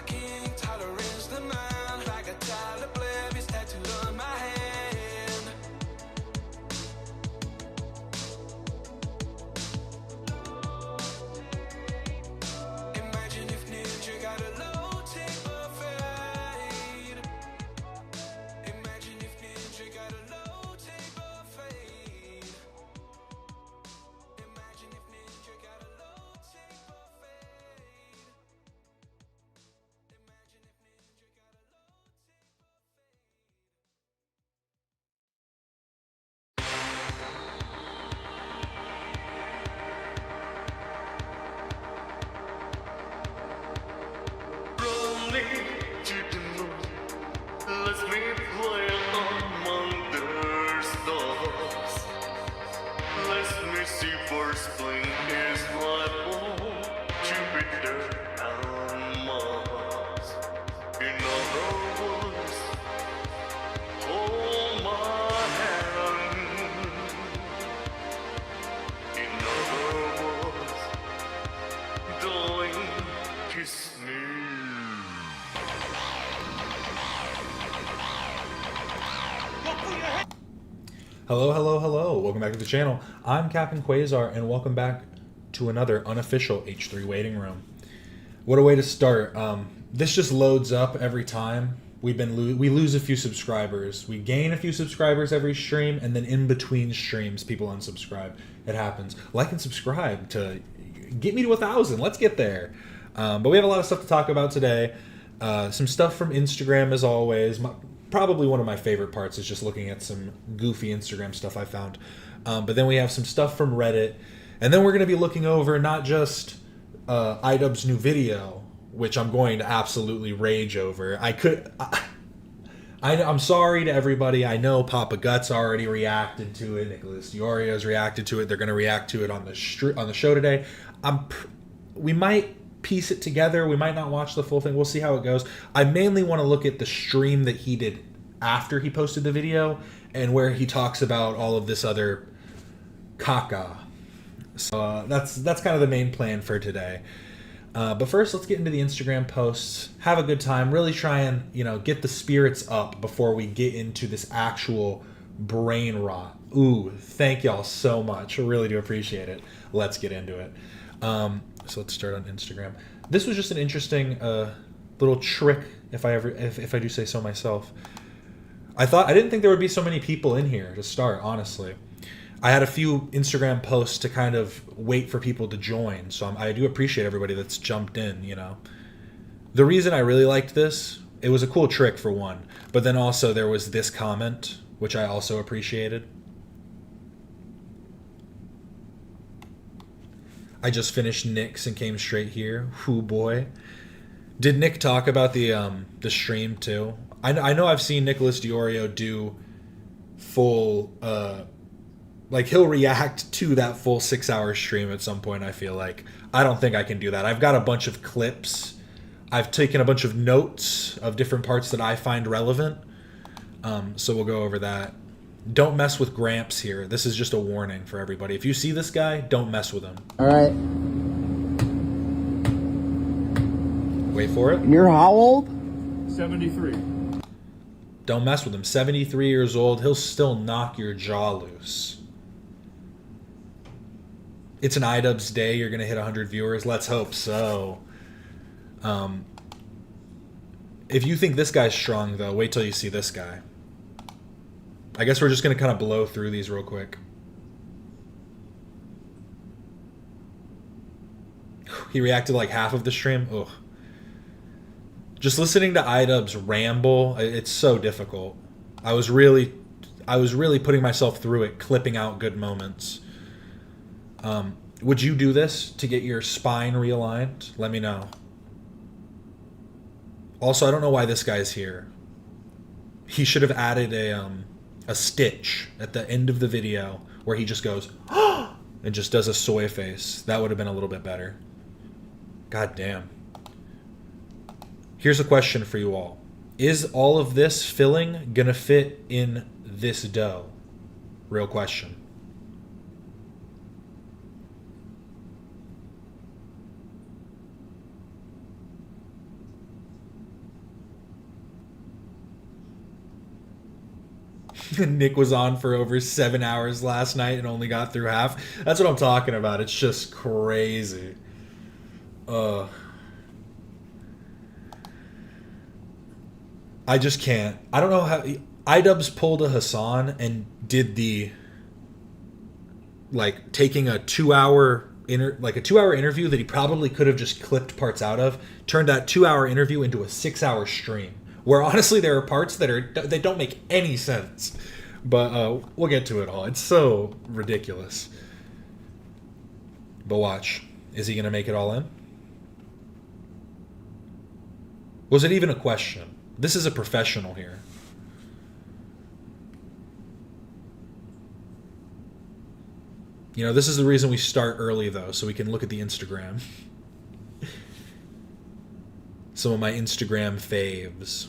king, tolerance the man. Like a Tyler Blaze tattooed on my hand. Imagine if Ninja got a low take buffet. Imagine if Ninja got a low take buffet. Imagine if Ninja got a low take buffet. Imagine if Ninja got a low Rolling to the moon, let's meet play among the stars. Let's me see first spring is life on Jupiter and Mars. In other words, hold my hand. In other words, darling, kiss me. Hello, hello, hello. Welcome back to the channel. I'm Captain Quasar, and welcome back to another unofficial H3 waiting room. What a way to start. This just loads up every time. We lose a few subscribers. We gain a few subscribers every stream, and then in between streams, people unsubscribe. It happens. Like and subscribe to get me to 1,000. Let's get there. But we have a lot of stuff to talk about today. Some stuff from Instagram, as always. Probably one of my favorite parts is just looking at some goofy Instagram stuff I found. But then we have some stuff from Reddit. And then we're going to be looking over not just iDubbbz new video, which I'm going to absolutely rage over. I'm sorry to everybody. I know Papa Guts already reacted to it. Nicholas Diorio's reacted to it. They're going to react to it on the show today. We might piece it together. We might not watch the full thing. We'll see how it goes. I mainly want to look at the stream that he did after he posted the video and where he talks about all of this other caca. So that's kind of the main plan for today. But first, let's get into the Instagram posts. Have a good time. Really try and get the spirits up before we get into this actual brain rot. Ooh, thank y'all so much. I really do appreciate it. Let's get into it. So let's start on Instagram. This was just an interesting little trick, if I do say so myself. I didn't think there would be so many people in here to start, honestly. I had a few Instagram posts to kind of wait for people to join, so I do appreciate everybody that's jumped in, The reason I really liked this, it was a cool trick for one, but then also there was this comment, which I also appreciated. I just finished Nick's and came straight here. Whoo boy. Did Nick talk about the stream too? I know I've seen Nicholas Diorio do full he'll react to that full 6-hour stream at some point, I feel like. I don't think I can do that. I've got a bunch of clips. I've taken a bunch of notes of different parts that I find relevant. So we'll go over that. Don't mess with Gramps here. This is just a warning for everybody. If you see this guy, don't mess with him. All right. Wait for it. You're how old? 73. Don't mess with him. 73 years old. He'll still knock your jaw loose. It's an iDubbbz day. You're going to hit 100 viewers. Let's hope so. If you think this guy's strong, though, wait till you see this guy. I guess we're just going to kind of blow through these real quick. He reacted like half of the stream. Ugh. Just listening to iDubbbz ramble, it's so difficult. I was really putting myself through it, clipping out good moments. Would you do this to get your spine realigned? Let me know. Also, I don't know why this guy's here. He should have added a stitch at the end of the video where he just goes and just does a soy face. That would have been a little bit better. God damn. Here's a question for you all. Is all of this filling gonna fit in this dough? Real question. Nick was on for over 7 hours last night and only got through half. That's what I'm talking about. It's just crazy. I just can't. I don't know how iDubbbz pulled a Hasan and did the like taking a 2-hour a 2-hour interview that he probably could have just clipped parts out of, turned that 2-hour interview into a 6-hour stream. Where honestly there are parts that don't make any sense. But we'll get to it all. It's so ridiculous. But watch. Is he going to make it all in? Was it even a question? This is a professional here. You know, this is the reason we start early, though, so we can look at the Instagram. Some of my Instagram faves.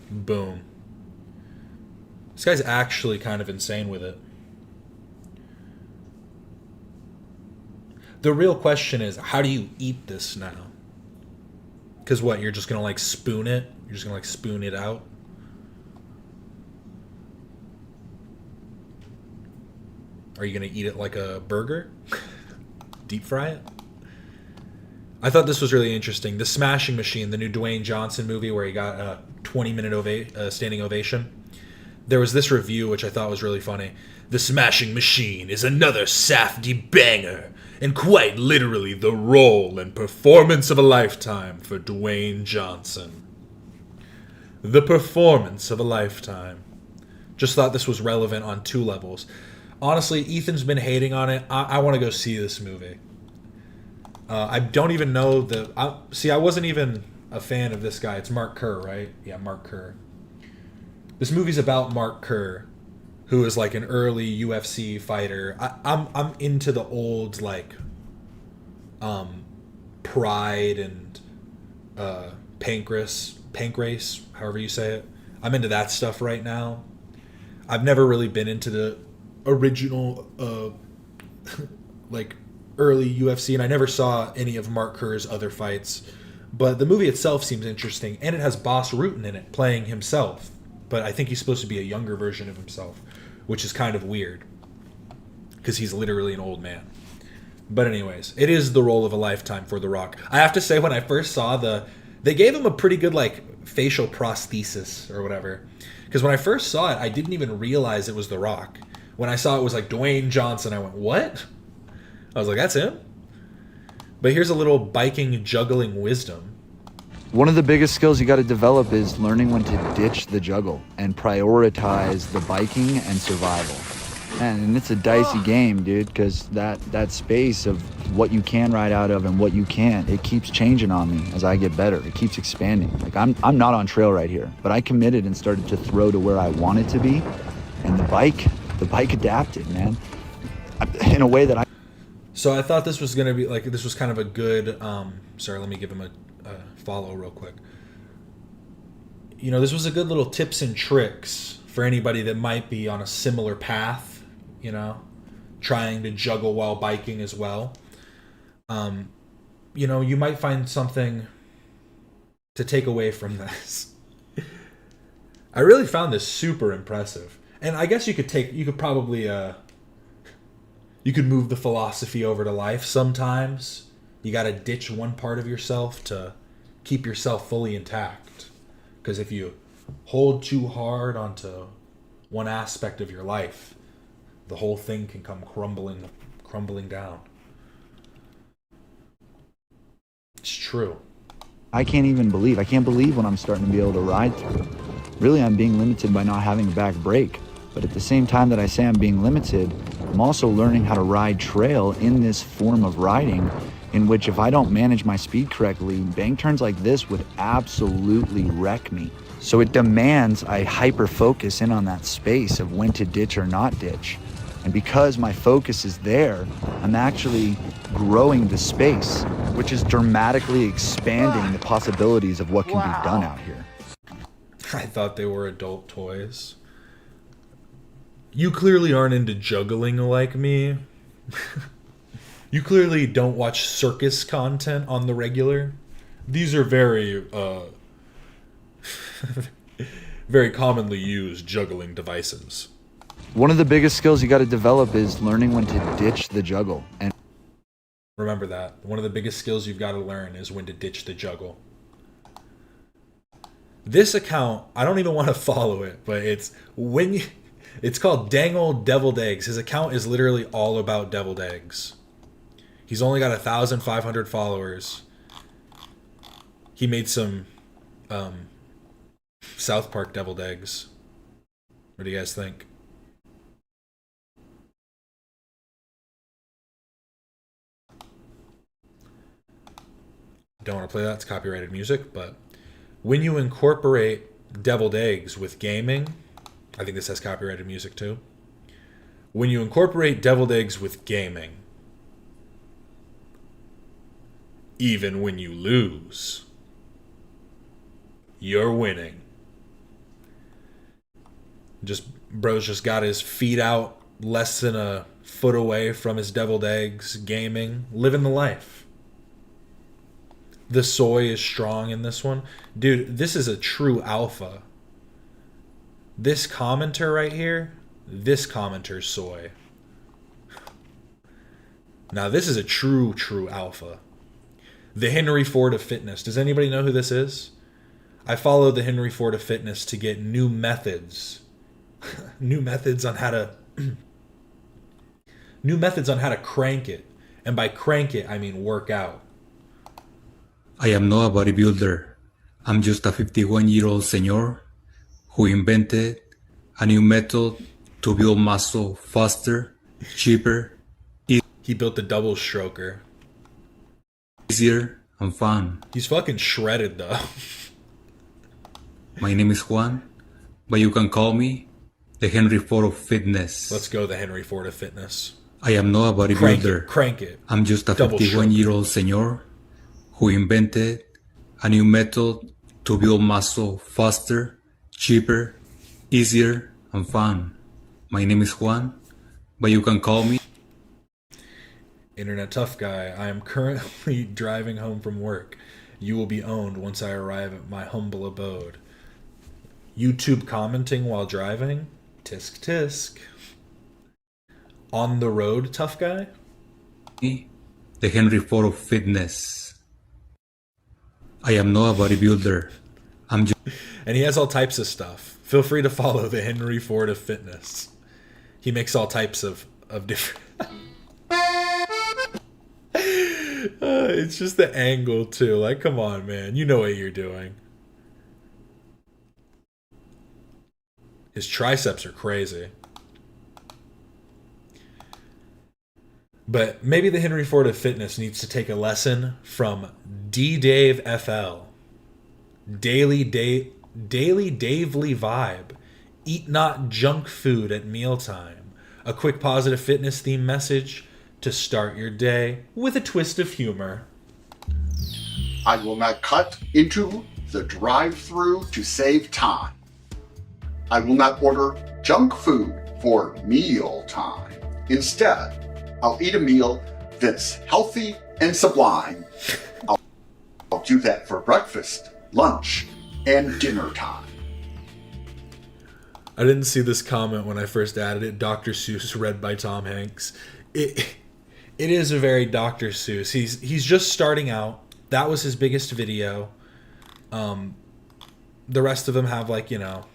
Boom. This guy's actually kind of insane with it. The real question is, how do you eat this now? Because what, you're just going to like spoon it? You're just going to like spoon it out? Are you going to eat it like a burger? Deep fry it? I thought this was really interesting. The Smashing Machine, the new Dwayne Johnson movie where he got a 20-minute standing ovation. There was this review which I thought was really funny. The Smashing Machine is another safety banger, and quite literally the role and performance of a lifetime for Dwayne Johnson. The performance of a lifetime. Just thought this was relevant on 2 levels. Honestly, Ethan's been hating on it. I want to go see this movie. I don't even know I wasn't even a fan of this guy. It's Mark Kerr, right? Yeah, Mark Kerr. This movie's about Mark Kerr, who is like an early UFC fighter. I'm into the old like Pride and Pancrase, however you say it. I'm into that stuff right now. I've never really been into the original like early UFC, and I never saw any of Mark Kerr's other fights. But the movie itself seems interesting, and it has Boss Rutan in it playing himself. But I think he's supposed to be a younger version of himself, which is kind of weird because he's literally an old man. But anyways, it is the role of a lifetime for The Rock. I have to say, when I first saw they gave him a pretty good like facial prosthesis or whatever. Because when I first saw it, I didn't even realize it was The Rock. When I saw it was like Dwayne Johnson, I went, what? I was like, that's him? But here's a little biking juggling wisdom. One of the biggest skills you got to develop is learning when to ditch the juggle and prioritize the biking and survival. And it's a dicey game, dude, because that space of what you can ride out of and what you can't, it keeps changing on me as I get better. It keeps expanding. Like I'm not on trail right here, but I committed and started to throw to where I wanted to be, and the bike adapted, man, in a way that I. So I thought this was gonna be like, this was kind of a good. Sorry, let me give him a follow real quick. You know, this was a good little tips and tricks for anybody that might be on a similar path, you know, trying to juggle while biking as well. You know, you might find something to take away from this. I really found this super impressive. And I guess you could move the philosophy over to life sometimes. You got to ditch one part of yourself to keep yourself fully intact. Because if you hold too hard onto one aspect of your life, the whole thing can come crumbling down. It's true. I can't believe when I'm starting to be able to ride through. Really, I'm being limited by not having a back brake. But at the same time that I say I'm being limited, I'm also learning how to ride trail in this form of riding, in which if I don't manage my speed correctly, bank turns like this would absolutely wreck me. So it demands I hyper focus in on that space of when to ditch or not ditch. And because my focus is there, I'm actually growing the space, which is dramatically expanding the possibilities of what can be done out here. I thought they were adult toys. You clearly aren't into juggling like me. You clearly don't watch circus content on the regular. These are very, very commonly used juggling devices. One of the biggest skills you got to develop is learning when to ditch the juggle. And Remember that. One of the biggest skills you've got to learn is when to ditch the juggle. This account, I don't even want to follow it, but it's called Dang Old Deviled Eggs. His account is literally all about deviled eggs. He's only got 1,500 followers. He made some South Park deviled eggs. What do you guys think? Don't want to play that. It's copyrighted music, but when you incorporate deviled eggs with gaming, I think this has copyrighted music too. When you incorporate deviled eggs with gaming, even when you lose, you're winning. Bro's just got his feet out less than a foot away from his deviled eggs, gaming, living the life. The soy is strong in this one. Dude, this is a true alpha. This commenter right here, this commenter's soy. Now this is a true alpha. The Henry Ford of fitness. Does anybody know who this is? I follow the Henry Ford of fitness to get new methods. New methods on how to crank it. And by crank it, I mean work out. I am not a bodybuilder. I'm just a 51-year-old senor who invented a new method to build muscle faster, cheaper, He built the double stroker. easier, and fun. He's fucking shredded though. My name is Juan, but you can call me the Henry Ford of Fitness. Let's go the Henry Ford of fitness. I am not a bodybuilder. Crank it. I'm just a Double 51-year-old senor who invented a new method to build muscle faster, cheaper, easier, and fun. My name is Juan, but you can call me Internet tough guy. I am currently driving home from work. You will be owned once I arrive at my humble abode. YouTube commenting while driving? Tisk tisk. On the road, tough guy? the Henry Ford of Fitness. I am not a bodybuilder. I'm just And he has all types of stuff. Feel free to follow the Henry Ford of fitness. He makes all types of different... it's just the angle too. Like, come on, man. You know what you're doing. His triceps are crazy. But maybe the Henry Ford of fitness needs to take a lesson from D-Dave FL. Daily Davely vibe. Eat not junk food at mealtime. A quick positive fitness theme message to start your day with a twist of humor. I will not cut into the drive-thru to save time. I will not order junk food for meal time. Instead, I'll eat a meal that's healthy and sublime. I'll do that for breakfast, lunch, and dinner time. I didn't see this comment when I first added it. Dr. Seuss read by Tom Hanks. It is a very Dr. Seuss. He's just starting out. That was his biggest video. The rest of them have, like, you know,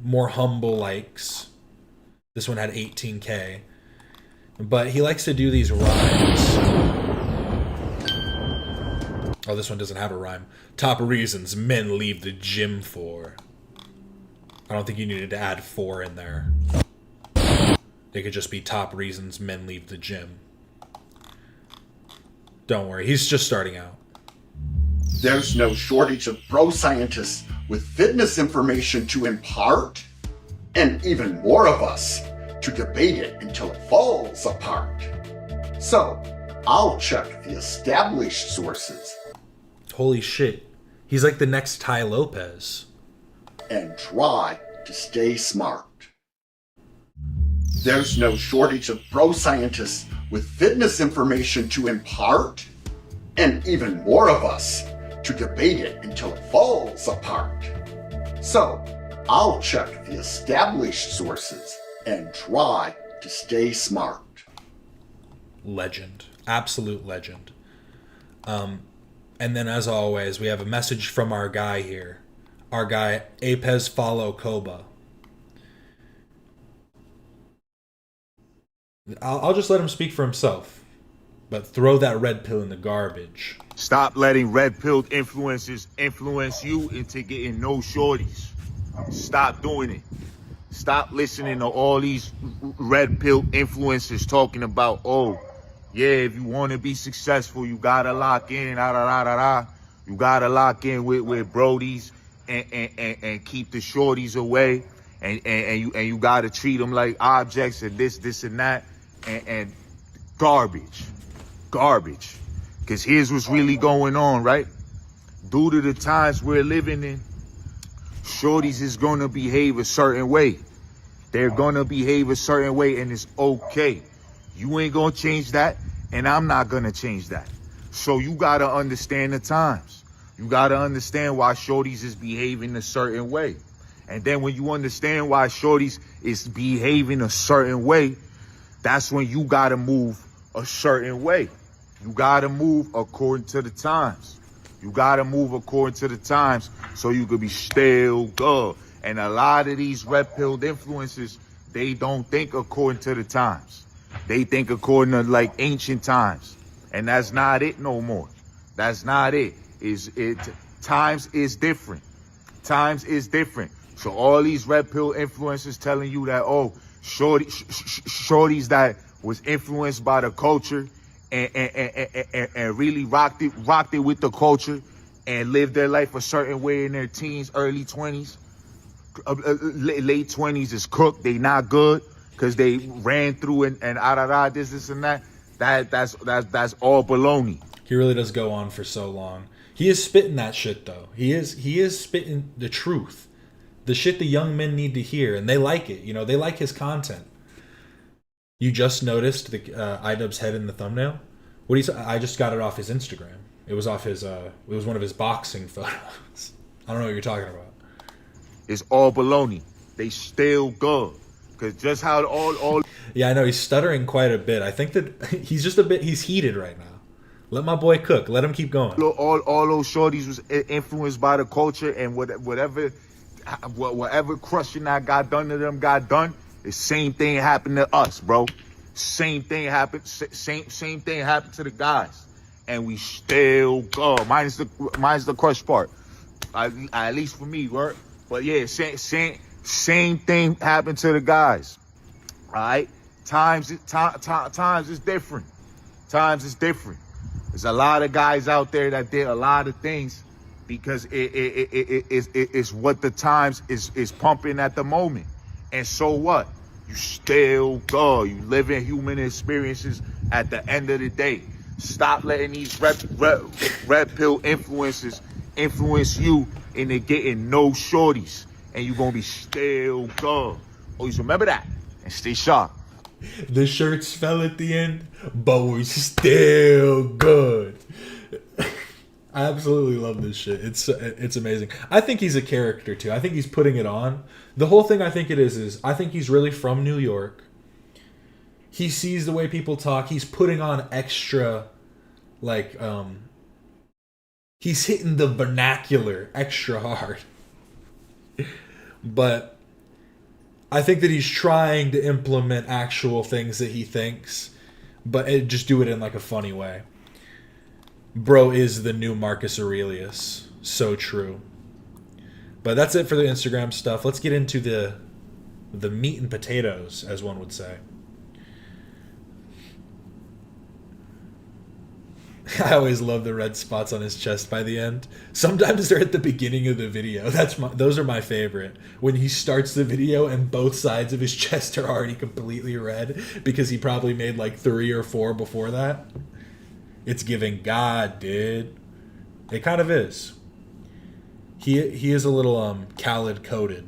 more humble likes. This one had 18K. But he likes to do these rhymes. Oh, this one doesn't have a rhyme. Top reasons men leave the gym for. I don't think you needed to add 4 in there. They could just be top reasons men leave the gym. Don't worry, he's just starting out. There's no shortage of bro scientists with fitness information to impart, and even more of us to debate it until it falls apart. So, I'll check the established sources. Holy shit. He's like the next Ty Lopez. And try to stay smart. There's no shortage of bro scientists with fitness information to impart, and even more of us to debate it until it falls apart. So, I'll check the established sources and try to stay smart. Legend. Absolute legend. And then, as always, we have a message from our guy here. Our guy, Apez Follow Koba. I'll just let him speak for himself. But throw that red pill in the garbage. Stop letting red-pilled influencers influence you into getting no shorties. Stop doing it. Stop listening to all these red-pilled influencers talking about, oh, yeah, if you want to be successful, you got to lock in, You got to lock in with brodies and keep the shorties away. And you got to treat them like objects and this and that. And garbage. Because here's what's really going on, right? Due to the times we're living in, shorties is going to behave a certain way. They're going to behave a certain way, and it's okay. You ain't going to change that, and I'm not going to change that. So you got to understand the times. You got to understand why shorties is behaving a certain way. And then when you understand why shorties is behaving a certain way, that's when you got to move a certain way. You got to move according to the times. You got to move according to the times so you could be still good. And a lot of these red-pilled influencers, they don't think according to the times. They think according to like ancient times. And that's not it no more. That's not it. Times is different. Times is different. So all these red-pilled influencers telling you that, oh, shorties that was influenced by the culture and really rocked it with the culture and lived their life a certain way in their teens, early 20s, late 20s is cooked. They not good because they ran through and this and that. That's all baloney. He really does go on for so long. He is spitting that shit though. He is spitting the truth, the shit the young men need to hear, and they like it. You know, they like his content. You just noticed the iDubbbz head in the thumbnail? What do you say? I just got it off his Instagram. It was off his it was one of his boxing photos. I don't know what you're talking about. It's all baloney. They still good. Cause just how all Yeah, I know he's stuttering quite a bit. I think that he's heated right now. Let my boy cook. Let him keep going. all those shorties was influenced by the culture, and whatever crushing that got done to them got done. The same thing happened to us, bro. Same thing happened to the guys, and we still go. Minus the crush part, at least for me, right? But yeah, same thing happened to the guys. All right, times is different. Times is different. There's a lot of guys out there that did a lot of things because it's what the times is pumping at the moment. And so what? You still go. You live in human experiences at the end of the day. Stop letting these red pill influences influence you into getting no shorties. And you're going to be still go. Always remember that. And stay sharp. The shirts fell at the end, but we're still good. I absolutely love this shit. It's amazing. I think he's a character too. I think he's putting it on. The whole thing I think it is I think he's really from New York. He sees the way people talk. He's putting on extra, like, he's hitting the vernacular extra hard. But I think that he's trying to implement actual things that he thinks, but just do it in like a funny way. Bro is the new Marcus Aurelius. So true. But that's it for the Instagram stuff. Let's get into the meat and potatoes, as one would say. I always love the red spots on his chest by the end. Sometimes they're at the beginning of the video. Those are my favorite. When he starts the video and both sides of his chest are already completely red because he probably made like 3 or 4 before that. It's giving God, dude. It kind of is. He is a little Khaled coded.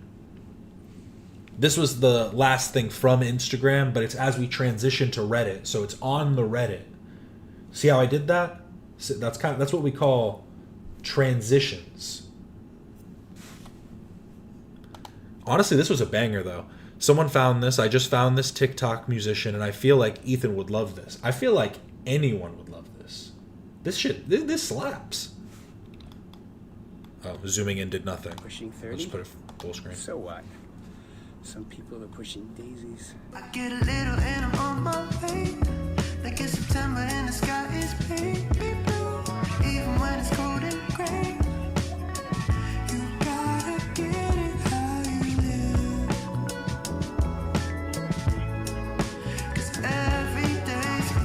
This was the last thing from Instagram, but it's as we transition to Reddit, so it's on the Reddit. See how I did that? So that's what we call transitions. Honestly, this was a banger though. Someone found this. I just found this TikTok musician, and I feel like Ethan would love this. I feel like anyone would love this. This slaps. Oh, zooming in did nothing. Pushing I'll 30? just put it full screen. So what? Some people are pushing daisies. I get a little and I'm on my way. Like it's September and the sky is pink. Even when it's cold and gray. You gotta get it how you live. 'Cause every day's a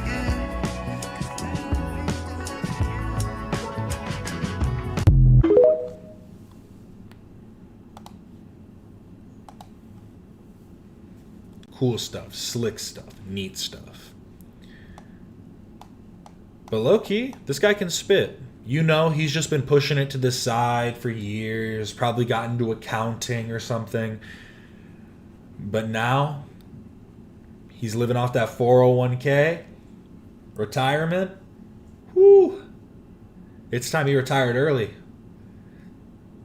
Cool stuff, slick stuff, neat stuff. But low-key, this guy can spit. You know, he's just been pushing it to the side for years, probably got into accounting or something. But now, he's living off that 401k, retirement. Whew. It's time he retired early.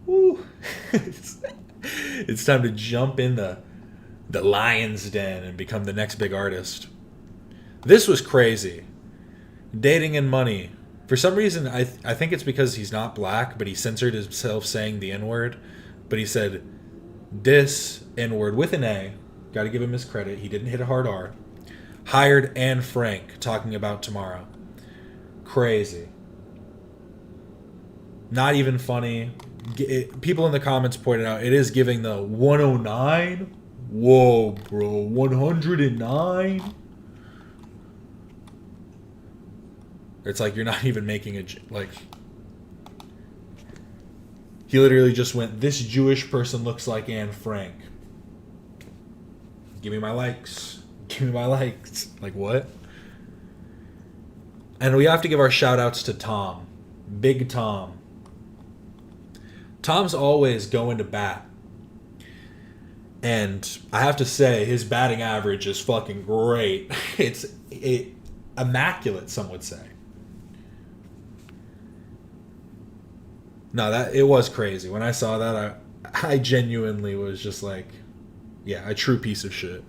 Whew. It's time to jump in the lion's den and become the next big artist. This was crazy. Dating and money. For some reason, I think it's because he's not black, but he censored himself saying the N-word. But he said, this N-word with an A. Got to give him his credit. He didn't hit a hard R. Hired Anne Frank talking about tomorrow. Crazy. Not even funny. People in the comments pointed out, it is giving the 109. Whoa, bro. 109? It's like you're not even making a... Like, he literally just went, this Jewish person looks like Anne Frank. Give me my likes. Give me my likes. Like, what? And we have to give our shout-outs to Tom. Big Tom. Tom's always going to bat. And I have to say, his batting average is fucking great. It's immaculate, some would say. No, it was crazy. When I saw that, I genuinely was just like, yeah, a true piece of shit.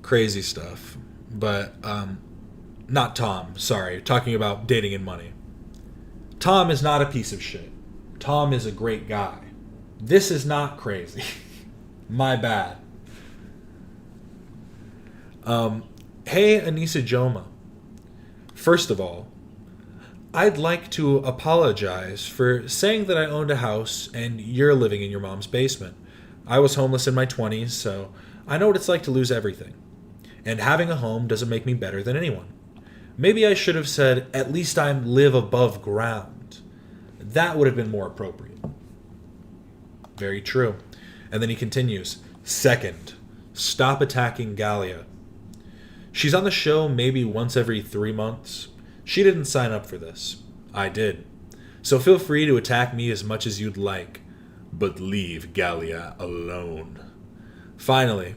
Crazy stuff. But, not Tom, sorry. Talking about dating and money. Tom is not a piece of shit. Tom is a great guy. This is not crazy. My bad. Hey, Anissa Joma. First of all, I'd like to apologize for saying that I owned a house and you're living in your mom's basement. I was homeless in my 20s, so I know what it's like to lose everything. And having a home doesn't make me better than anyone. Maybe I should have said, at least I live above ground. That would have been more appropriate. Very true. And then he continues, second, stop attacking Galia. She's on the show maybe once every 3 months. She didn't sign up for this. I did. So feel free to attack me as much as you'd like, but leave Galia alone. Finally,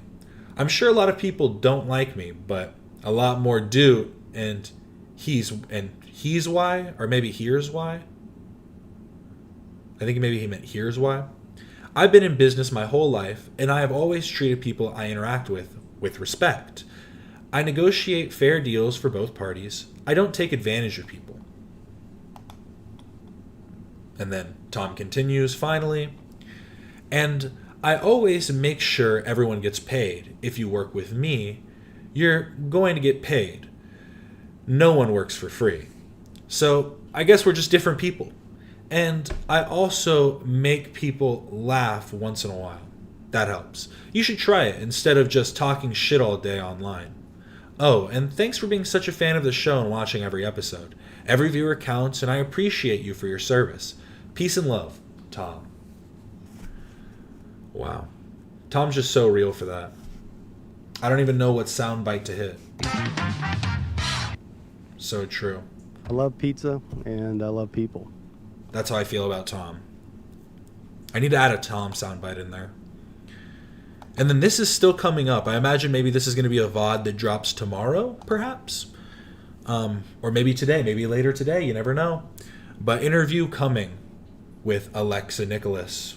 I'm sure a lot of people don't like me, but a lot more do, and he's why, or maybe here's why. I think maybe he meant here's why. I've been in business my whole life, and I have always treated people I interact with respect. I negotiate fair deals for both parties. I don't take advantage of people. And then Tom continues, finally, and I always make sure everyone gets paid. If you work with me, you're going to get paid. No one works for free. So I guess we're just different people. And I also make people laugh once in a while. That helps. You should try it instead of just talking shit all day online. Oh, and thanks for being such a fan of the show and watching every episode. Every viewer counts, and I appreciate you for your service. Peace and love, Tom. Wow. Tom's just so real for that. I don't even know what soundbite to hit. So true. I love pizza and I love people. That's how I feel about Tom. I need to add a Tom soundbite in there. And then this is still coming up. I imagine maybe this is going to be a VOD that drops tomorrow, perhaps. Or maybe today, maybe later today. You never know. But interview coming with Alexa Nicholas.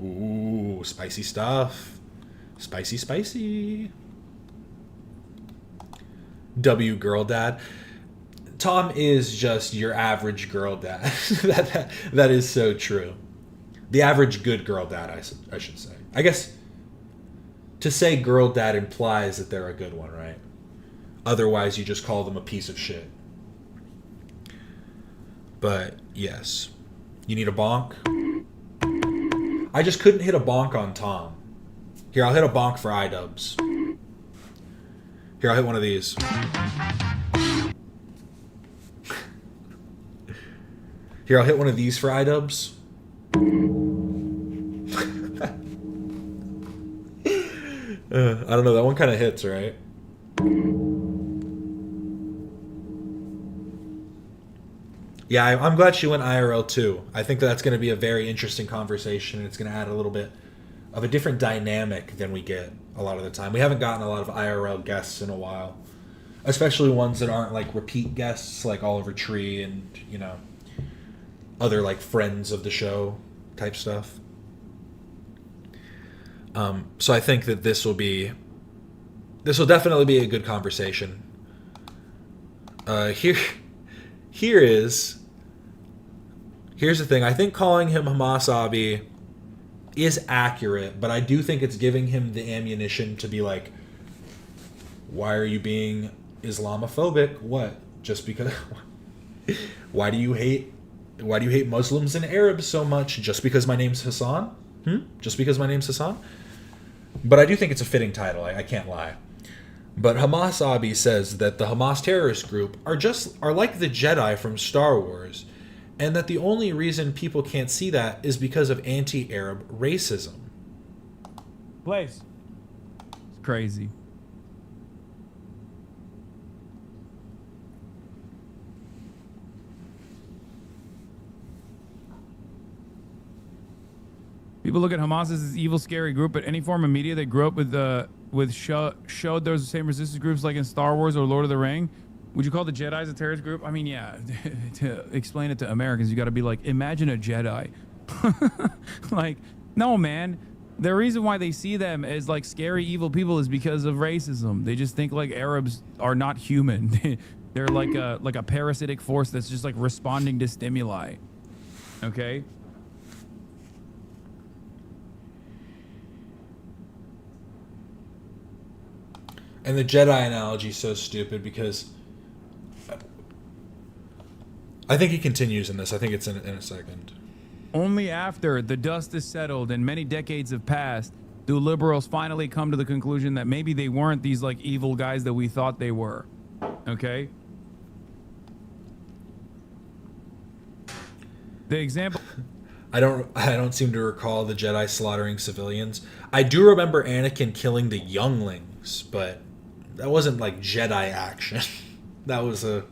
Ooh, spicy stuff. Spicy, spicy. W girl dad. Tom is just your average girl dad. that is so true. The average good girl dad, I should say. I guess to say girl dad implies that they're a good one, right? Otherwise, you just call them a piece of shit. But yes, you need a bonk. I just couldn't hit a bonk on Tom. Here, I'll hit a bonk for iDubbbz. Here, I'll hit one of these. Here, I'll hit one of these for iDubbbz. I don't know, that one kind of hits, right? Yeah, I'm glad she went IRL too. I think that's going to be a very interesting conversation. It's going to add a little bit of a different dynamic than we get a lot of the time. We haven't gotten a lot of IRL guests in a while, especially ones that aren't like repeat guests, like Oliver Tree and, you know, other like friends of the show type stuff. So I think that this will definitely be a good conversation. Here's the thing. I think calling him Hamas Abi is accurate, but I do think it's giving him the ammunition to be like, why are you being Islamophobic? What? Just because? Why do you hate Muslims and Arabs so much? Just because my name's Hasan? Just because my name's Hasan? But I do think it's a fitting title. I can't lie. But Hamas Abi says that the Hamas terrorist group are like the Jedi from Star Wars, and that the only reason people can't see that is because of anti-Arab racism. Blaze. It's crazy. People look at Hamas as this evil, scary group, but any form of media that grew up showed those same resistance groups like in Star Wars or Lord of the Ring. Would you call the Jedis a terrorist group? I mean, yeah. To explain it to Americans, you got to be like, imagine a Jedi. Like, no, man. The reason why they see them as like scary, evil people is because of racism. They just think like Arabs are not human. They're like a parasitic force that's just like responding to stimuli. Okay. And the Jedi analogy is so stupid because I think he continues in this. I think it's in a second. Only after the dust is settled and many decades have passed do liberals finally come to the conclusion that maybe they weren't these like evil guys that we thought they were. Okay? The example I don't seem to recall the Jedi slaughtering civilians. I do remember Anakin killing the younglings, but that wasn't like Jedi action. That was a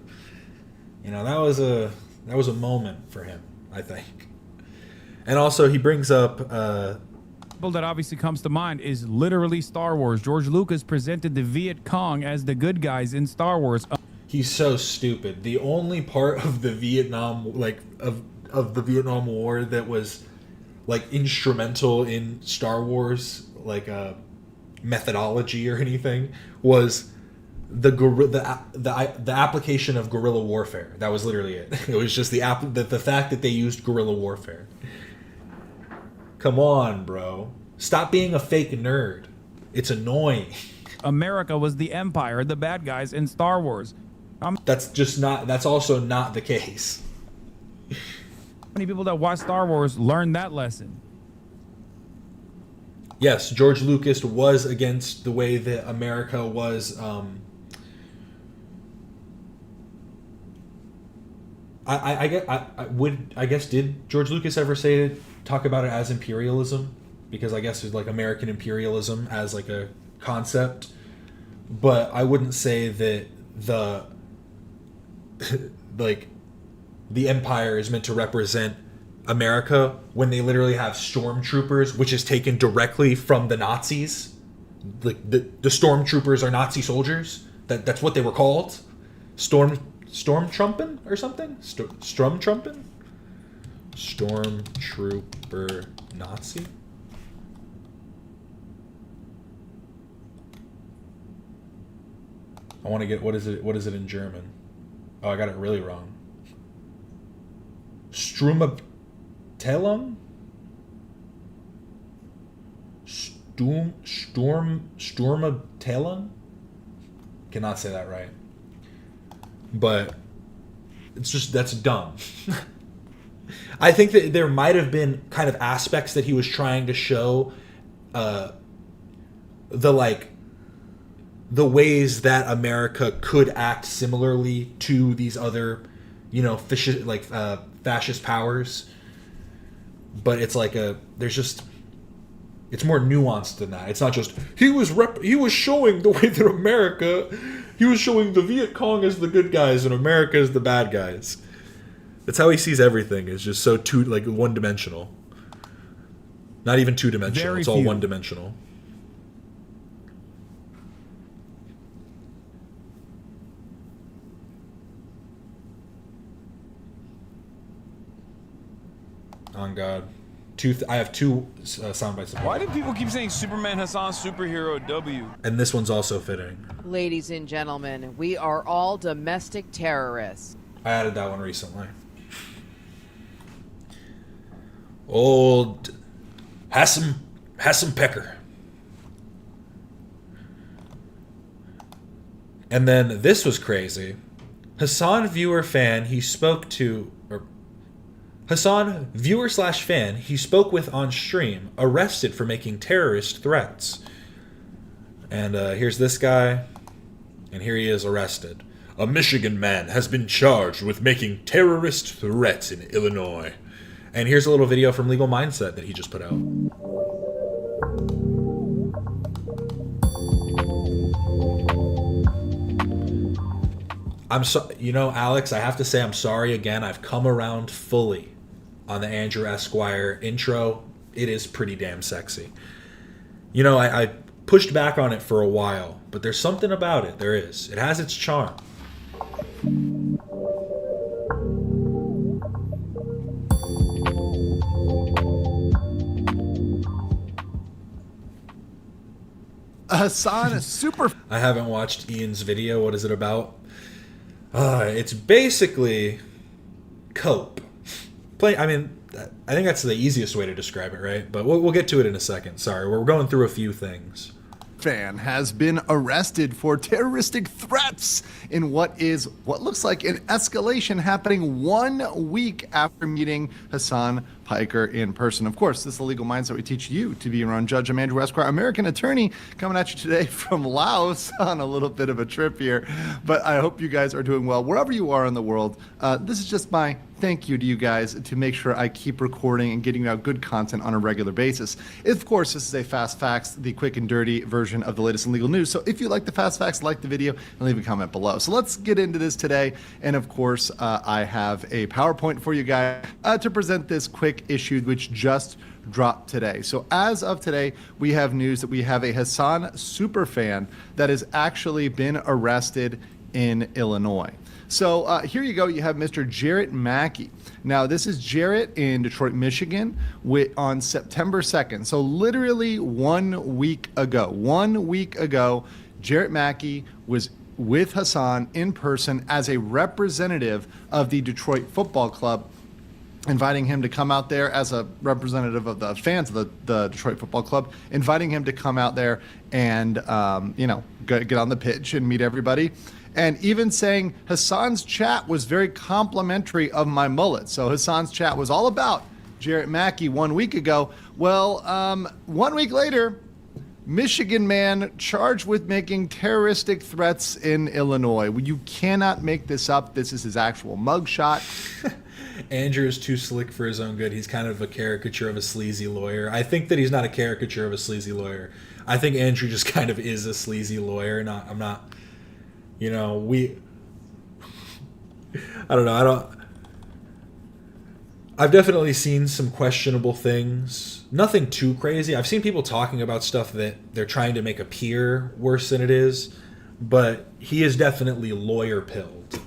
moment for him, I think. And also he brings up that obviously comes to mind is literally Star Wars. George Lucas presented the Viet Cong as the good guys in Star Wars. He's so stupid. The only part of the Vietnam of the Vietnam War that was like instrumental in Star Wars like methodology or anything was the application of guerrilla warfare. That was literally it. It was just the fact that they used guerrilla warfare. Come on, bro. Stop being a fake nerd. It's annoying. America was the Empire, the bad guys in Star Wars. That's also not the case. Many people that watch Star Wars learned that lesson. Yes, George Lucas was against the way that America was. I guess did George Lucas ever talk about it as imperialism? Because I guess it's like American imperialism as like a concept, but I wouldn't say that like the Empire is meant to represent America when they literally have stormtroopers, which is taken directly from the Nazis. Like the stormtroopers are Nazi soldiers. That's what they were called. Stormtrumpin or something? Stormtrumpin? Stormtrooper Nazi? I want to get what is it in German? Oh, I got it really wrong. Strumabtellung? Stormabtellung? Cannot say that right. But it's just, that's dumb. I think that there might have been kind of aspects that he was trying to show the ways that America could act similarly to these other, fascist powers. But it's like it's more nuanced than that. It's not just he was showing the way that he was showing the Viet Cong as the good guys and America as the bad guys. That's how he sees everything. It's just so one-dimensional. Not even two-dimensional. It's all one-dimensional. On God. I have two sound bites. Why do people keep saying Superman, Hasan, superhero, W? And this one's also fitting. Ladies and gentlemen, we are all domestic terrorists. I added that one recently. Old Hasan Piker. And then this was crazy. Hasan viewer/fan he spoke with on stream, arrested for making terrorist threats. And here's this guy, and here he is arrested. A Michigan man has been charged with making terrorist threats in Illinois. And here's a little video from Legal Mindset that he just put out. Alex, I have to say I'm sorry again. I've come around fully on the Andrew Esquire intro. It is pretty damn sexy. I pushed back on it for a while, but there's something about it. There is. It has its charm. Hasan is super. I haven't watched Ian's video. What is it about? It's basically cope. I think that's the easiest way to describe it, right? But we'll get to it in a second. Sorry, we're going through a few things. Fan has been arrested for terroristic threats in what looks like an escalation happening 1 week after meeting Hasan Piker in person. Of course, this is the Legal Mindset we teach you to be your own judge. I'm Andrew Esquire, American attorney, coming at you today from Laos on a little bit of a trip here. But I hope you guys are doing well wherever you are in the world. This is just my thank you to you guys to make sure I keep recording and getting out good content on a regular basis. Of course, this is a Fast Facts, the quick and dirty version of the latest in legal news. So if you like the Fast Facts, like the video, and leave a comment below. So let's get into this today. And of course, I have a PowerPoint for you guys to present this quick issue, which just dropped today. So as of today, we have news that we have a Hasan superfan that has actually been arrested in Illinois. So here you go. You have Mr. Jarrett Mackey. Now, this is Jarrett in Detroit, Michigan on September 2nd. So literally 1 week ago. 1 week ago, Jarrett Mackey was with Hasan in person as a representative of the Detroit Football Club, inviting him to come out there as a representative of the fans of the Detroit Football Club, inviting him to come out there and, get on the pitch and meet everybody. And even saying Hasan's chat was very complimentary of my mullet. So Hasan's chat was all about Jarrett Mackey 1 week ago. Well, 1 week later, Michigan man charged with making terroristic threats in Illinois. You cannot make this up. This is his actual mugshot. Andrew is too slick for his own good. He's kind of a caricature of a sleazy lawyer. I think that he's not a caricature of a sleazy lawyer. I think Andrew just kind of is a sleazy lawyer. I don't know. I've definitely seen some questionable things. Nothing too crazy. I've seen people talking about stuff that they're trying to make appear worse than it is, but he is definitely lawyer pilled.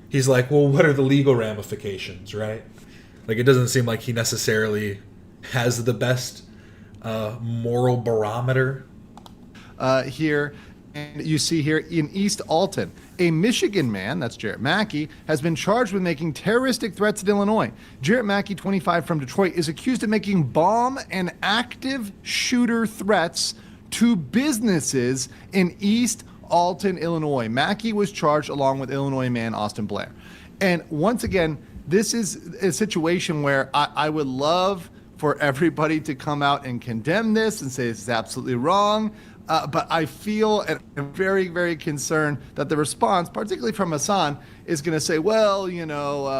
He's like, well, what are the legal ramifications, right? Like, it doesn't seem like he necessarily has the best moral barometer. Here, and you see here in East Alton, a Michigan man, that's Jarrett Mackey, has been charged with making terroristic threats in Illinois. Jarrett Mackey, 25, from Detroit, is accused of making bomb and active shooter threats to businesses in East Alton, Illinois. Mackey was charged along with Illinois man Austin Blair. And once again, this is a situation where I would love for everybody to come out and condemn this and say this is absolutely wrong. But I feel and I'm very, very concerned that the response, particularly from Hasan, is going to say, well,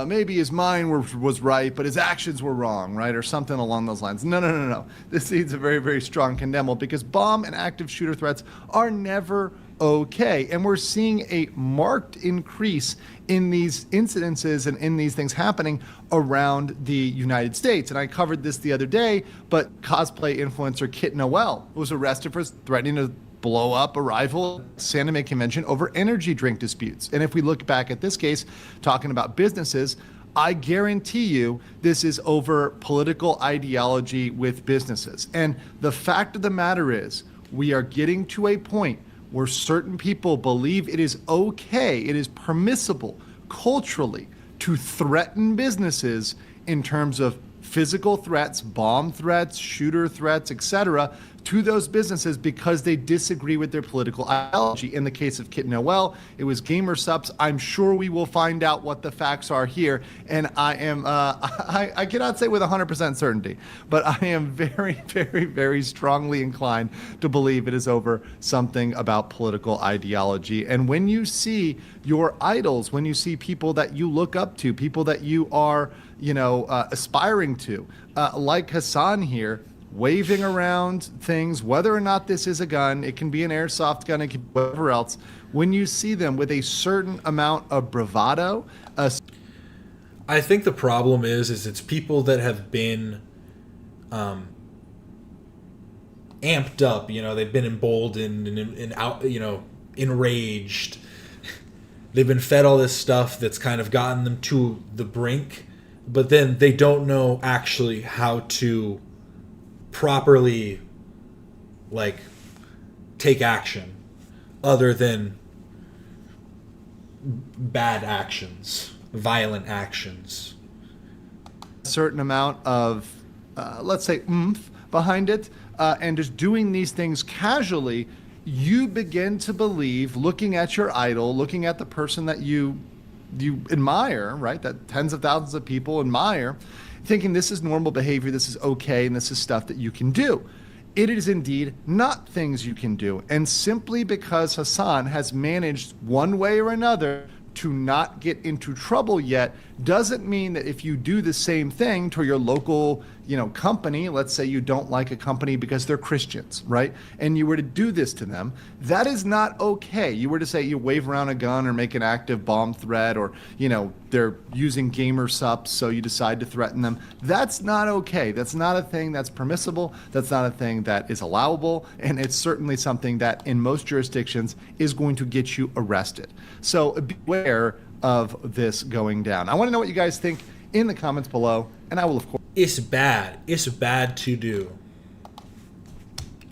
maybe his mind was right, but his actions were wrong, right? Or something along those lines. No. This needs a very, very strong condemnal because bomb and active shooter threats are never okay. And we're seeing a marked increase in these incidences and in these things happening around the United States. And I covered this the other day, but cosplay influencer Kit Noel was arrested for threatening to blow up a rival San Diego convention over energy drink disputes. And if we look back at this case, talking about businesses, I guarantee you this is over political ideology with businesses. And the fact of the matter is, we are getting to a point where certain people believe it is okay, it is permissible culturally to threaten businesses in terms of physical threats, bomb threats, shooter threats, etc., to those businesses because they disagree with their political ideology. In the case of Kit Noel, it was gamer subs. I'm sure we will find out what the facts are here, and I am I cannot say with 100% certainty, but I am very, very, very strongly inclined to believe it is over something about political ideology. And when you see your idols, when you see people that you look up to, people that you are aspiring to, like Hasan here, waving around things, whether or not this is a gun, it can be an airsoft gun, it can be whatever else. When you see them with a certain amount of bravado, I think the problem is it's people that have been amped up. They've been emboldened and out, enraged. They've been fed all this stuff that's kind of gotten them to the brink, but then they don't know actually how to properly take action other than bad actions, violent actions. A certain amount of let's say oomph behind it, and just doing these things casually, you begin to believe, looking at your idol, looking at the person that you admire, right, that tens of thousands of people admire, thinking this is normal behavior, this is okay, and this is stuff that you can do. It is indeed not things you can do. And simply because Hasan has managed one way or another to not get into trouble yet doesn't mean that if you do the same thing to your local company, let's say you don't like a company because they're Christians, right? And you were to do this to them, that is not okay. You were to say you wave around a gun or make an active bomb threat, or they're using gamer subs, so you decide to threaten them. That's not okay. That's not a thing that's permissible. That's not a thing that is allowable. And it's certainly something that in most jurisdictions is going to get you arrested. So beware of this going down. I want to know what you guys think in the comments below, and I will, of course. It's bad. It's bad to do.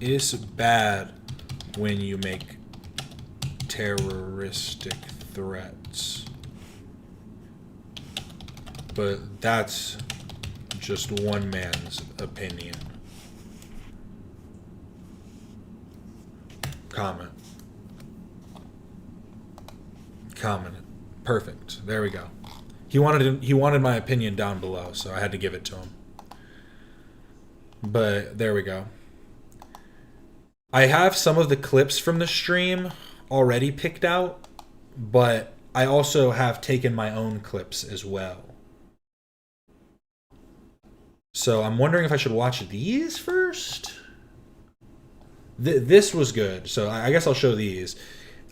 It's bad when you make terroristic threats. But that's just one man's opinion. Comment. Perfect. There we go. He wanted my opinion down below, so I had to give it to him. But there we go. I have some of the clips from the stream already picked out, but I also have taken my own clips as well. So I'm wondering if I should watch these first. This was good, so I guess I'll show these.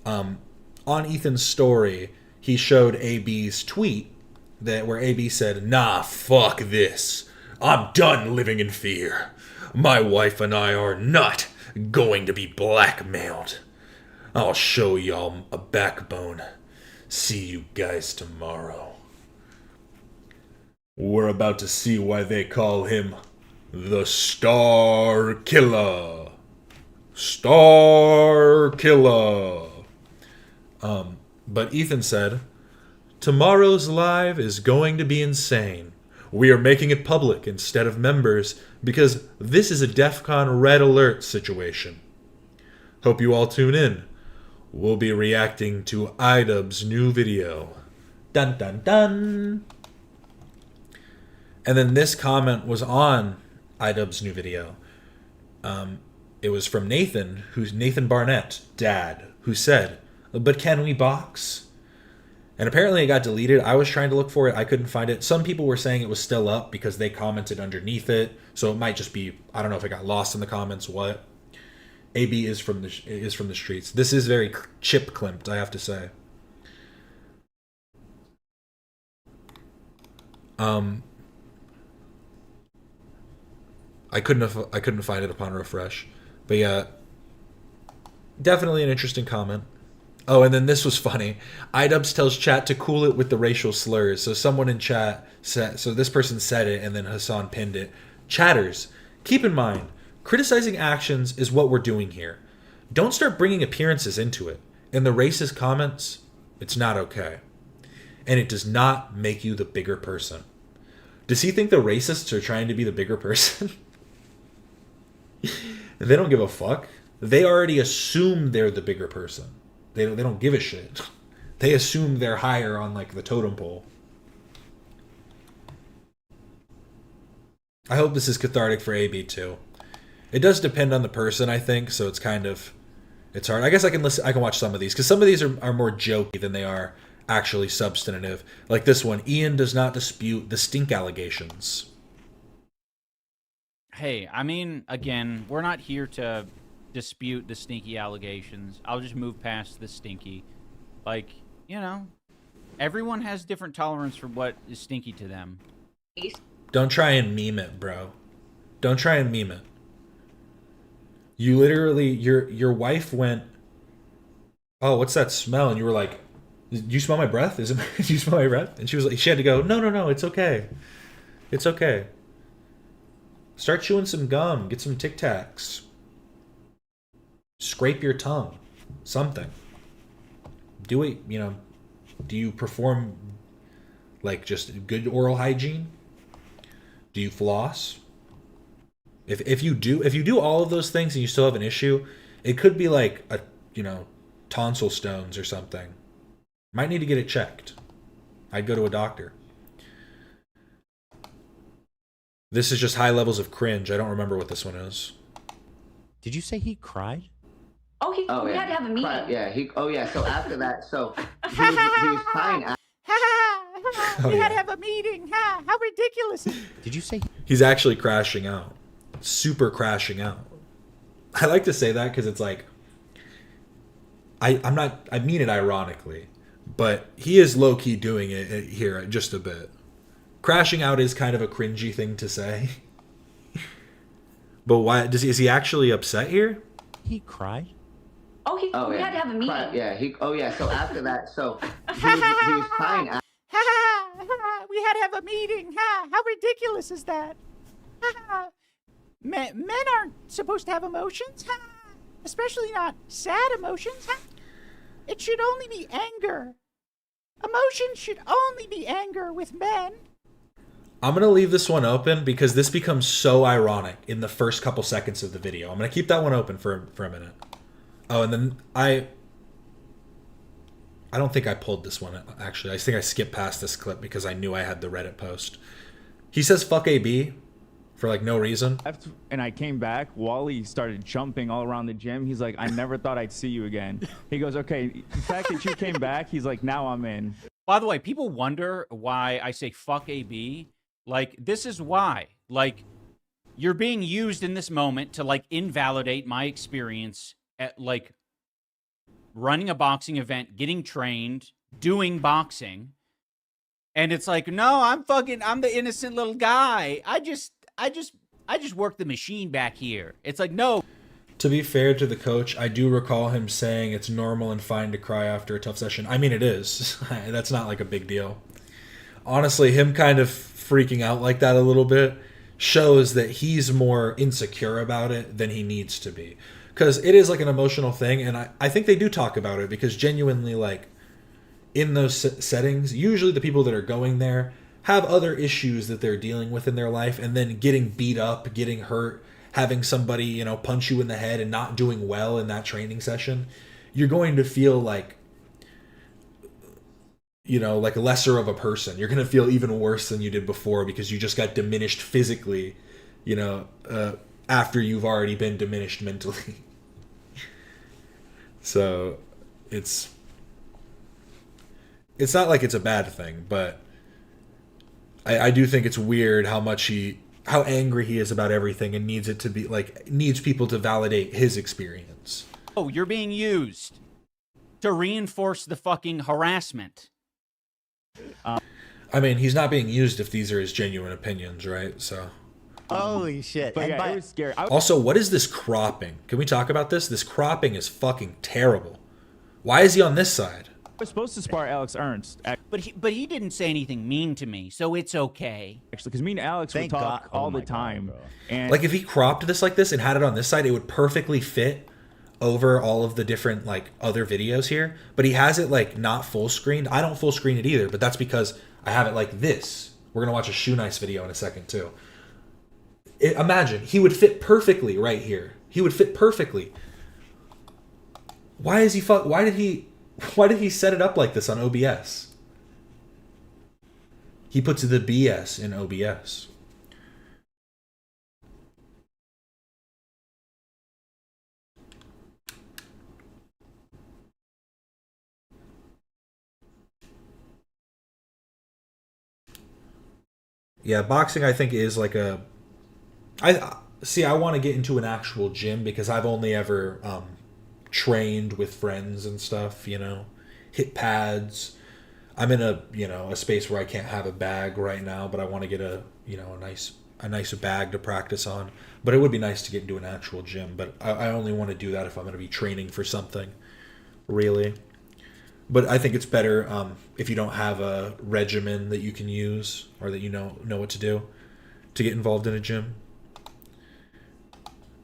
On Ethan's story, he showed AB's tweet where AB said, "Nah, fuck this. I'm done living in fear. My wife and I are not going to be blackmailed. I'll show y'all a backbone. See you guys tomorrow." We're about to see why they call him the Star Killer. Star Killer. But Ethan said, "Tomorrow's live is going to be insane. We are making it public instead of members because this is a DEF CON red alert situation. Hope you all tune in. We'll be reacting to iDubbbz new video." Dun dun dun. And then this comment was on iDubbbz new video. It was from Nathan, who's Nathan Barnett, dad, who said, "But can we box?" And apparently it got deleted. I was trying to look for it. I couldn't find it. Some people were saying it was still up because they commented underneath it. So it might just be, I don't know if it got lost in the comments, what. AB is from the streets. This is very chip clipped, I have to say. I couldn't find it upon refresh. But yeah, definitely an interesting comment. Oh, and then this was funny. iDubbbz tells chat to cool it with the racial slurs. So someone in chat said, so this person said it, and then Hasan pinned it. "Chatters, keep in mind, criticizing actions is what we're doing here. Don't start bringing appearances into it. In the racist comments, it's not okay. And it does not make you the bigger person." Does he think the racists are trying to be the bigger person? They don't give a fuck. They already assume they're the bigger person. They don't give a shit. They assume they're higher on like the totem pole. I hope this is cathartic for AB too. It does depend on the person, I think, so it's hard. I guess I can watch some of these because some of these are more jokey than they are actually substantive. Like this one, Ian does not dispute the stink allegations. Hey, I mean, again, we're not here to dispute the stinky allegations. I'll just move past the stinky. Like, you know, everyone has different tolerance for what is stinky to them. Don't try and meme it, bro. Don't try and meme it. You literally, your wife went, "Oh, what's that smell?" And you were like, "Do you smell my breath? Do you smell my breath?" And she was like, she had to go, no, it's okay. It's okay. Start chewing some gum. Get some Tic Tacs. Scrape your tongue. Something. Do it, do you perform like just good oral hygiene? Do you floss? If you do all of those things and you still have an issue, it could be like tonsil stones or something. Might need to get it checked. I'd go to a doctor. This is just high levels of cringe. I don't remember what this one is. Did you say he cried? Oh, we had to have a meeting. So after that, he was crying. We had to have a meeting. How ridiculous. Did you say? He's actually crashing out. Super crashing out. I like to say that because it's like, I mean it ironically, but he is low-key doing it here just a bit. Crashing out is kind of a cringy thing to say. But why is he actually upset here? He cried. We had to have a meeting. So after that, he was crying. We had to have a meeting. How ridiculous is that? Men aren't supposed to have emotions, especially not sad emotions. It should only be anger. Emotions should only be anger with men. I'm going to leave this one open because this becomes so ironic in the first couple seconds of the video. I'm going to keep that one open for a minute. Oh, and then I don't think I pulled this one, actually. I think I skipped past this clip because I knew I had the Reddit post. He says fuck AB for like no reason. And I came back. Wally started jumping all around the gym. He's like, "I never thought I'd see you again." He goes, "Okay, the fact that you came back," he's like, "now I'm in." By the way, people wonder why I say fuck AB. Like, this is why. Like, you're being used in this moment to, like, invalidate my experience at, like, running a boxing event, getting trained, doing boxing. And it's like, no, I'm the innocent little guy. I just work the machine back here. It's like, no. To be fair to the coach, I do recall him saying it's normal and fine to cry after a tough session. I mean, it is. That's not like a big deal. Honestly, him kind of freaking out like that a little bit shows that he's more insecure about it than he needs to be. Because it is like an emotional thing, and I think they do talk about it, because genuinely, like, in those settings, usually the people that are going there have other issues that they're dealing with in their life, and then getting beat up, getting hurt, having somebody, you know, punch you in the head and not doing well in that training session, you're going to feel like, you know, like lesser of a person. You're going to feel even worse than you did before because you just got diminished physically, you know, after you've already been diminished mentally. So it's not like it's a bad thing, but I do think it's weird how angry he is about everything and needs it to be like, needs people to validate his experience. Oh, you're being used to reinforce the fucking harassment. I mean, he's not being used if these are his genuine opinions, right? So. Holy shit. But yeah, it was scary. Also, what is this cropping? Can we talk about this? This cropping is fucking terrible. Why is he on this side? I was supposed to spar Alex Ernst. But he didn't say anything mean to me, so it's okay. Actually, because me and Alex would talk all the time. And like, if he cropped this like this and had it on this side, it would perfectly fit over all of the different, like, other videos here. But he has it, like, not full screened. I don't full screen it either, but that's because I have it like this. We're going to watch a Shoe Nice video in a second, too. Imagine, he would fit perfectly right here. He would fit perfectly. Why did he set it up like this on OBS? He puts the BS in OBS. Yeah, boxing I think is like a... I want to get into an actual gym because I've only ever trained with friends and stuff, you know, hit pads. I'm in a space where I can't have a bag right now, but I want to get a nice bag to practice on. But it would be nice to get into an actual gym, but I only want to do that if I'm going to be training for something, really. But I think it's better if you don't have a regimen that you can use or that you know what to do to get involved in a gym.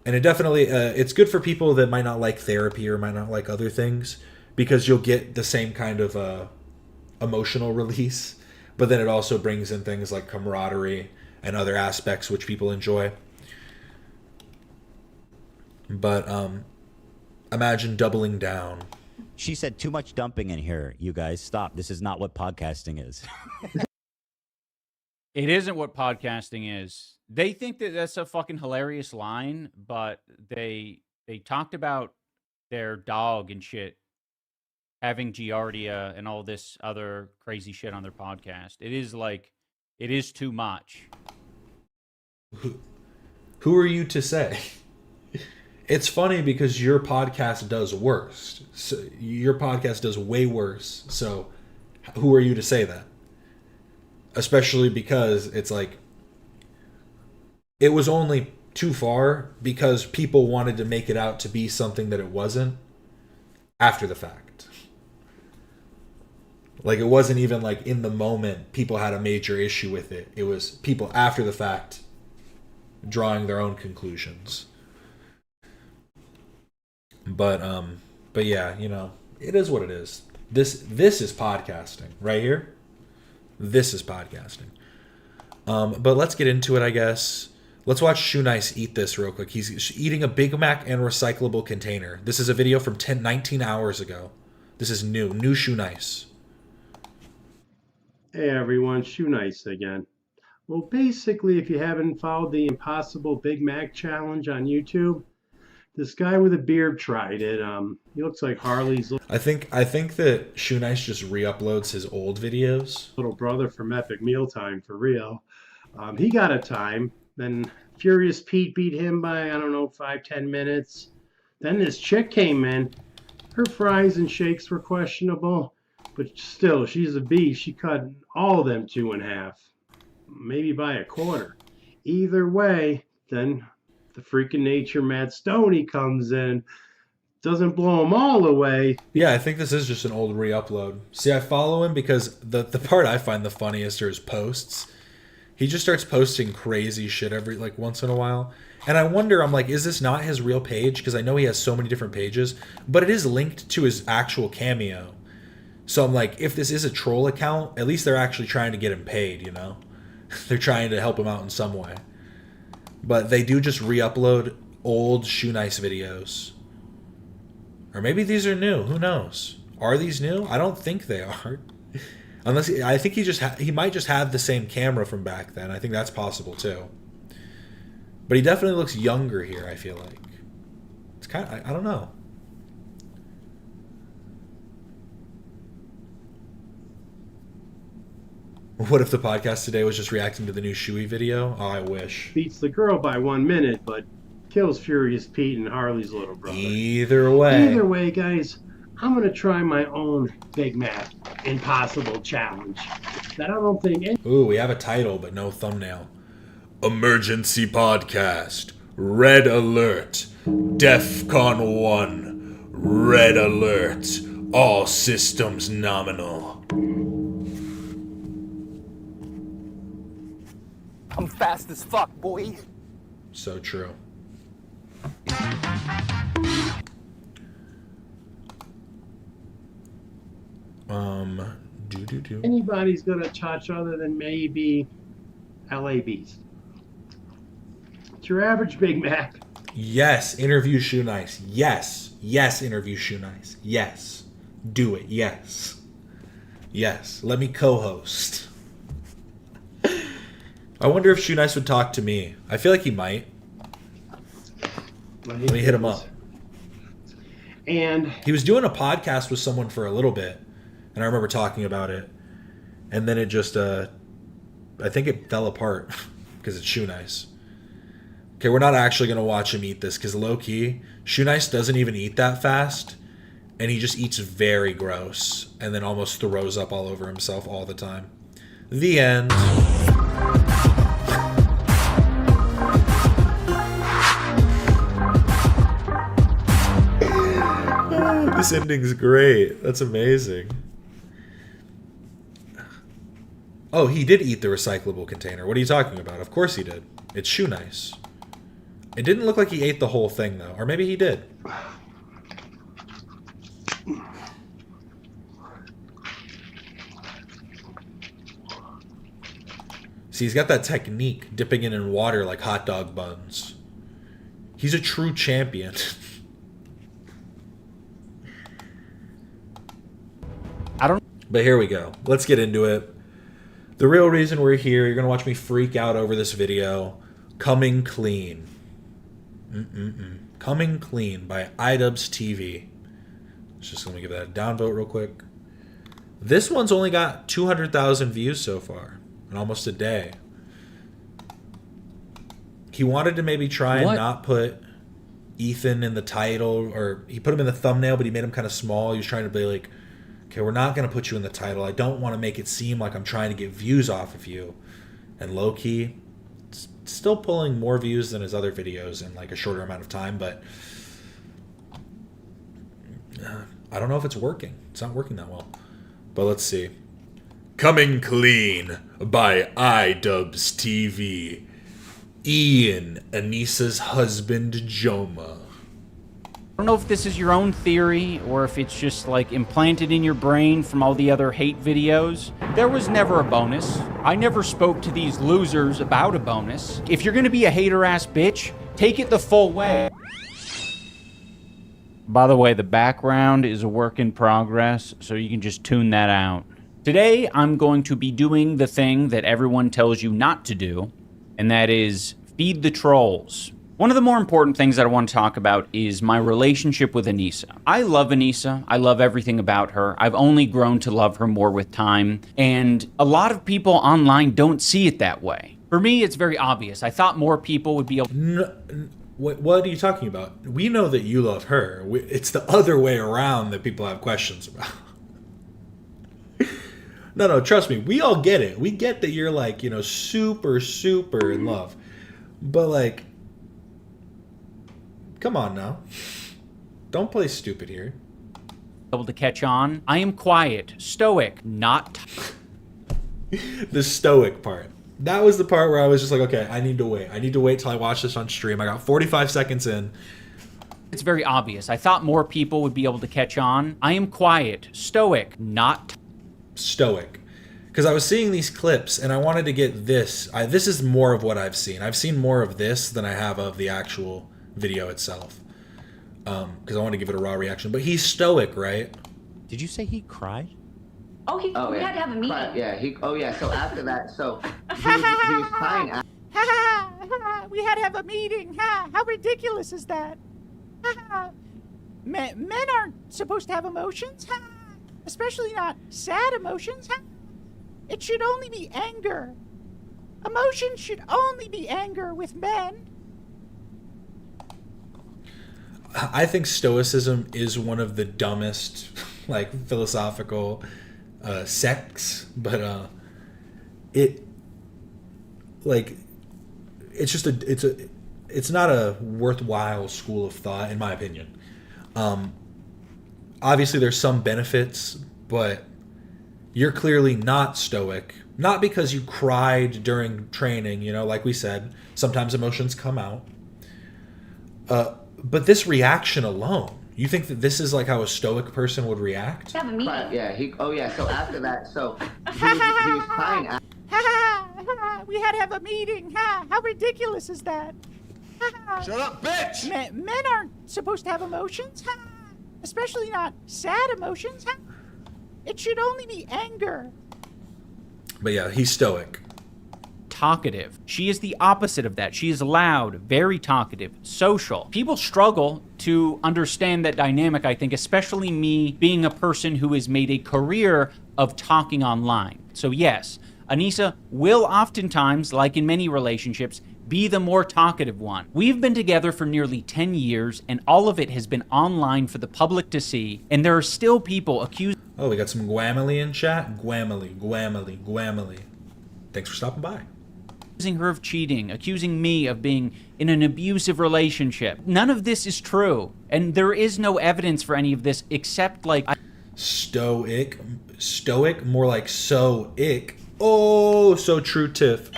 And it definitely, it's good for people that might not like therapy or might not like other things, because you'll get the same kind of emotional release, but then it also brings in things like camaraderie and other aspects which people enjoy. But imagine doubling down. She said too much dumping in here. You guys, stop. This is not what podcasting is. It isn't what podcasting is. They think that that's a fucking hilarious line, but they talked about their dog and shit having giardia and all this other crazy shit on their podcast. It is too much. Who are you to say? It's funny because your podcast does worse. So your podcast does way worse. So who are you to say that? Especially because it's like, it was only too far because people wanted to make it out to be something that it wasn't after the fact. Like, it wasn't even like in the moment people had a major issue with it. It was people after the fact drawing their own conclusions. But yeah, you know, it is what it is. This is podcasting right here. This is podcasting. But let's get into it, I guess. Let's watch Shoe Nice eat this real quick. He's eating a Big Mac and recyclable container. This is a video from 19 hours ago. This is new Shoe Nice. Hey everyone, Shoe Nice again. Well, basically, if you haven't followed the Impossible Big Mac Challenge on YouTube, this guy with a beard tried it. He looks like Harley's I think that Shoe Nice just re-uploads his old videos. little brother from Epic Mealtime, for real. He got a time. Then Furious Pete beat him by, I don't know, 5-10 minutes. Then this chick came in. Her fries and shakes were questionable. But still, she's a beast. She cut all of them 2 in half, maybe by a quarter. Either way, then the freaking nature Matt Stoney comes in, doesn't blow them all away. Yeah, I think this is just an old re-upload. See, I follow him because the part I find the funniest are his posts. He just starts posting crazy shit every, like, once in a while. And I wonder, I'm like, is this not his real page? Because I know he has so many different pages, but it is linked to his actual Cameo. So I'm like, if this is a troll account, at least they're actually trying to get him paid, you know? They're trying to help him out in some way. But they do just re-upload old Shoe Nice videos. Or maybe these are new. Who knows? Are these new? I don't think they are. Unless I think he might just have the same camera from back then. I think that's possible too. But he definitely looks younger here, I feel like. It's kind of, I don't know. What if the podcast today was just reacting to the new Shuey video? Oh, I wish. Beats the girl by 1 minute, but kills Furious Pete and Harley's little brother. Either way, guys, I'm going to try my own Big Mac Impossible Challenge. That I don't think... Ooh, we have a title, but no thumbnail. Emergency Podcast. Red Alert. DEFCON 1. Red Alert. All systems nominal. I'm fast as fuck, boy. So true. Anybody's gonna touch other than maybe LA Beast. It's your average Big Mac. Yes, interview Shoe Nice. Yes. Yes, interview Shoe Nice. Yes. Do it. Yes. Yes. Let me co-host. I wonder if Shoe Nice would talk to me. I feel like he might. Let me hit him up. And he was doing a podcast with someone for a little bit, and I remember talking about it, and then it just, I think it fell apart because it's Shoe Nice. Okay, we're not actually going to watch him eat this because low-key, Shoe Nice doesn't even eat that fast, and he just eats very gross and then almost throws up all over himself all the time. The end. This ending's great. That's amazing. Oh, he did eat the recyclable container. What are you talking about? Of course he did. It's Shoe Nice. It didn't look like he ate the whole thing, though. Or maybe he did. See, he's got that technique, dipping it in water like hot dog buns. He's a true champion. But here we go. Let's get into it. The real reason we're here, you're going to watch me freak out over this video. Coming Clean. Coming Clean by iDubbbz TV. Just let me give that a downvote real quick. This one's only got 200,000 views so far in almost a day. He wanted to maybe try and not put Ethan in the title, or he put him in the thumbnail, but he made him kind of small. He was trying to be like, okay, we're not going to put you in the title. I don't want to make it seem like I'm trying to get views off of you. And low-key, it's still pulling more views than his other videos in like a shorter amount of time, but I don't know if it's working. It's not working that well. But let's see. Coming Clean by iDubbbz TV. Ian, Anissa's husband, Joma. I don't know if this is your own theory or if it's just like implanted in your brain from all the other hate videos. There was never a bonus. I never spoke to these losers about a bonus. If you're gonna be a hater-ass bitch, take it the full way. By the way, the background is a work in progress, so you can just tune that out. Today, I'm going to be doing the thing that everyone tells you not to do, and that is feed the trolls. One of the more important things that I want to talk about is my relationship with Anissa. I love Anissa. I love everything about her. I've only grown to love her more with time, and a lot of people online don't see it that way. For me, it's very obvious. I thought more people would be able... What are you talking about? We know that you love her. It's the other way around that people have questions about. No, trust me. We all get it. We get that you're like, you know, super, super in love. But like, come on now. Don't play stupid here. Able to catch on. I am quiet, stoic, not. The stoic part. That was the part where I was just like, okay, I need to wait. I need to wait till I watch this on stream. I got 45 seconds in. It's very obvious. I thought more people would be able to catch on. I am quiet, stoic, not. Stoic. Because I was seeing these clips and I wanted to get this. This is more of what I've seen. I've seen more of this than I have of the actual video itself. Because I want to give it a raw reaction. But he's stoic, right? Did you say he cried? Oh, we yeah. had to have a meeting. So after that, he was crying. We had to have a meeting. How ridiculous is that? Men aren't supposed to have emotions, especially not sad emotions. It should only be anger. Emotion should only be anger with men. I think stoicism is one of the dumbest, like, philosophical sects, but it's not a worthwhile school of thought, in my opinion. Obviously there's some benefits, but you're clearly not stoic, not because you cried during training, you know, like we said, sometimes emotions come out, but this reaction alone, you think that this is like how a stoic person would react? Have a meeting. So after that, he was crying. We had to have a meeting. How ridiculous is that? Shut up, bitch! Men aren't supposed to have emotions, especially not sad emotions. It should only be anger. But yeah, he's stoic. Talkative. She is the opposite of that. She is loud, very talkative, social. People struggle to understand that dynamic, I think, especially me being a person who has made a career of talking online. So yes, Anissa will oftentimes, like in many relationships, be the more talkative one. We've been together for nearly 10 years, and all of it has been online for the public to see, and there are still people accusing... Oh, we got some Guamily in chat? Guamily. Thanks for stopping by. Accusing her of cheating, accusing me of being in an abusive relationship. None of this is true, and there is no evidence for any of this except, like... Stoic, more like so-ic. Oh, so true, Tiff.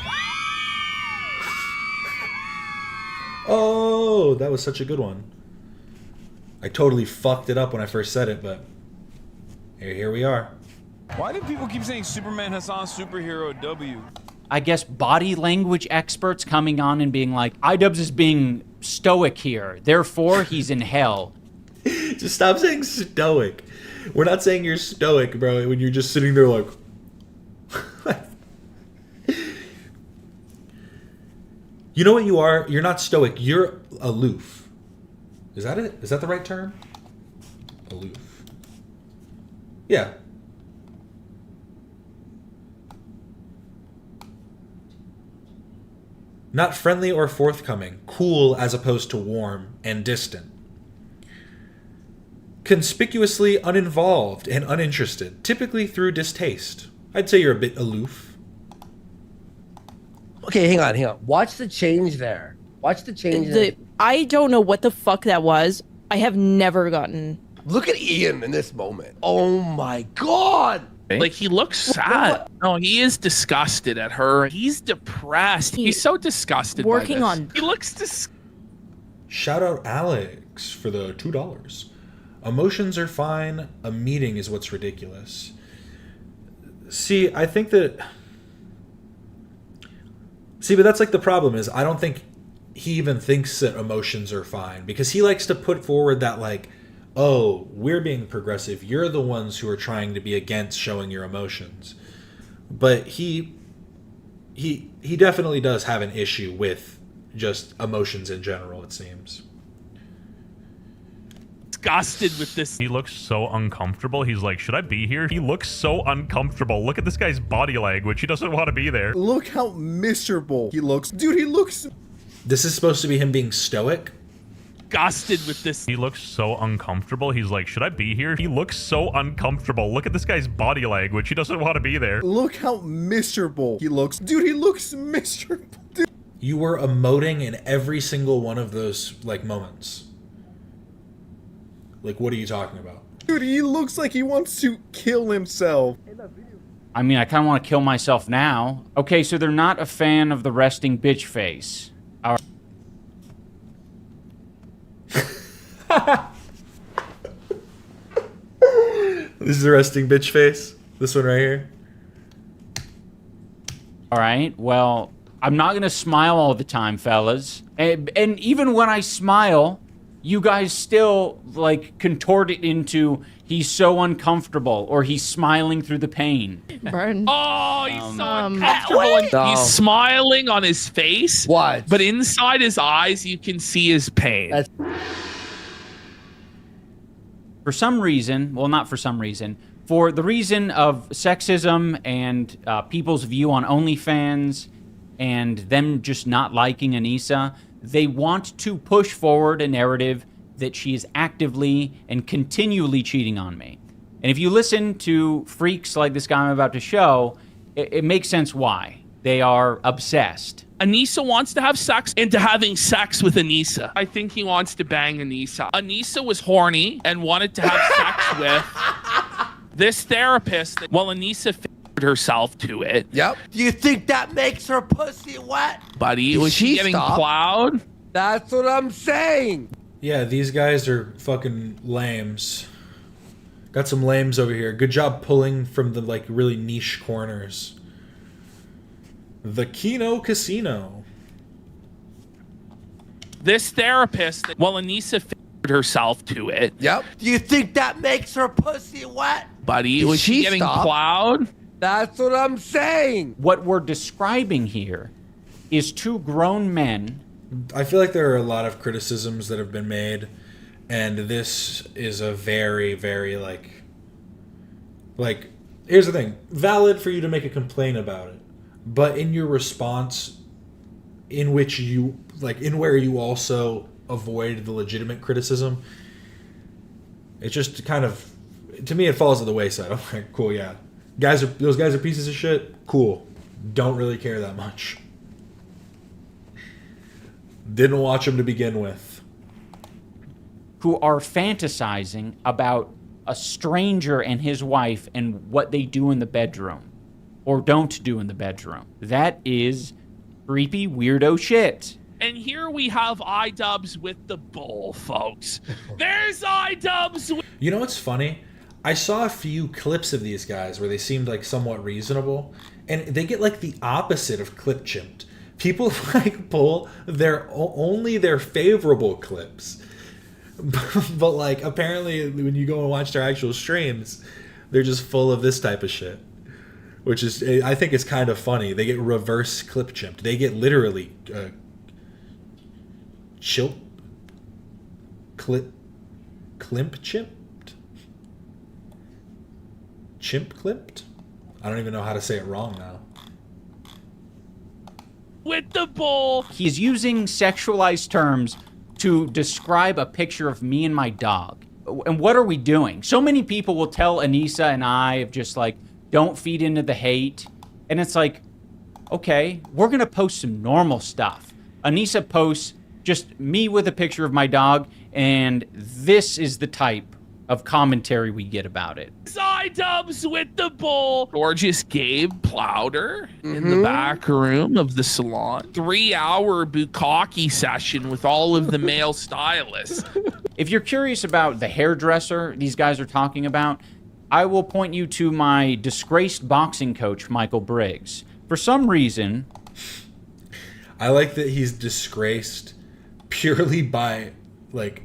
Oh, that was such a good one. I totally fucked it up when I first said it, but here we are. Why do people keep saying Superman, Hasan, superhero, W? I guess body language experts coming on and being like, iDubbbz is being stoic here, therefore he's in hell. Just stop saying stoic. We're not saying you're stoic, bro, when you're just sitting there like... You know what you are? You're not stoic. You're aloof. Is that it? Is that the right term? Aloof. Yeah. Not friendly or forthcoming. Cool as opposed to warm and distant. Conspicuously uninvolved and uninterested. Typically through distaste. I'd say you're a bit aloof. Okay, hang on. Watch the change there. Watch the change there. I don't know what the fuck that was. I have never gotten... Look at Ian in this moment. Oh my god! Like, he looks sad. No, he is disgusted at her. He's depressed. He's so disgusted working by this. on... He looks Shout out Alex for the $2. Emotions are fine. A meeting is what's ridiculous. See, I think that... See, but that's like the problem is I don't think he even thinks that emotions are fine because he likes to put forward that like, oh, we're being progressive. You're the ones who are trying to be against showing your emotions. But he definitely does have an issue with just emotions in general, it seems. disgusted with this. He looks so uncomfortable. He's like, should I be here? He looks so uncomfortable. Look at this guy's body language. He doesn't want to be there. Look how miserable he looks. Dude, he looks... This is supposed to be him being stoic? disgusted with this. He looks so uncomfortable. He's like, should I be here? He looks so uncomfortable. Look at this guy's body language. He doesn't want to be there. Look how miserable he looks. Dude, he looks miserable. Dude. You were emoting in every single one of those, like, moments. Like, what are you talking about? Dude, he looks like he wants to kill himself. I mean, I kind of want to kill myself now. Okay, so they're not a fan of the resting bitch face. All right. This is the resting bitch face. This one right here. All right, well, I'm not going to smile all the time, fellas. And even when I smile, you guys still, like, contort it into he's so uncomfortable or he's smiling through the pain. Burn. Oh, he's so uncomfortable. And he's smiling on his face. What? But inside his eyes, you can see his pain. For some reason, well, not for some reason, for the reason of sexism and people's view on OnlyFans and them just not liking Anissa, they want to push forward a narrative that she is actively and continually cheating on me. And if you listen to freaks like this guy I'm about to show, it makes sense why. They are obsessed. Anissa wants to have sex into having sex with Anissa. I think he wants to bang Anissa. Anissa was horny and wanted to have sex with this therapist while Anissa figured herself to it. Yep. Do you think that makes her pussy wet? Buddy, was she getting plowed? That's what I'm saying. Yeah, these guys are fucking lames. Got some lames over here. Good job pulling from the, like, really niche corners. The Kino Casino. This therapist, while Anissa figured herself to it. Yep. Do you think that makes her pussy wet? Buddy, was she getting plowed? That's what I'm saying. What we're describing here is two grown men. I feel like there are a lot of criticisms that have been made, and this is a very, very, like, here's the thing. Valid for you to make a complaint about it. But in your response, in which you, like, in where you also avoid the legitimate criticism, it just kind of, to me, it falls to the wayside. I'm like, cool, yeah. Those guys are pieces of shit. Cool. Don't really care that much. Didn't watch them to begin with. Who are fantasizing about a stranger and his wife and what they do in the bedroom. Or don't do in the bedroom. That is creepy, weirdo shit. And here we have iDubbbz with the bull, folks. There's iDubbbz. You know what's funny? I saw a few clips of these guys where they seemed like somewhat reasonable, and they get like the opposite of clip chimped. People like pull only their favorable clips. But like apparently when you go and watch their actual streams, they're just full of this type of shit. Which is, I think it's kind of funny. They get reverse clip chimped. They get literally climp chimped? Chimp clipped? I don't even know how to say it wrong now. With the bull. He's using sexualized terms to describe a picture of me and my dog. And what are we doing? So many people will tell Anissa and I of just like, don't feed into the hate. And it's like, okay, we're going to post some normal stuff. Anissa posts just me with a picture of my dog, and this is the type of commentary we get about it. iDubbbz with the bull. Gorgeous Gabe plowed her in the back room of the salon. 3-hour bukkake session with all of the male stylists. If you're curious about the hairdresser these guys are talking about, I will point you to my disgraced boxing coach, Michael Briggs. For some reason... I like that he's disgraced purely by, like,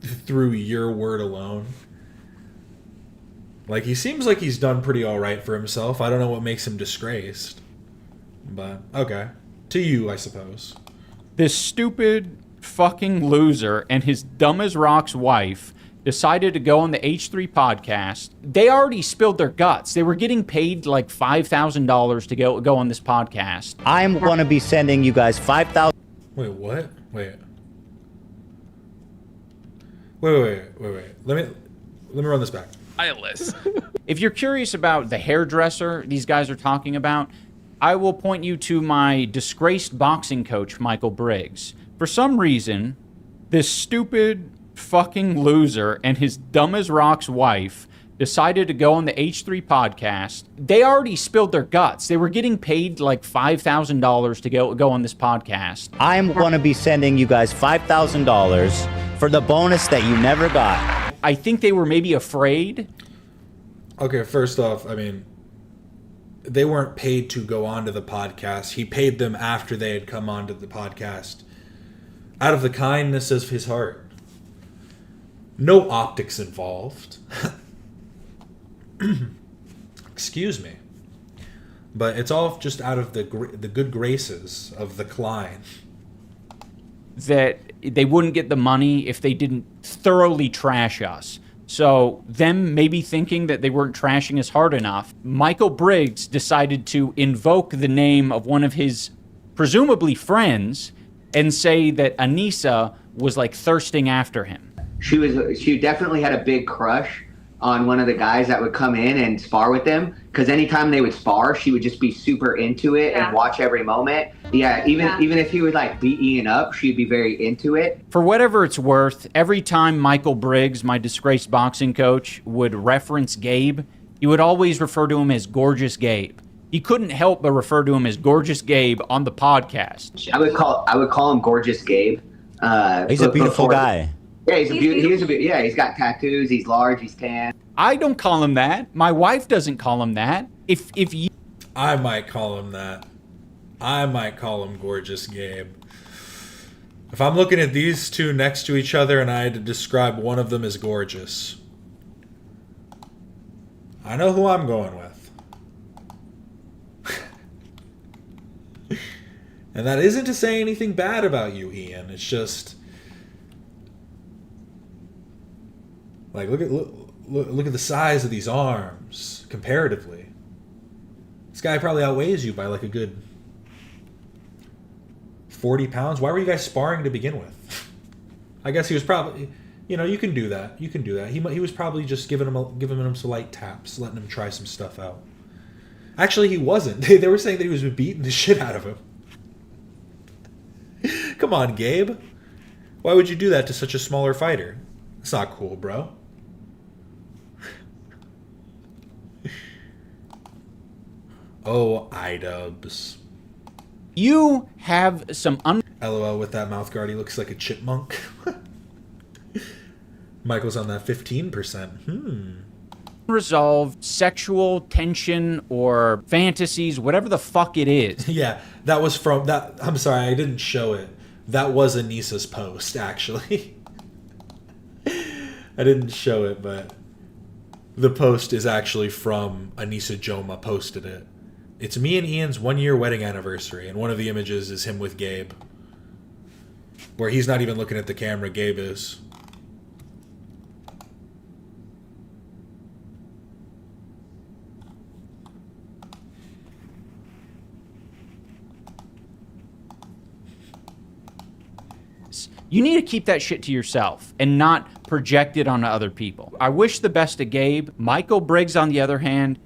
through your word alone. Like, he seems like he's done pretty alright for himself. I don't know what makes him disgraced. But, okay. To you, I suppose. This stupid fucking loser and his dumb as rocks wife decided to go on the H3 podcast. They already spilled their guts. They were getting paid like $5,000 to go on this podcast. I'm going to be sending you guys $5,000. Wait, what? Wait. Wait. Let me run this back. Eyeless. If you're curious about the hairdresser these guys are talking about, I will point you to my disgraced boxing coach, Michael Briggs. For some reason, this stupid fucking loser and his dumb as rocks wife decided to go on the H3 podcast. They already spilled their guts. They were getting paid like $5,000 to go on this podcast. I'm going to be sending you guys $5,000 for the bonus that you never got. I think they were maybe afraid. Okay, first off, I mean, they weren't paid to go onto the podcast. He paid them after they had come onto the podcast out of the kindness of his heart. No optics involved. Excuse me. But it's all just out of the good graces of the client. That they wouldn't get the money if they didn't thoroughly trash us. So them maybe thinking that they weren't trashing us hard enough, Michael Briggs decided to invoke the name of one of his presumably friends and say that Anissa was like thirsting after him. She definitely had a big crush on one of the guys that would come in and spar with them, because anytime they would spar, she would just be super into it and watch every moment. Even if he would like beat Ian up, she'd be very into it. For whatever it's worth, every time Michael Briggs, my disgraced boxing coach, would reference Gabe, he would always refer to him as Gorgeous Gabe. He couldn't help but refer to him as Gorgeous Gabe on the podcast. I would call him Gorgeous Gabe. He's a beautiful guy. Yeah, he's got tattoos, he's large, he's tan. I don't call him that. My wife doesn't call him that. If you... I might call him that. I might call him Gorgeous Gabe. If I'm looking at these two next to each other and I had to describe one of them as gorgeous, I know who I'm going with. And that isn't to say anything bad about you, Ian. It's just... like, look at the size of these arms, comparatively. This guy probably outweighs you by like a good 40 pounds. Why were you guys sparring to begin with? I guess he was probably, you can do that. You can do that. He was probably just giving him some light taps, letting him try some stuff out. Actually, he wasn't. They were saying that he was beating the shit out of him. Come on, Gabe. Why would you do that to such a smaller fighter? It's not cool, bro. Oh, iDubbbz. You have some LOL with that mouth guard. He looks like a chipmunk. Michael's on that 15%. Unresolved sexual tension or fantasies, whatever the fuck it is. Yeah, that was from that. I'm sorry, I didn't show it. That was Anissa's post, actually. I didn't show it, but the post is actually from Anissa Joma posted it. It's me and Ian's 1-year wedding anniversary, and one of the images is him with Gabe. Where he's not even looking at the camera, Gabe is. You need to keep that shit to yourself and not project it onto other people. I wish the best to Gabe. Michael Briggs, on the other hand,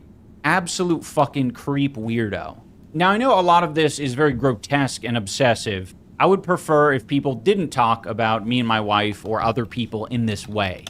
absolute fucking creep weirdo. Now, I know a lot of this is very grotesque and obsessive. I would prefer if people didn't talk about me and my wife or other people in this way.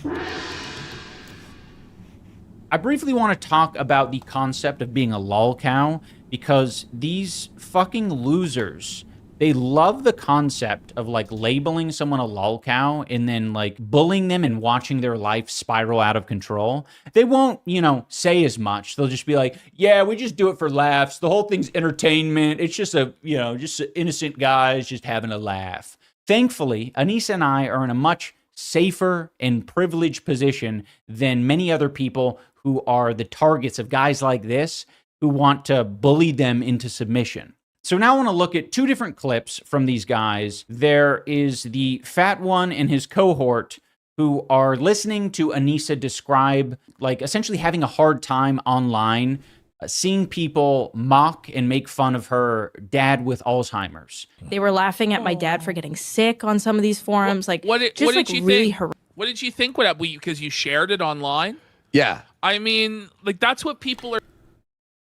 I briefly want to talk about the concept of being a lol cow, because these fucking losers, they love the concept of like labeling someone a lol cow and then like bullying them and watching their life spiral out of control. They won't, say as much. They'll just be like, yeah, we just do it for laughs. The whole thing's entertainment. It's just just innocent guys just having a laugh. Thankfully, Anissa and I are in a much safer and privileged position than many other people who are the targets of guys like this who want to bully them into submission. So now I want to look at two different clips from these guys. There is the fat one and his cohort who are listening to Anissa describe, like, essentially having a hard time online, seeing people mock and make fun of her dad with Alzheimer's. They were laughing at my dad for getting sick on some of these forums. What did you think? What did you think? What because you shared it online? Yeah. I mean, like that's what people are.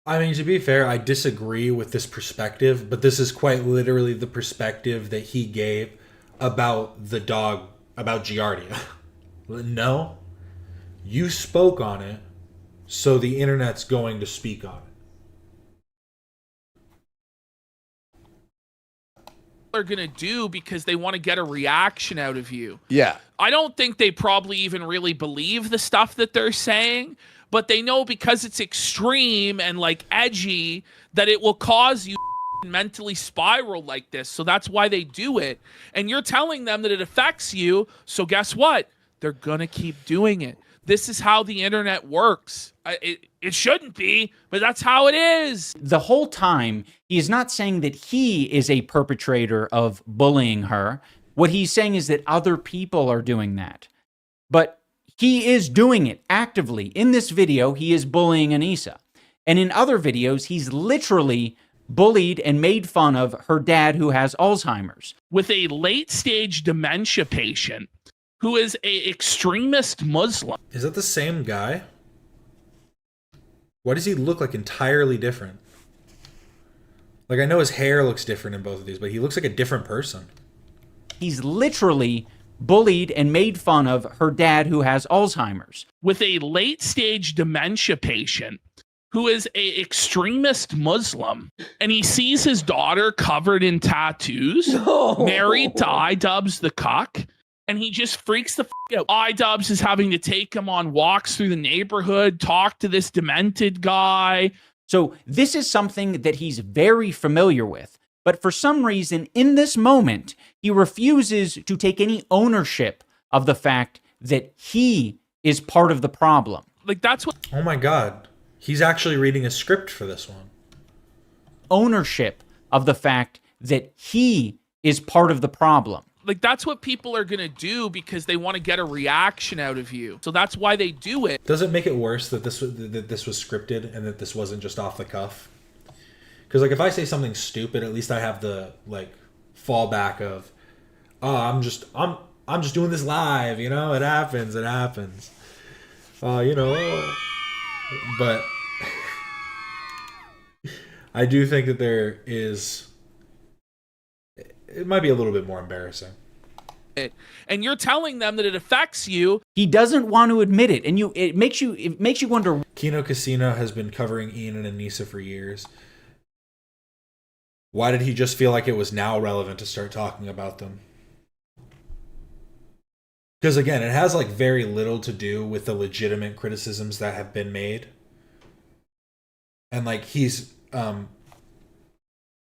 I mean, to be fair, I disagree with this perspective, but this is quite literally the perspective that he gave about the dog, about Giardia. No, you spoke on it, so the internet's going to speak on it. Are going to do because they want to get a reaction out of you. Yeah. I don't think they probably even really believe the stuff that they're saying, but they know because it's extreme and like edgy that it will cause you mentally spiral like this. So that's why they do it. And you're telling them that it affects you. So guess what? They're going to keep doing it. This is how the internet works. It shouldn't be, but that's how it is. The whole time, he is not saying that he is a perpetrator of bullying her. What he's saying is that other people are doing that. But he is doing it actively. In this video, he is bullying Anissa. And in other videos, he's literally bullied and made fun of her dad who has Alzheimer's. With a late-stage dementia patient who is a extremist Muslim. Is that the same guy? Why does he look like entirely different? Like, I know his hair looks different in both of these, but he looks like a different person. He's literally bullied and made fun of her dad who has Alzheimer's. With a late-stage dementia patient who is a extremist Muslim, and he sees his daughter covered in tattoos, married to iDubbbz the cuck, and he just freaks the out. iDubbbz is having to take him on walks through the neighborhood, talk to this demented guy. So this is something that he's very familiar with. But for some reason, in this moment, he refuses to take any ownership of the fact that he is part of the problem. Like, that's what... Oh my God. He's actually reading a script for this one. Ownership of the fact that he is part of the problem. Like, that's what people are going to do because they want to get a reaction out of you. So that's why they do it. Does it make it worse that this was scripted and that this wasn't just off the cuff? Because, like, if I say something stupid, at least I have the, like, fallback of, oh, I'm just doing this live, you know? It happens. You know. But I do think that there is... It might be a little bit more embarrassing. And you're telling them that it affects you. He doesn't want to admit it, and it makes you wonder. Kino Casino has been covering Ian and Anissa for years. Why did he just feel like it was now relevant to start talking about them? Because again, it has like very little to do with the legitimate criticisms that have been made. And like he's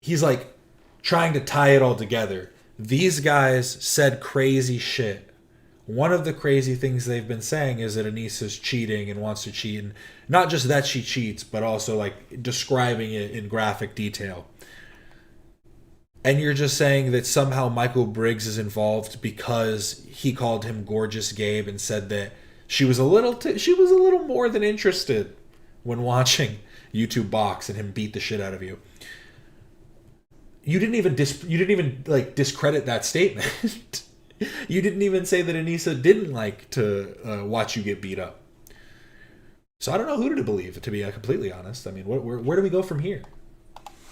like trying to tie it all together. These guys said crazy shit. One of the crazy things they've been saying is that Anissa's cheating and wants to cheat. And not just that she cheats, but also like describing it in graphic detail. And you're just saying that somehow Michael Briggs is involved because he called him Gorgeous Gabe and said that she was a little more than interested when watching YouTube Box and him beat the shit out of you. You didn't even like discredit that statement. You didn't even say that Anissa didn't like to watch you get beat up. So I don't know who to believe, to be completely honest. I mean, where do we go from here?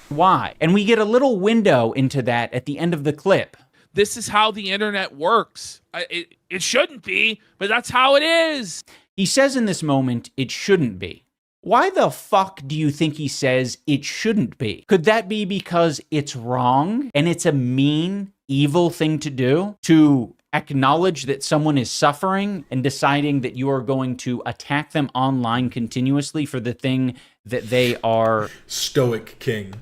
Why? And we get a little window into that at the end of the clip. This is how the internet works. It shouldn't be, but that's how it is. He says in this moment, it shouldn't be. Why the fuck do you think he says it shouldn't be? Could that be because it's wrong and it's a mean, evil thing to do? To acknowledge that someone is suffering and deciding that you are going to attack them online continuously for the thing that they are... Stoic king.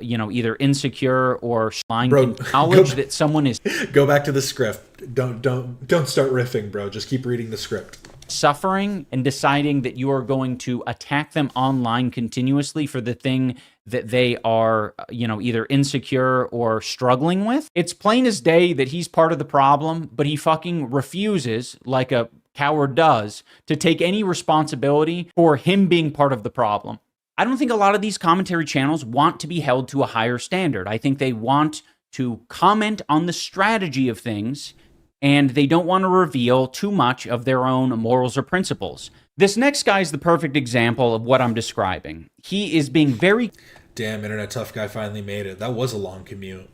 Either insecure or lying to acknowledge that someone is... Go back to the script. Don't start riffing, bro. Just keep reading the script. Suffering and deciding that you are going to attack them online continuously for the thing that they are, either insecure or struggling with. It's plain as day that he's part of the problem, but he fucking refuses, like a coward does, to take any responsibility for him being part of the problem. I don't think a lot of these commentary channels want to be held to a higher standard. I think they want to comment on the strategy of things and they don't want to reveal too much of their own morals or principles. This next guy is the perfect example of what I'm describing. He is being very... Damn, Internet Tough Guy finally made it. That was a long commute.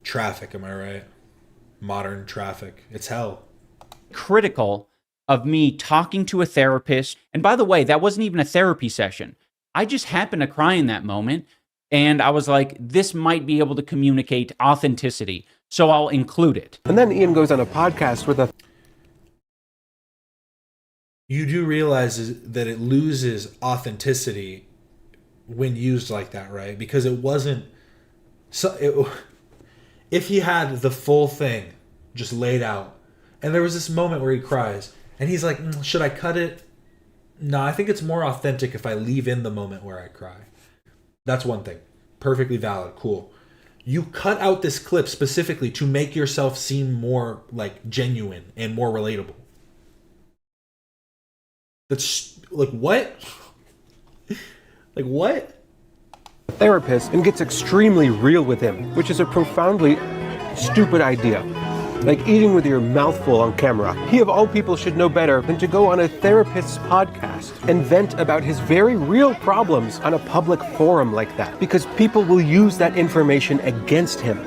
Traffic, am I right? Modern traffic. It's hell. critical of me talking to a therapist. And by the way, that wasn't even a therapy session. I just happened to cry in that moment. And I was like, this might be able to communicate authenticity. So I'll include it. And then Ian goes on a podcast with a... You do realize that it loses authenticity when used like that, right? Because it wasn't... if he had the full thing just laid out, and there was this moment where he cries, and he's like, should I cut it? No, I think it's more authentic if I leave in the moment where I cry. That's one thing. Perfectly valid. Cool. You cut out this clip specifically to make yourself seem more like genuine and more relatable. That's like, what? Like, what? therapist and gets extremely real with him, which is a profoundly stupid idea. Like eating with your mouth full on camera. He of all people should know better than to go on a therapist's podcast and vent about his very real problems on a public forum like that, because people will use that information against him.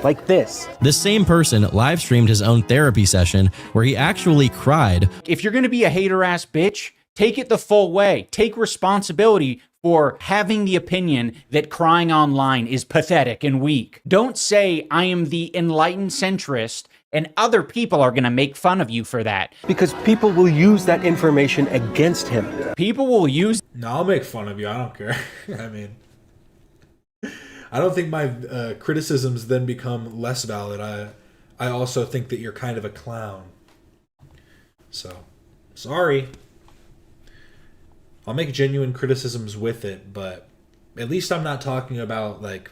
Like this. The same person live streamed his own therapy session where he actually cried. If you're going to be a hater-ass bitch, take it the full way. Take responsibility for having the opinion that crying online is pathetic and weak. Don't say, I am the enlightened centrist, and other people are going to make fun of you for that. Because people will use that information against him. People will use... No, I'll make fun of you. I don't care. I mean... I don't think my criticisms then become less valid. I also think that you're kind of a clown. So, sorry. I'll make genuine criticisms with it, but at least I'm not talking about, like...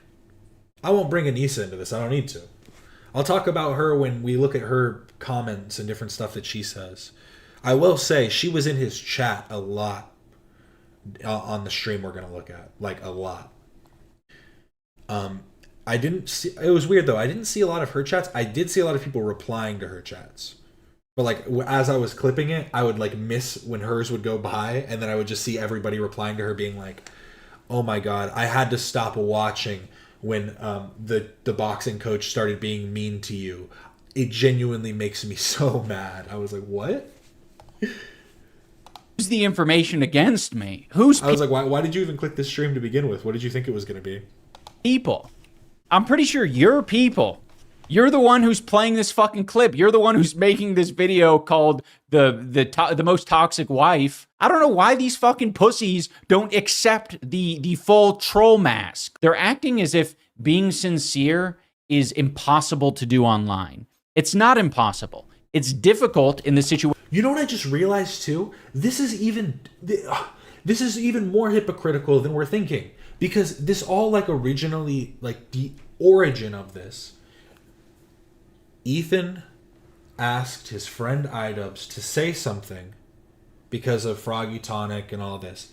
I won't bring Anissa into this. I don't need to. I'll talk about her when we look at her comments and different stuff that she says. I will say, she was in his chat a lot on the stream we're going to look at. Like, a lot. I didn't see... It was weird, though. I didn't see a lot of her chats. I did see a lot of people replying to her chats. But, like, as I was clipping it, I would, like, miss when hers would go by, and then I would just see everybody replying to her being like, oh my god, I had to stop watching when the boxing coach started being mean to you. It genuinely makes me so mad. I was like, what? Use the information against me. I was like, why did you even click this stream to begin with? What did you think it was going to be? People. I'm pretty sure you're people. You're the one who's playing this fucking clip. You're the one who's making this video called the most toxic wife. I don't know why these fucking pussies don't accept the full troll mask. They're acting as if being sincere is impossible to do online. It's not impossible. It's difficult in the situation. You know what I just realized too? This is even more hypocritical than we're thinking. Because this all, like, originally, like, the origin of this, Ethan asked his friend iDubbbz to say something because of Froggy Tonic and all this.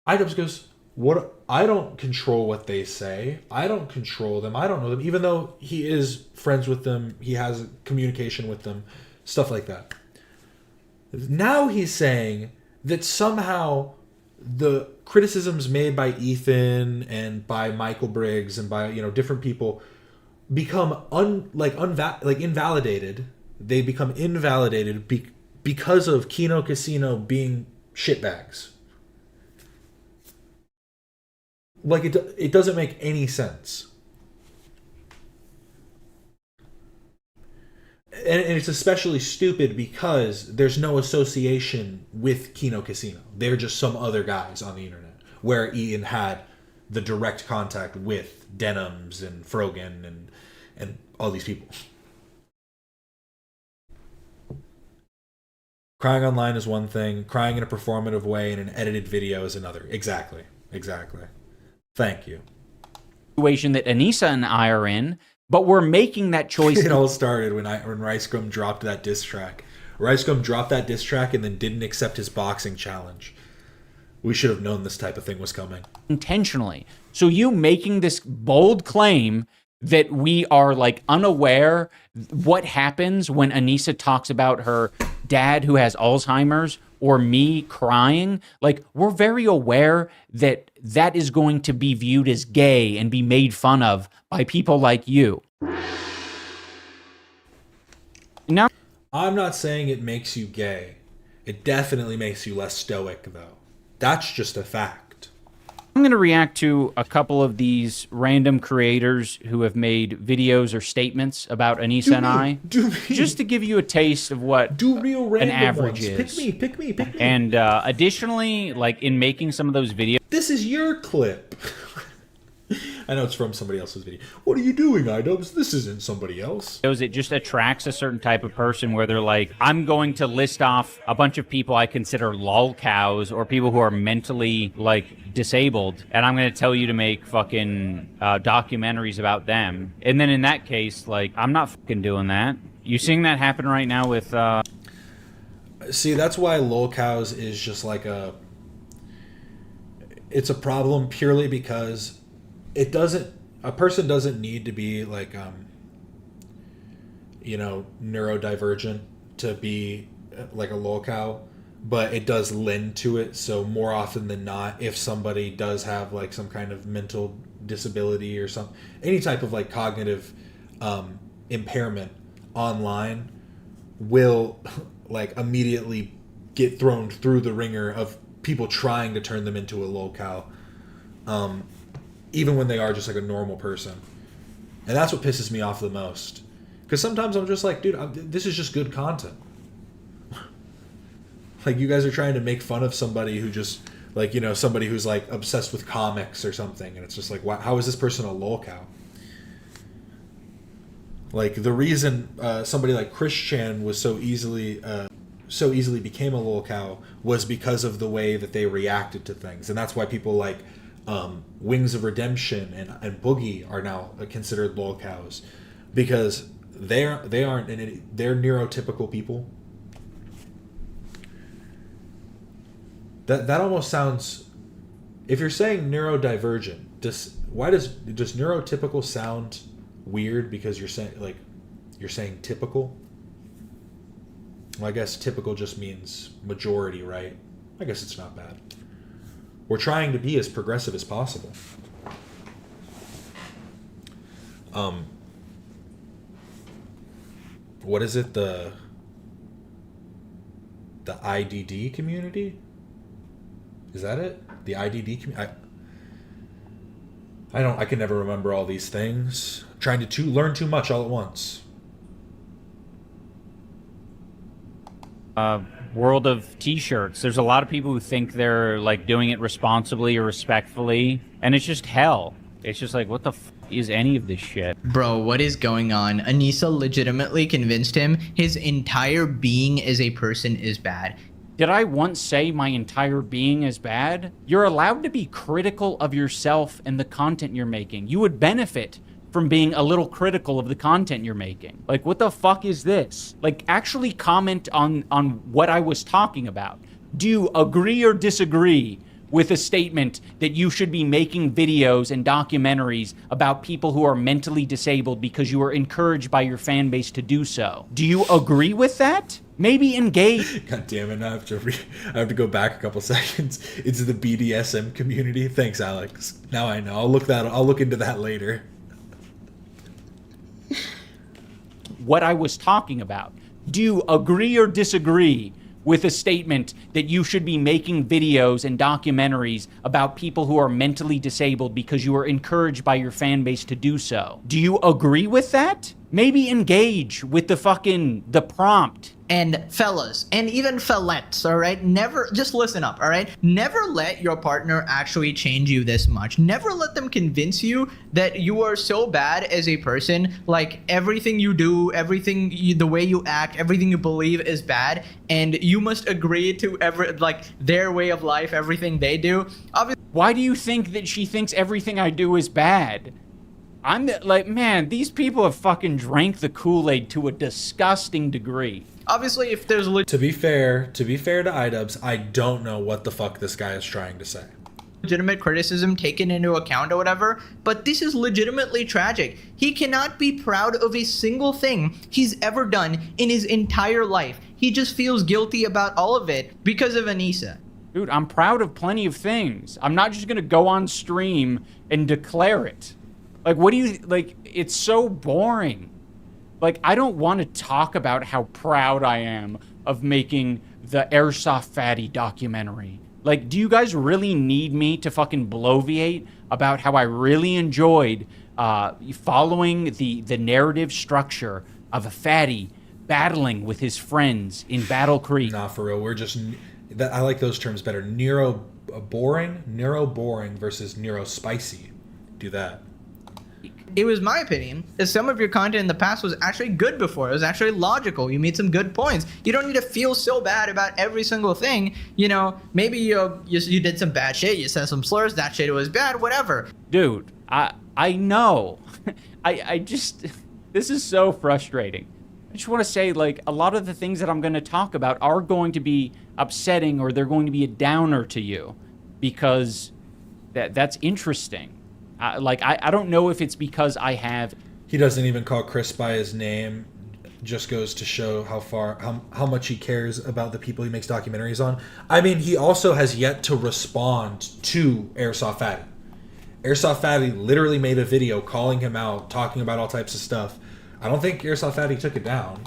iDubbbz goes, "What? I don't control what they say. I don't control them. I don't know them." Even though he is friends with them, he has communication with them, stuff like that. Now he's saying that somehow the criticisms made by Ethan and by Michael Briggs and by, you know, different people become invalidated. They become invalidated because of Kino Casino being shitbags. Like, it doesn't make any sense. And it's especially stupid because there's no association with Kino Casino. They're just some other guys on the internet, where Ian had the direct contact with Denims and Frogan and all these people. Crying online is one thing. Crying in a performative way in an edited video is another. Exactly. Thank you. Situation that Anissa and I are in, but we're making that choice. It all started when Ricegum dropped that diss track. Ricegum dropped that diss track and then didn't accept his boxing challenge. We should have known this type of thing was coming. Intentionally. So you making this bold claim that we are like unaware what happens when Anissa talks about her dad who has Alzheimer's or me crying. Like, we're very aware that that is going to be viewed as gay and be made fun of by people like you. Now, I'm not saying it makes you gay. It definitely makes you less stoic, though. That's just a fact. I'm going to react to a couple of these random creators who have made videos or statements about Anissa and I, just to give you a taste of what an average is. Pick me. And additionally, like in making some of those videos, this is your clip. I know it's from somebody else's video. What are you doing, iDubbbz? This isn't somebody else. It just attracts a certain type of person where they're like, I'm going to list off a bunch of people I consider lol cows or people who are mentally like disabled, and I'm going to tell you to make fucking documentaries about them. And then in that case, like, I'm not fucking doing that. You seeing that happen right now with See, that's why lol cows is just like it's a problem purely because a person doesn't need to be like neurodivergent to be like a lol cow, but it does lend to it. So more often than not, if somebody does have like some kind of mental disability or any type of like cognitive impairment online, will like immediately get thrown through the ringer of people trying to turn them into a lol cow. Even when they are just like a normal person. And that's what pisses me off the most. Because sometimes I'm just like, dude, this is just good content. Like, you guys are trying to make fun of somebody who just, like, somebody who's like obsessed with comics or something. And it's just like, how is this person a lol cow? Like, the reason somebody like Chris Chan was so easily became a lol cow was because of the way that they reacted to things. And that's why people like Wings of Redemption and Boogie are now considered lol cows, because they're neurotypical people. That almost sounds, if you're saying neurodivergent, does neurotypical sound weird because you're saying typical? Well, I guess typical just means majority, right? I guess it's not bad. We're trying to be as progressive as possible. What is it? The IDD community? Is that it? The IDD community? I can never remember all these things. I'm trying to learn too much all at once. World of t-shirts. There's a lot of people who think they're like doing it responsibly or respectfully, and it's just hell. It's just like, what the f is any of this shit? Bro, what is going on? Anissa legitimately convinced him his entire being as a person is bad. Did I once say my entire being is bad? You're allowed to be critical of yourself and the content you're making. You would benefit from being a little critical of the content you're making. Like, what the fuck is this? Like, actually comment on what I was talking about. Do you agree or disagree with a statement that you should be making videos and documentaries about people who are mentally disabled because you are encouraged by your fan base to do so? Do you agree with that? Maybe engage. God damn it! I have to go back a couple seconds. It's the BDSM community. Thanks, Alex. Now I know. I'll look into that later. What I was talking about. Do you agree or disagree with a statement that you should be making videos and documentaries about people who are mentally disabled because you are encouraged by your fan base to do so? Do you agree with that? Maybe engage with the prompt. And fellas, and even fellettes, all right? Never, just listen up, all right? Never let your partner actually change you this much. Never let them convince you that you are so bad as a person, like everything you do, the way you act, everything you believe is bad, and you must agree to their way of life, everything they do. Obviously, why do you think that she thinks everything I do is bad? I'm like, man, these people have fucking drank the Kool-Aid to a disgusting degree. Obviously, if there's to be fair to iDubbbz, I don't know what the fuck this guy is trying to say. legitimate criticism taken into account or whatever, but this is legitimately tragic. He cannot be proud of a single thing he's ever done in his entire life. He just feels guilty about all of it because of Anissa. Dude, I'm proud of plenty of things. I'm not just gonna go on stream and declare it. Like, what do you, like, it's so boring. Like, I don't want to talk about how proud I am of making the Airsoft Fatty documentary. Like, do you guys really need me to fucking bloviate about how I really enjoyed following the narrative structure of a fatty battling with his friends in Battle Creek? Nah, for real, we're just... I like those terms better. Neuro boring versus neuro spicy. Do that. It was my opinion that some of your content in the past was actually good before. It was actually logical. You made some good points. You don't need to feel so bad about every single thing. You know, maybe you did some bad shit. You said some slurs. That shit was bad. Whatever. Dude, I know. I just... This is so frustrating. I just want to say, like, a lot of the things that I'm going to talk about are going to be upsetting, or they're going to be a downer to you, because that's interesting. I don't know if it's because I have... He doesn't even call Chris by his name. Just goes to show how much he cares about the people he makes documentaries on. I mean, he also has yet to respond to Airsoft Fatty. Airsoft Fatty literally made a video calling him out, talking about all types of stuff. I don't think Airsoft Fatty took it down.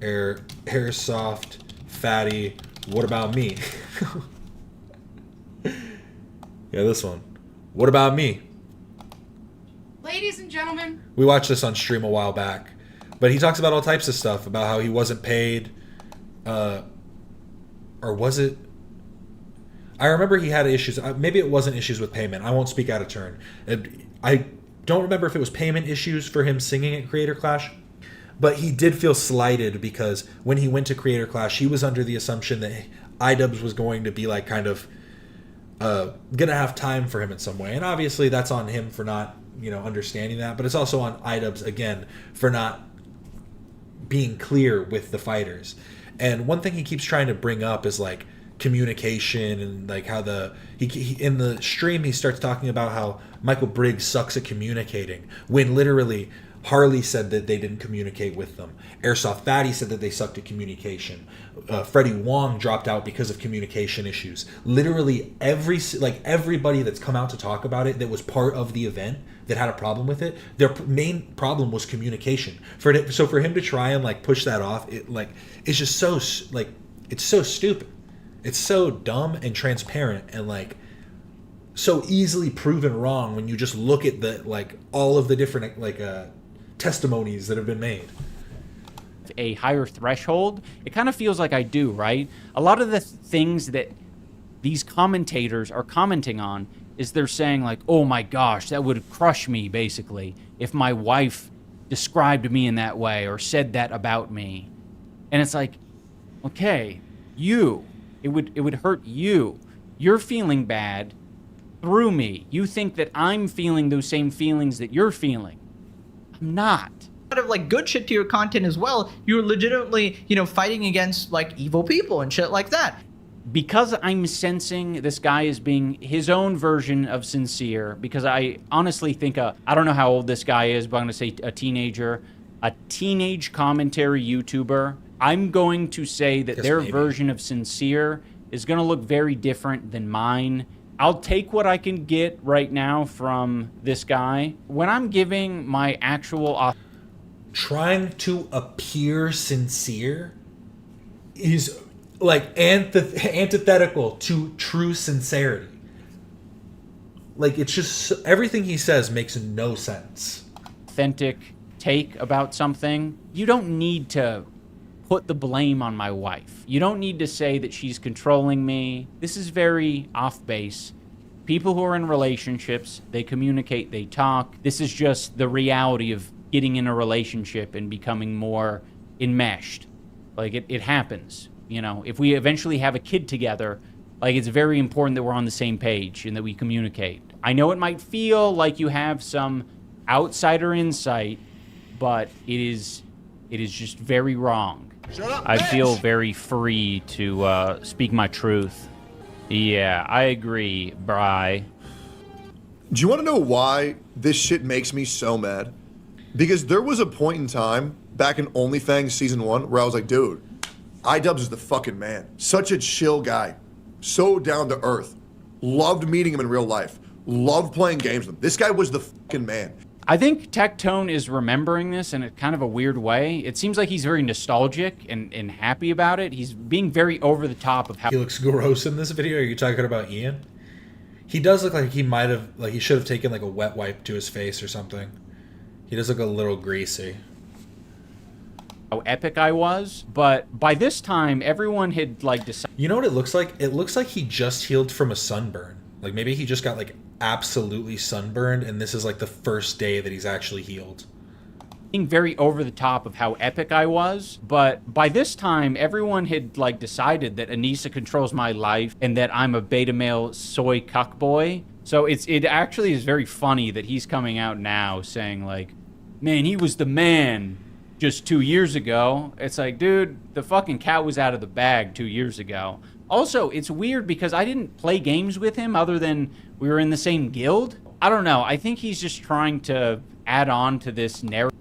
Airsoft Fatty, what about me? Yeah, this one. What about me? Ladies and gentlemen. We watched this on stream a while back. But he talks about all types of stuff, about how he wasn't paid. Or was it? I remember he had issues. Maybe it wasn't issues with payment. I won't speak out of turn. I don't remember if it was payment issues for him singing at Creator Clash. But he did feel slighted because when he went to Creator Clash, he was under the assumption that iDubbbz was going to be like kind of gonna have time for him in some way. And obviously that's on him for not, understanding that. But it's also on iDubbbz, again, for not being clear with the fighters. And one thing he keeps trying to bring up is like communication, and like how he in the stream he starts talking about how Michael Briggs sucks at communicating, when literally Harley said that they didn't communicate with them. Airsoft Fatty said that they sucked at communication. Freddie Wong dropped out because of communication issues. Literally everybody that's come out to talk about it that was part of the event that had a problem with it, their main problem was communication. So for him to try and like push that off, it's just so like, it's so stupid. It's so dumb and transparent and like so easily proven wrong when you just look at the like all of the different testimonies that have been made. A higher threshold, it kind of feels like I do, right? A lot of the things that these commentators are commenting on is they're saying like, oh my gosh, that would crush me basically if my wife described me in that way or said that about me. And it's like, okay, it would hurt you. You're feeling bad through me. You think that I'm feeling those same feelings that you're feeling. I'm not. A lot of like good shit to your content as well. You're legitimately, fighting against like evil people and shit like that. Because I'm sensing this guy as being his own version of sincere, because I honestly think, I don't know how old this guy is, but I'm going to say a teenage commentary YouTuber. I'm going to say that their version of sincere is going to look very different than mine. I'll take what I can get right now from this guy. When I'm giving my actual... Trying to appear sincere is like antithetical to true sincerity. Like, it's just... Everything he says makes no sense. Authentic take about something. You don't need to put the blame on my wife. You don't need to say that she's controlling me. This is very off base. People who are in relationships, they communicate, they talk. This is just the reality of getting in a relationship and becoming more enmeshed. Like, it happens. If we eventually have a kid together, like, it's very important that we're on the same page and that we communicate. I know it might feel like you have some outsider insight, but it is just very wrong. Shut up, I bitch! feel very free to speak my truth. Yeah, I agree, Bri. Do you want to know why this shit makes me so mad? Because there was a point in time back in OnlyFans season 1 where I was like, dude, iDubbbz is the fucking man. Such a chill guy. So down to earth. Loved meeting him in real life. Loved playing games with him. This guy was the fucking man. I think Tectone is remembering this in a kind of a weird way. It seems like he's very nostalgic and happy about it. He's being very over the top of how He looks gross in this video. Are you talking about Ian? He does look like he might have, like he should have taken like a wet wipe to his face or something. He does look a little greasy. how epic I was, but by this time everyone had like decided. You know what it looks like? It looks like he just healed from a sunburn. Like maybe he just got like absolutely sunburned and this is like the first day that he's actually healed. Being very over the top of how epic I was, but by this time everyone had like decided that Anissa controls my life and that I'm a beta male soy cuck boy. So it actually is very funny that he's coming out now saying like, man, he was the man just 2 years ago. It's like, dude, the fucking cat was out of the bag 2 years ago. Also, it's weird because I didn't play games with him other than we were in the same guild. I don't know. I think he's just trying to add on to this narrative.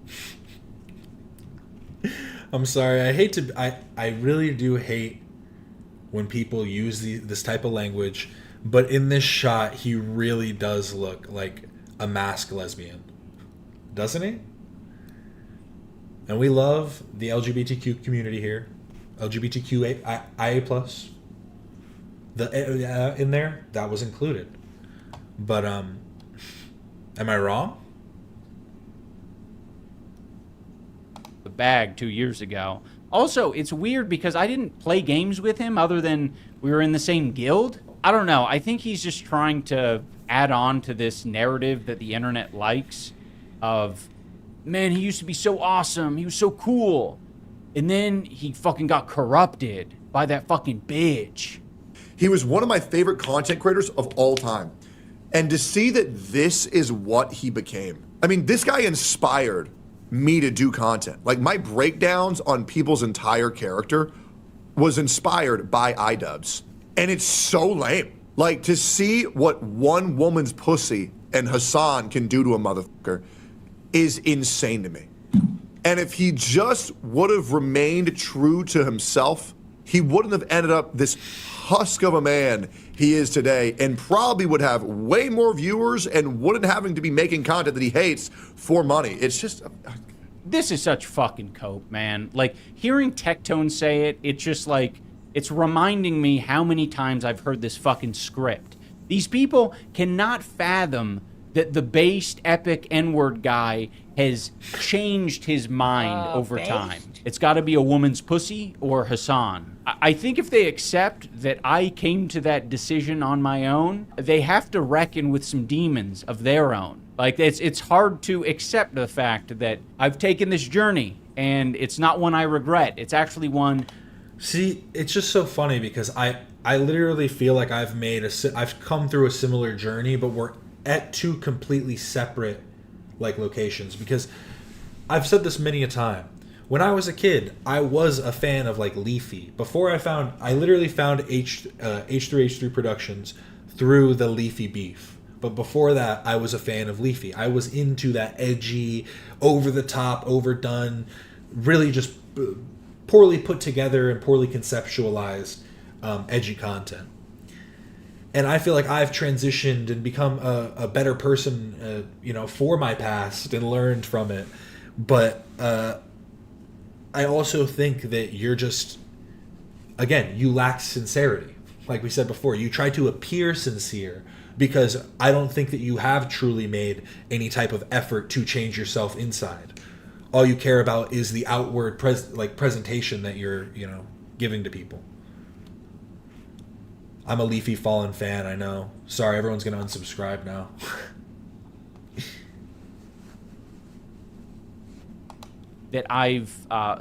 I'm sorry. I really do hate when people use this type of language, but in this shot, he really does look like a masked lesbian, doesn't he? And we love the LGBTQ community here, LGBTQIA+. The in there that was included, but am I wrong? The bag 2 years ago. Also, it's weird because I didn't play games with him other than we were in the same guild. I don't know. I think he's just trying to add on to this narrative that the internet likes of, man, he used to be so awesome. He was so cool. And then he fucking got corrupted by that fucking bitch. He was one of my favorite content creators of all time. And to see that this is what he became. I mean, this guy inspired me to do content. Like my breakdowns on people's entire character was inspired by iDubbbz. And it's so lame. Like to see what one woman's pussy and Hasan can do to a motherfucker is insane to me. And if he just would have remained true to himself, he wouldn't have ended up this husk of a man he is today and probably would have way more viewers and wouldn't having to be making content that he hates for money. It's just... This is such fucking cope, man. Like, hearing Tectone say it, it's just like, it's reminding me how many times I've heard this fucking script. These people cannot fathom that the based epic N-word guy has changed his mind over time. It's got to be a woman's pussy or Hasan. I think if they accept that I came to that decision on my own, they have to reckon with some demons of their own. Like, it's hard to accept the fact that I've taken this journey and it's not one I regret. It's actually one... See, it's just so funny because I literally feel like I've come through a similar journey, but we're at two completely separate like locations, because I've said this many a time. When I was a kid, I was a fan of like Leafy. Before I literally found H3H3 Productions through the Leafy beef. But before that, I was a fan of Leafy. I was into that edgy, over the top, overdone, really just poorly put together and poorly conceptualized edgy content. And I feel like I've transitioned and become a better person, for my past and learned from it. But I also think that you're just, again, you lack sincerity. Like we said before, you try to appear sincere because I don't think that you have truly made any type of effort to change yourself inside. All you care about is the outward presentation that you're, giving to people. I'm a Leafy Fallen fan, I know. Sorry, everyone's going to unsubscribe now. that I've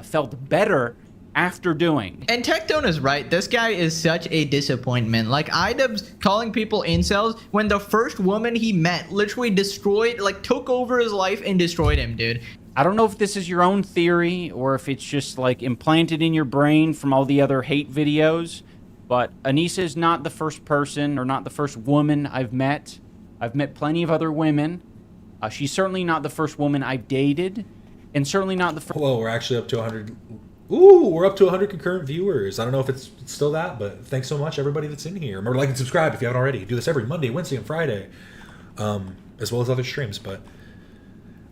felt better after doing. And Tectone is right. This guy is such a disappointment. Like, iDubbbz calling people incels when the first woman he met literally took over his life and destroyed him, dude. I don't know if this is your own theory or if it's just like implanted in your brain from all the other hate videos, But Anissa is not the first person or not the first woman I've met. I've met plenty of other women. She's certainly not the first woman I've dated, and certainly not the first. Whoa, we're actually up to 100. Ooh, we're up to 100 concurrent viewers. I don't know if it's still that, but thanks so much, everybody that's in here. Remember, like and subscribe if you haven't already. Do this every Monday, Wednesday, and Friday, as well as other streams. But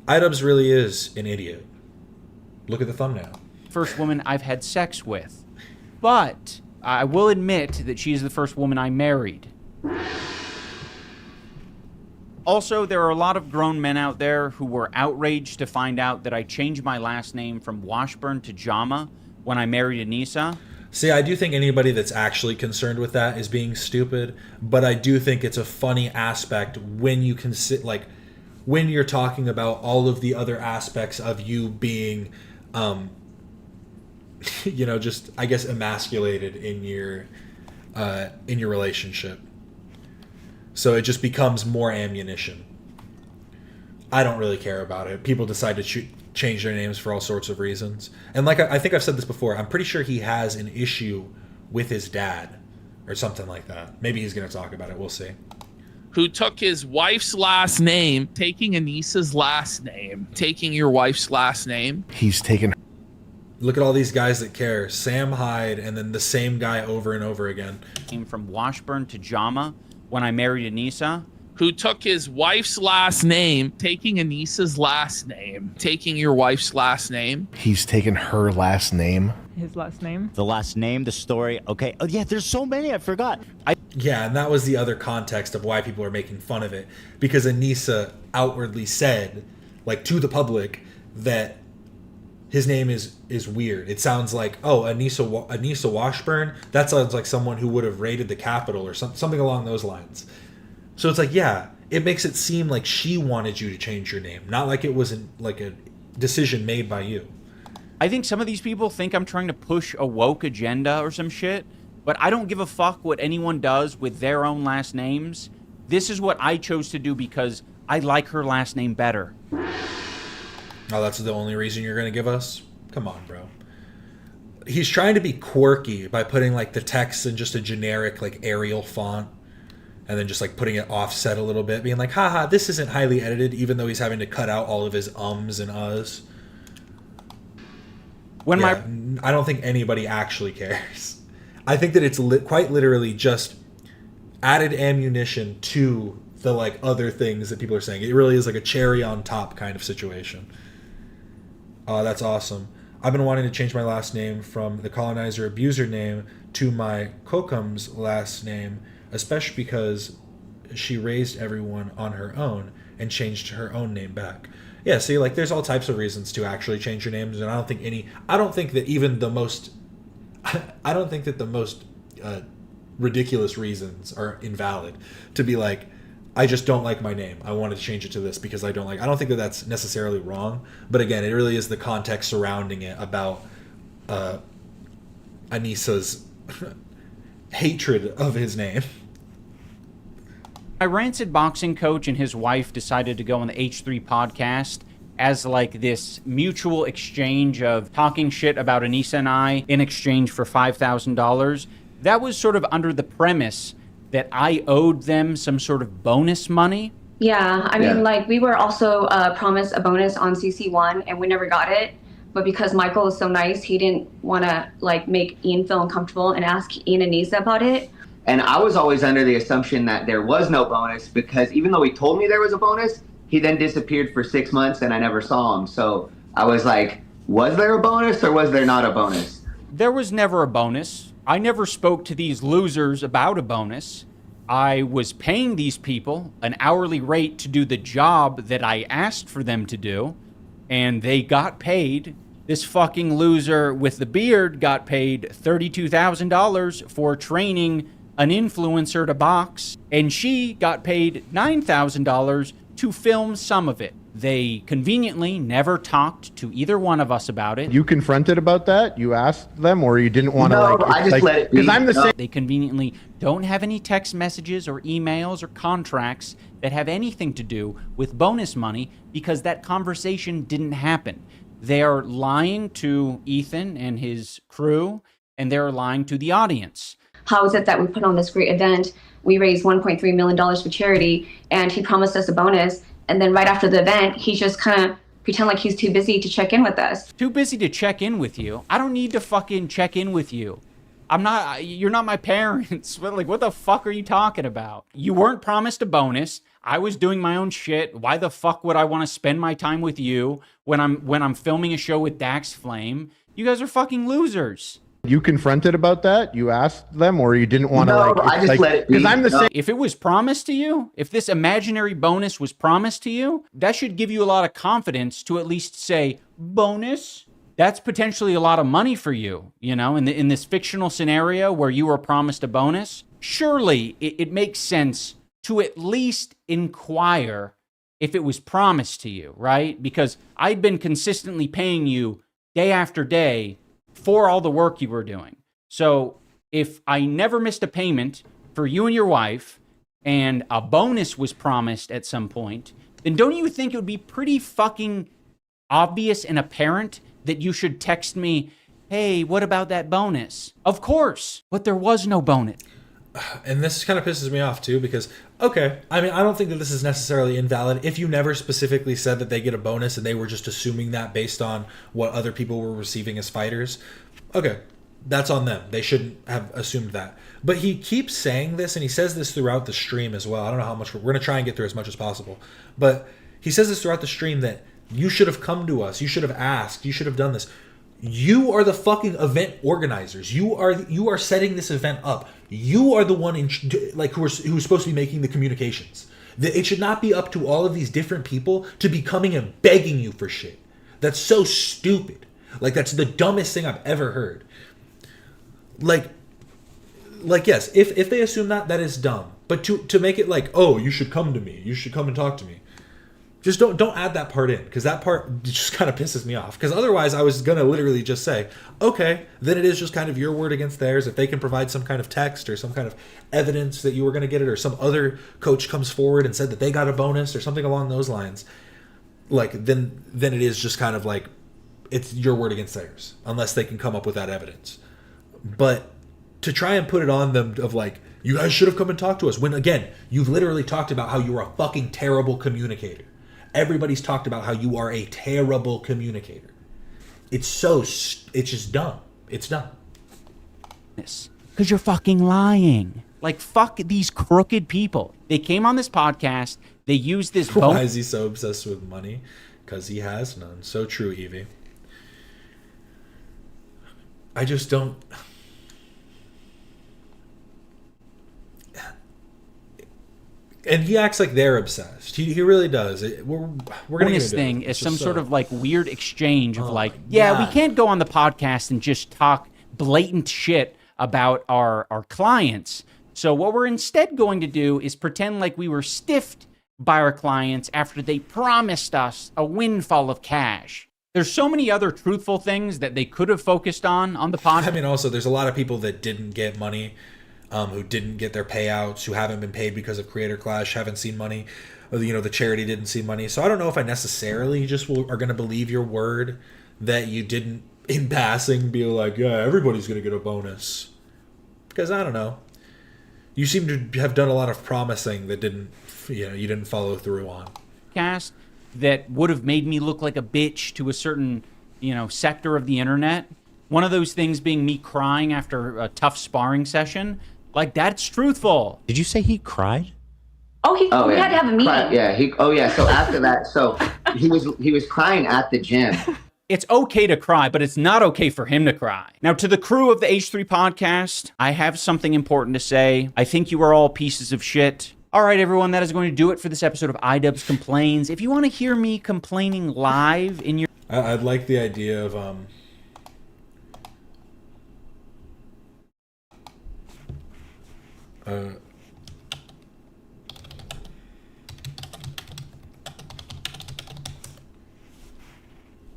iDubbbz really is an idiot. Look at the thumbnail. First woman I've had sex with. But I will admit that she is the first woman I married. Also, there are a lot of grown men out there who were outraged to find out that I changed my last name from Washburn to Jama when I married Anissa. See, I do think anybody that's actually concerned with that is being stupid, but I do think it's a funny aspect when you when you're talking about all of the other aspects of you being, just, I guess, emasculated in your relationship. So it just becomes more ammunition. I don't really care about it. People decide to change their names for all sorts of reasons. And like I think I've said this before, I'm pretty sure he has an issue with his dad or something like that. Maybe he's going to talk about it. We'll see. Who took his wife's last name, taking Anissa's last name, taking your wife's last name. He's taken. Look at all these guys that care. Sam Hyde and then the same guy over and over again. Came from Washburn to Jama when I married Anissa. Who took his wife's last name, taking Anissa's last name, taking your wife's last name. He's taken her last name. His last name? The last name, the story. Okay. Oh, yeah, there's so many. I forgot. Yeah, and that was the other context of why people are making fun of it. Because Anissa outwardly said, like, to the public, that his name is weird. It sounds like, oh, Anissa Washburn? That sounds like someone who would have raided the Capitol or something along those lines. So it's like, yeah, it makes it seem like she wanted you to change your name, not like it wasn't like a decision made by you. I think some of these people think I'm trying to push a woke agenda or some shit, but I don't give a fuck what anyone does with their own last names. This is what I chose to do because I like her last name better. Oh, that's the only reason you're going to give us? Come on, bro. He's trying to be quirky by putting like the text in just a generic like Arial font and then just like putting it offset a little bit, being like, haha, this isn't highly edited, even though he's having to cut out all of his ums and uhs. I don't think anybody actually cares. I think that it's quite literally just added ammunition to the like other things that people are saying. It really is like a cherry on top kind of situation. That's awesome. I've been wanting to change my last name from the colonizer abuser name to my Kokum's last name, especially because she raised everyone on her own and changed her own name back. Yeah, see, like there's all types of reasons to actually change your names, and I don't think that the most ridiculous reasons are invalid. To be like, I just don't like my name. I want to change it to this because I don't like. I don't think that that's necessarily wrong. But again, it really is the context surrounding it about Anissa's hatred of his name. My rancid boxing coach and his wife decided to go on the H3 podcast as like this mutual exchange of talking shit about Anissa and I in exchange for $5,000. That was sort of under the premise that I owed them some sort of bonus money. Yeah, I mean, like we were also promised a bonus on CC1 and we never got it. But because Michael was so nice, he didn't want to like make Ian feel uncomfortable and ask Ian and Anissa about it. And I was always under the assumption that there was no bonus because even though he told me there was a bonus, he then disappeared for 6 months and I never saw him. So I was like, was there a bonus or was there not a bonus? There was never a bonus. I never spoke to these losers about a bonus. I was paying these people an hourly rate to do the job that I asked for them to do, and they got paid. This fucking loser with the beard got paid $32,000 for training an influencer to box, and she got paid $9,000 to film some of it. They conveniently never talked to either one of us about it. You confronted about that? You asked them, or you didn't want to I just let it be. Because I'm the same. They conveniently don't have any text messages or emails or contracts that have anything to do with bonus money because that conversation didn't happen. They are lying to Ethan and his crew, and they're lying to the audience. how is it that we put on this great event? We raised $1.3 million for charity, and he promised us a bonus. And then right after the event, he just kind of pretend like he's too busy to check in with us. Too busy to check in with you? I don't need to fucking check in with you. You're not my parents. Like, what the fuck are you talking about? You weren't promised a bonus. I was doing my own shit. Why the fuck would I want to spend my time with you when I'm filming a show with Dax Flame? You guys are fucking losers. You confronted about that? You asked them, or you didn't want to I just let it be. Because I'm the same. If it was promised to you, if this imaginary bonus was promised to you, that should give you a lot of confidence to at least say, bonus? That's potentially a lot of money for you, you know, in this fictional scenario where you were promised a bonus. Surely it makes sense to at least inquire if it was promised to you, right? Because I'd been consistently paying you day after day for all the work you were doing. So if I never missed a payment for you and your wife and a bonus was promised at some point, then don't you think it would be pretty fucking obvious and apparent that you should text me, hey, what about that bonus? Of course, but there was no bonus. And this kind of pisses me off too, because, okay, I mean, I don't think that this is necessarily invalid. If you never specifically said that they get a bonus and they were just assuming that based on what other people were receiving as fighters, okay, that's on them. They shouldn't have assumed that. But he keeps saying this, and he says this throughout the stream as well. I don't know how much we're going to try and get through as much as possible. But he says this throughout the stream that you should have come to us. You should have asked. You should have done this. You are the fucking event organizers. You are setting this event up. You are the one who's supposed to be making the communications. It should not be up to all of these different people to be coming and begging you for shit. That's so stupid. Like, that's the dumbest thing I've ever heard. Like yes, if they assume that is dumb. But to make it like, oh, you should come to me. You should come and talk to me. Just don't add that part in, because that part just kind of pisses me off. Because otherwise I was going to literally just say, okay, then it is just kind of your word against theirs. If they can provide some kind of text or some kind of evidence that you were going to get it, or some other coach comes forward and said that they got a bonus or something along those lines, like then it is just kind of like it's your word against theirs, unless they can come up with that evidence. But to try and put it on them of like, you guys should have come and talked to us, when again, you've literally talked about how you're a fucking terrible communicator. Everybody's talked about how you are a terrible communicator. It's just dumb. It's dumb. Because you're fucking lying. Like, fuck these crooked people. They came on this podcast. They used this. Why is he so obsessed with money? Because he has none. So true, Evie. I just don't. And he acts like they're obsessed. He really does. We're gonna this thing is some sort of like weird exchange of like, yeah, we can't go on the podcast and just talk blatant shit about our clients. So what we're instead going to do is pretend like we were stiffed by our clients after they promised us a windfall of cash. There's so many other truthful things that they could have focused on the podcast. I mean, also, there's a lot of people that didn't get money. Who didn't get their payouts, who haven't been paid because of Creator Clash, haven't seen money, or, you know, the charity didn't see money. So I don't know if I necessarily just are going to believe your word that you didn't, in passing, be like, yeah, everybody's going to get a bonus. Because I don't know. You seem to have done a lot of promising that didn't, you didn't follow through on. Cast that would have made me look like a bitch to a certain, sector of the internet. One of those things being me crying after a tough sparring session. Like, that's truthful. Did you say he cried? We had to have a meeting. So after that, he was crying at the gym. It's okay to cry, but it's not okay for him to cry. Now, to the crew of the H3 podcast, I have something important to say. I think you are all pieces of shit. All right, everyone, that is going to do it for this episode of iDubbbz Complains. If you want to hear me complaining live in your... I'd like the idea of...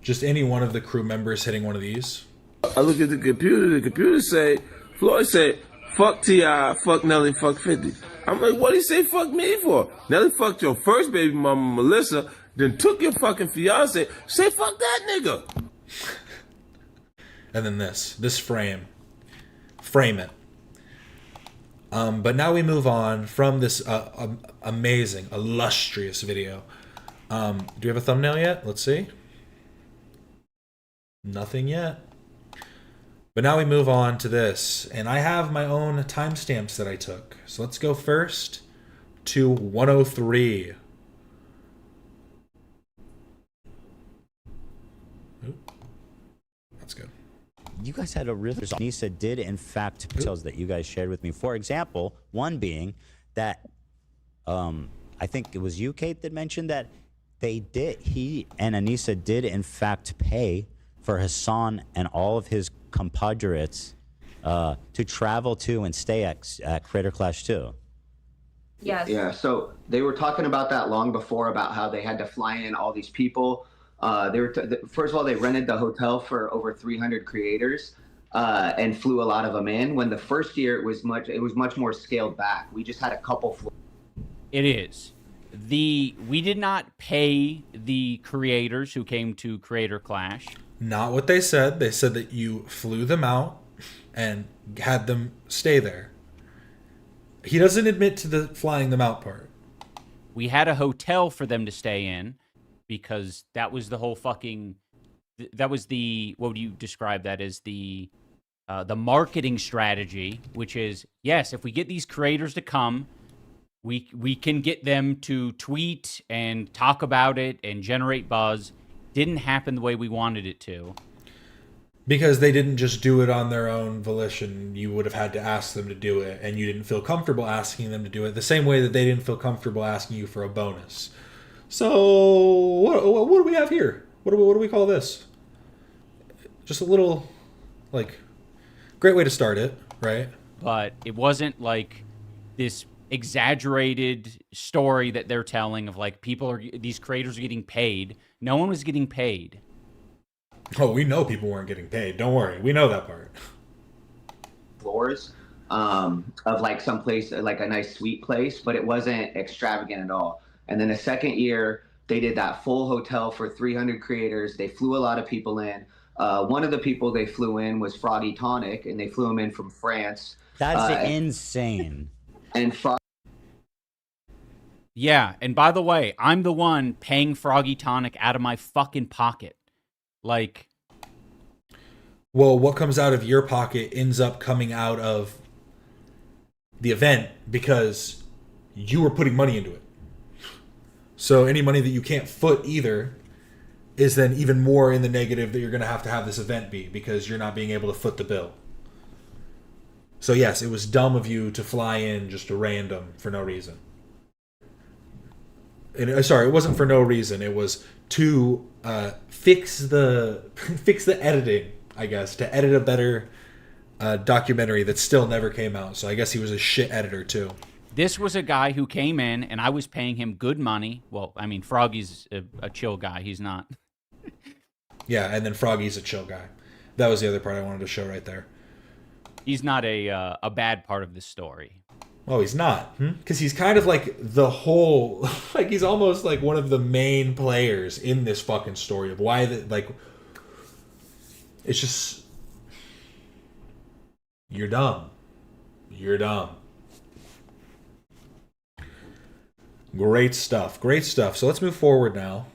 just any one of the crew members hitting one of these. I look at the computer say, Floyd said, fuck T.I., fuck Nelly, fuck 50. I'm like, what did he say fuck me for? Nelly fucked your first baby mama, Melissa, then took your fucking fiance. Say fuck that nigga. And then this frame it. But now we move on from this amazing, illustrious video. Do we have a thumbnail yet? Let's see. Nothing yet. But now we move on to this. And I have my own timestamps that I took. So let's go first to 103. Oop. That's good. You guys had a really... Nisa did, in fact, details that you guys shared with me. For example, one being that, I think it was you, Kate, that mentioned that he and Anissa did, in fact, pay for Hasan and all of his compadres to travel to and stay at Creator Clash 2. Yes. Yeah, so they were talking about that long before, about how they had to fly in all these people. First of all, they rented the hotel for over 300 creators and flew a lot of them in. When the first year it was much more scaled back. We just had a couple. It is. We did not pay the creators who came to Creator Clash. Not what they said. They said that you flew them out and had them stay there. He doesn't admit to the flying them out part. We had a hotel for them to stay in because that was the whole fucking... That was the... What would you describe that as? The marketing strategy, which is, yes, if we get these creators to come, we can get them to tweet and talk about it and generate buzz. Didn't happen the way we wanted it to. Because they didn't just do it on their own volition. You would have had to ask them to do it, and you didn't feel comfortable asking them to do it the same way that they didn't feel comfortable asking you for a bonus. So, what do we have here? What do we call this? Just a little, great way to start it, right? But it wasn't like this exaggerated story that they're telling of these creators are getting paid. No one was getting paid. Oh, we know people weren't getting paid. Don't worry. We know that part. Floors of some place, like a nice sweet place, but it wasn't extravagant at all. And then the second year, they did that full hotel for 300 creators. They flew a lot of people in. One of the people they flew in was Froggy Tonic, and they flew him in from France. That's insane. And Yeah, and by the way, I'm the one paying Froggy Tonic out of my fucking pocket. Well, what comes out of your pocket ends up coming out of the event because you were putting money into it. So any money that you can't foot either is then even more in the negative that you're going to have this event be because you're not being able to foot the bill. So yes, it was dumb of you to fly in just a random for no reason. And, sorry, it wasn't for no reason. It was to fix the editing, I guess, to edit a better documentary that still never came out. So I guess he was a shit editor too. This was a guy who came in, and I was paying him good money. Well, I mean, Froggy's a chill guy. He's not. Yeah, and then Froggy's a chill guy. That was the other part I wanted to show right there. He's not a bad part of this story. Oh, he's not. Because he's kind of like the whole... he's almost like one of the main players in this fucking story of why... It's just... You're dumb. You're dumb. Great stuff. Great stuff. So let's move forward now.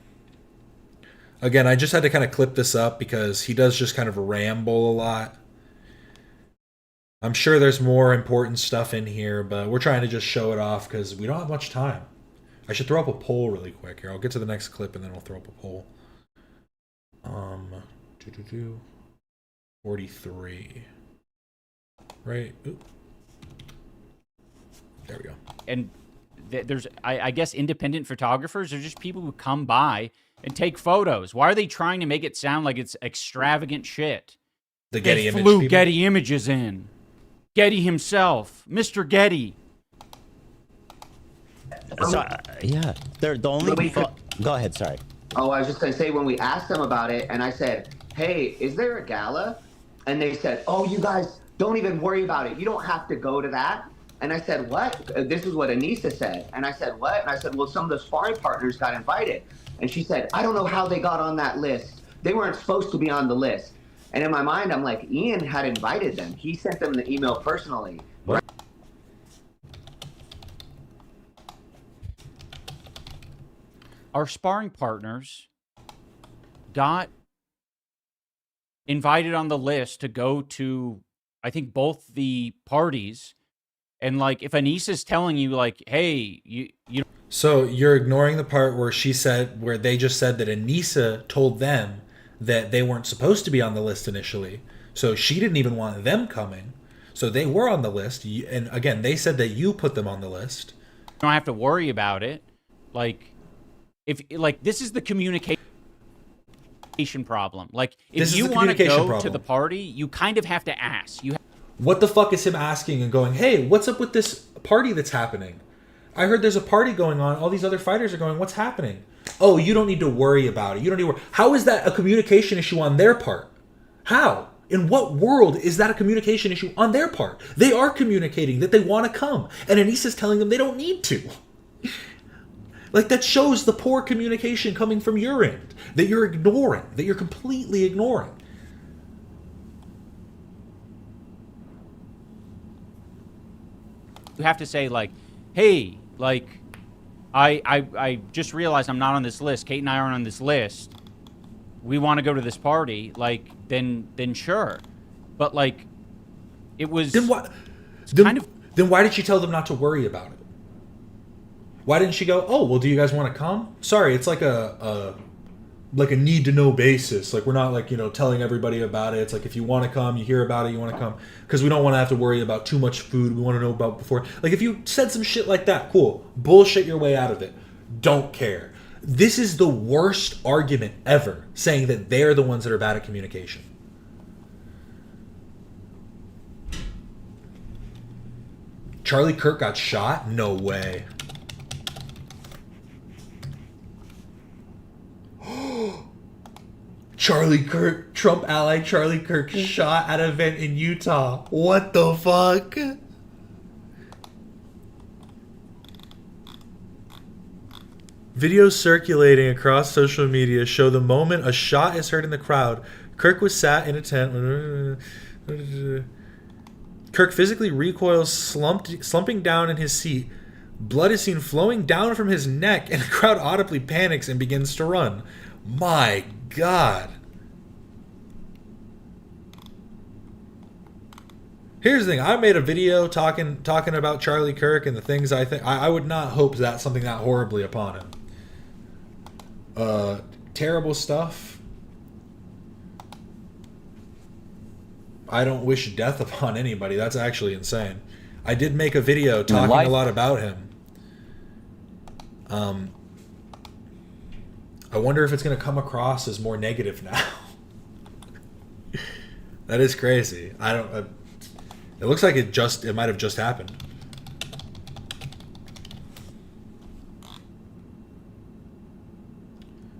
Again, I just had to kind of clip this up because he does just kind of ramble a lot. I'm sure there's more important stuff in here, but we're trying to just show it off because we don't have much time. I should throw up a poll really quick here. I'll get to the next clip and then we'll throw up a poll. 43. Right? Oop. There we go. And there's, I guess, independent photographers are just people who come by and take photos. Why are they trying to make it sound like it's extravagant shit? The Getty They Image flew people? Getty Images in. Getty himself. Mr. Getty. So, yeah. They're the only... Go ahead, sorry. Oh, I was just going to say, when we asked them about it, and I said, hey, is there a gala? And they said, oh, you guys, don't even worry about it. You don't have to go to that. And I said, what? This is what Anissa said. And I said, what? And I said, well, some of the sparring partners got invited. And she said, I don't know how they got on that list. They weren't supposed to be on the list. And in my mind, I'm like, Ian had invited them. He sent them the email personally. What? our sparring partners got invited on the list to go to, I think, both the parties. And like, if Anissa's telling you like, hey, you So you're ignoring the part where where they just said that Anissa told them that they weren't supposed to be on the list initially. So she didn't even want them coming. So they were on the list. And again, they said that you put them on the list. don't have to worry about it. Like, if like this is the communication problem. Like, if you want to go to the party, you kind of have to ask. What the fuck is him asking and going, hey, what's up with this party that's happening? I heard there's a party going on. All these other fighters are going, what's happening? Oh, you don't need to worry about it. You don't need to worry. How is that a communication issue on their part? How? In what world is that a communication issue on their part? They are communicating that they want to come. And Anissa's telling them they don't need to. Like, that shows the poor communication coming from your end. That you're ignoring. That you're completely ignoring. You have to say like, hey, like, I just realized I'm not on this list. Kate and I aren't on this list. We want to go to this party. Like, then sure. But like, it was then why did she tell them not to worry about it? Why didn't she go, oh, well, do you guys want to come? Sorry, it's like a need to know basis. Like, we're not like, telling everybody about it. It's like, if you want to come, you hear about it, you want to come. Because we don't want to have to worry about too much food. We want to know about before. Like, if you said some shit like that, cool. Bullshit your way out of it. Don't care. This is the worst argument ever, saying that they're the ones that are bad at communication. Charlie Kirk got shot? No way. Charlie Kirk, Trump ally Charlie Kirk shot at an event in Utah. What the fuck? Videos circulating across social media show the moment a shot is heard in the crowd. Kirk was sat in a tent. Kirk physically recoils, slumping down in his seat. Blood is seen flowing down from his neck, and the crowd audibly panics and begins to run. My God. Here's the thing. I made a video talking about Charlie Kirk and the things I think. I would not hope that something that horribly upon him. Terrible stuff. I don't wish death upon anybody. That's actually insane. I did make a video talking a lot about him. I wonder if it's going to come across as more negative now. That is crazy. I don't. It looks like it might have just happened.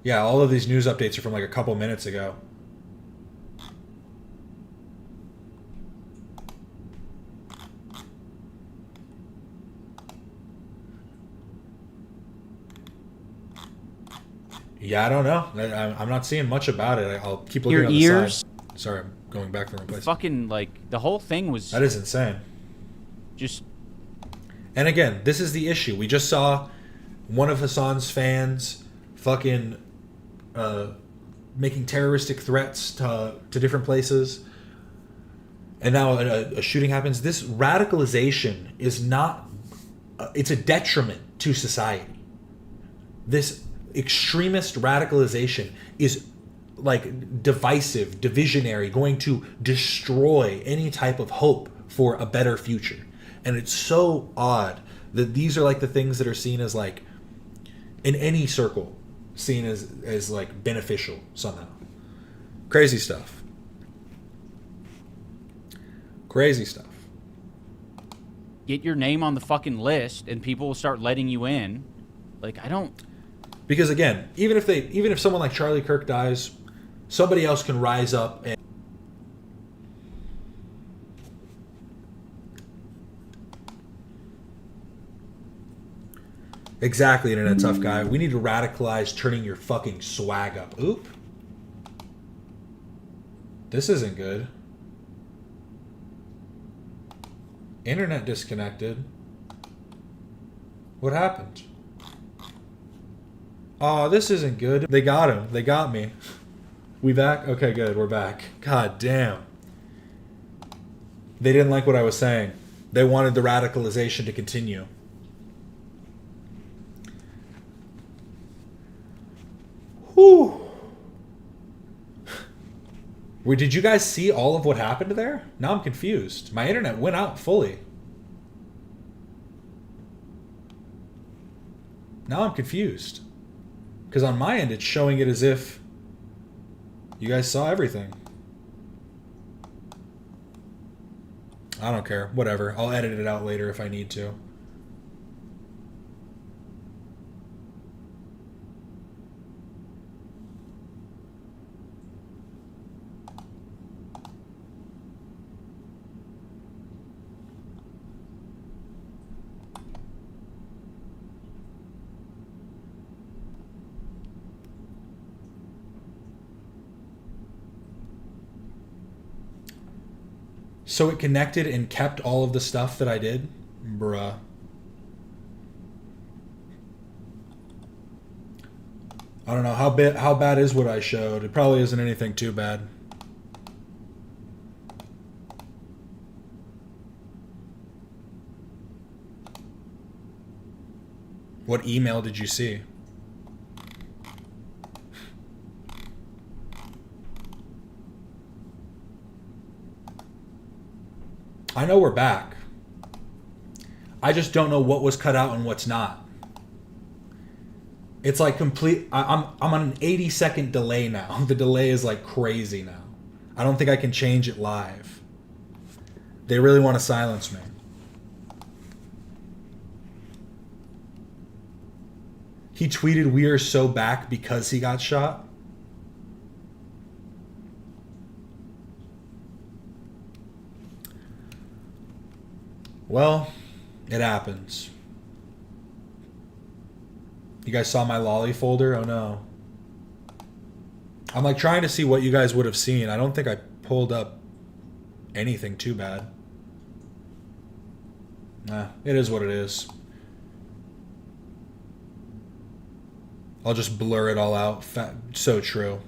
Yeah, all of these news updates are from like a couple minutes ago. Yeah, I don't know. I'm not seeing much about it. I'll keep looking at the side. Sorry, I'm going back from the place. Fucking, like, the whole thing was... That is insane. Just... And again, this is the issue. We just saw one of Hasan's fans fucking making terroristic threats to different places. And now a shooting happens. This radicalization is not... it's a detriment to society. This extremist radicalization is like divisive, divisionary, going to destroy any type of hope for a better future. And it's so odd that these are like the things that are seen as like in any circle seen as like beneficial somehow. Crazy stuff. Crazy stuff. Get your name on the fucking list and people will start letting you in. Like, I don't... Because again, even if someone like Charlie Kirk dies, somebody else can rise up and exactly, internet tough guy. We need to radicalize turning your fucking swag up. Oop. This isn't good. Internet disconnected. What happened? Oh, this isn't good. They got him. They got me. We back? Okay, good. We're back. God damn. They didn't like what I was saying. They wanted the radicalization to continue. Whew. Wait, did you guys see all of what happened there? Now I'm confused. My internet went out fully. Now I'm confused. Because on my end, it's showing it as if you guys saw everything. I don't care. Whatever. I'll edit it out later if I need to. So it connected and kept all of the stuff that I did? Bruh. I don't know. How bad is what I showed? It probably isn't anything too bad. What email did you see? I know we're back. I just don't know what was cut out and what's not. It's like complete. I'm on an 80-second delay now. The delay is like crazy now. I don't think I can change it live. They really want to silence me. He tweeted, "We are so back" because he got shot. Well, it happens. You guys saw my lolly folder? Oh no. I'm like trying to see what you guys would have seen. I don't think I pulled up anything too bad. Nah, it is what it is. I'll just blur it all out. So true.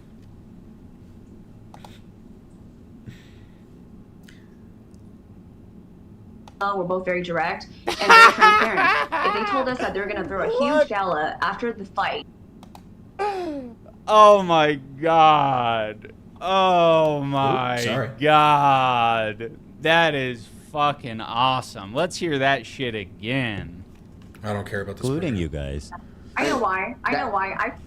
We're both very direct and very transparent. If they told us that they were going to throw a huge gala after the fight. Oh my god. Oh my god. That is fucking awesome. Let's hear that shit again. I don't care about this. Including you guys. I know why.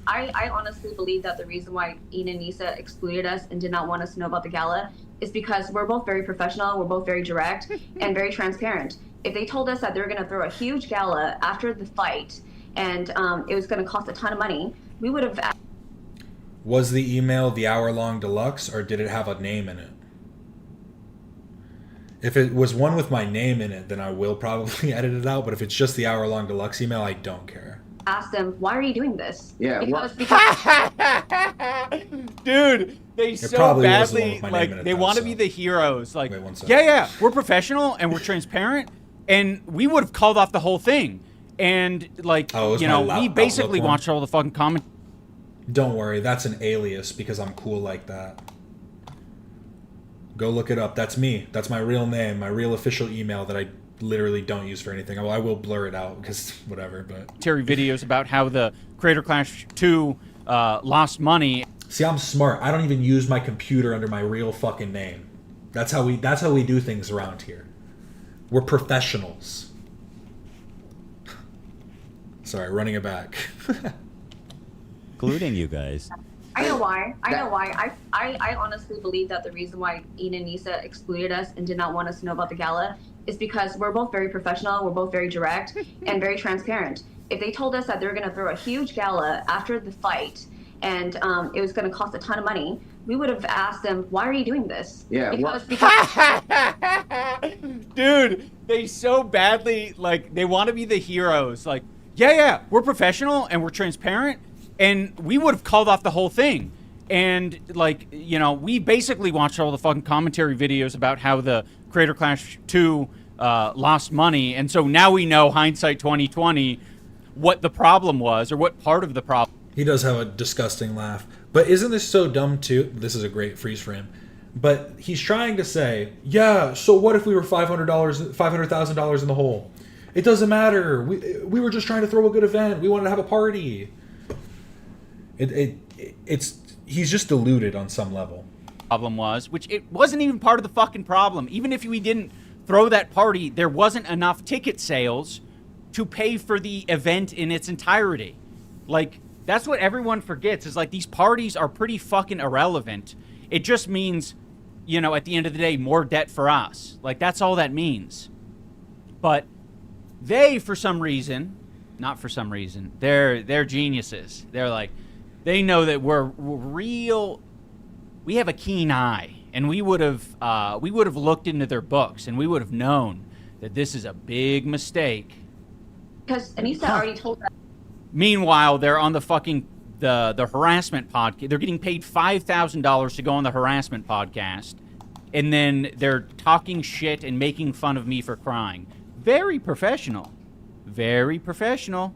I honestly believe that the reason why Ian and Nisa excluded us and did not want us to know about the gala is because we're both very professional, we're both very direct, and very transparent. If they told us that they were going to throw a huge gala after the fight and it was going to cost a ton of money, we would have... Was the email the hour-long deluxe, or did it have a name in it? If it was one with my name in it, then I will probably edit it out, but if it's just the hour-long deluxe email, I don't care. Ask them, why are you doing this? Yeah, because dude, they so badly like they want to be the heroes. Like, yeah, we're professional and we're transparent, and we would have called off the whole thing. And like, you know, we basically watched all the fucking comments. Don't worry, that's an alias because I'm cool like that. Go look it up. That's me. That's my real name, my real official email that I literally don't use for anything. I will blur it out because whatever, but... Terry videos about how the Creator Clash 2 lost money. See, I'm smart. I don't even use my computer under my real fucking name. That's how we do things around here. We're professionals. Sorry, running it back. Including you guys. I know why. I honestly believe that the reason why Ian and Nisa excluded us and did not want us to know about the gala is because we're both very professional, we're both very direct, and very transparent. If they told us that they were going to throw a huge gala after the fight and it was going to cost a ton of money, we would have asked them, why are you doing this? Yeah. Because Dude, they so badly, like, they want to be the heroes. Like, yeah, we're professional and we're transparent, and we would have called off the whole thing. And, like, you know, we basically watched all the fucking commentary videos about how the Creator Clash 2 lost money. And so now we know, hindsight 2020, what the problem was, or what part of the problem. He does have a disgusting laugh. But isn't this so dumb too? This is a great freeze frame. But he's trying to say, yeah, so what if we were $500,000 in the hole? It doesn't matter. We were just trying to throw a good event. We wanted to have a party. He's just deluded on some level. Problem was, which it wasn't even part of the fucking problem. Even if we didn't throw that party, there wasn't enough ticket sales to pay for the event in its entirety. Like, that's what everyone forgets, is like these parties are pretty fucking irrelevant. It just means, you know, at the end of the day, more debt for us. Like, that's all that means. But they, for some reason, not for some reason, they're geniuses. They're like, they know that we're real. We have a keen eye, and we would have looked into their books, and we would have known that this is a big mistake. Because Anissa already told us. Meanwhile, they're on the fucking the harassment podcast. They're getting paid $5,000 to go on the harassment podcast, and then they're talking shit and making fun of me for crying. Very professional. Very professional.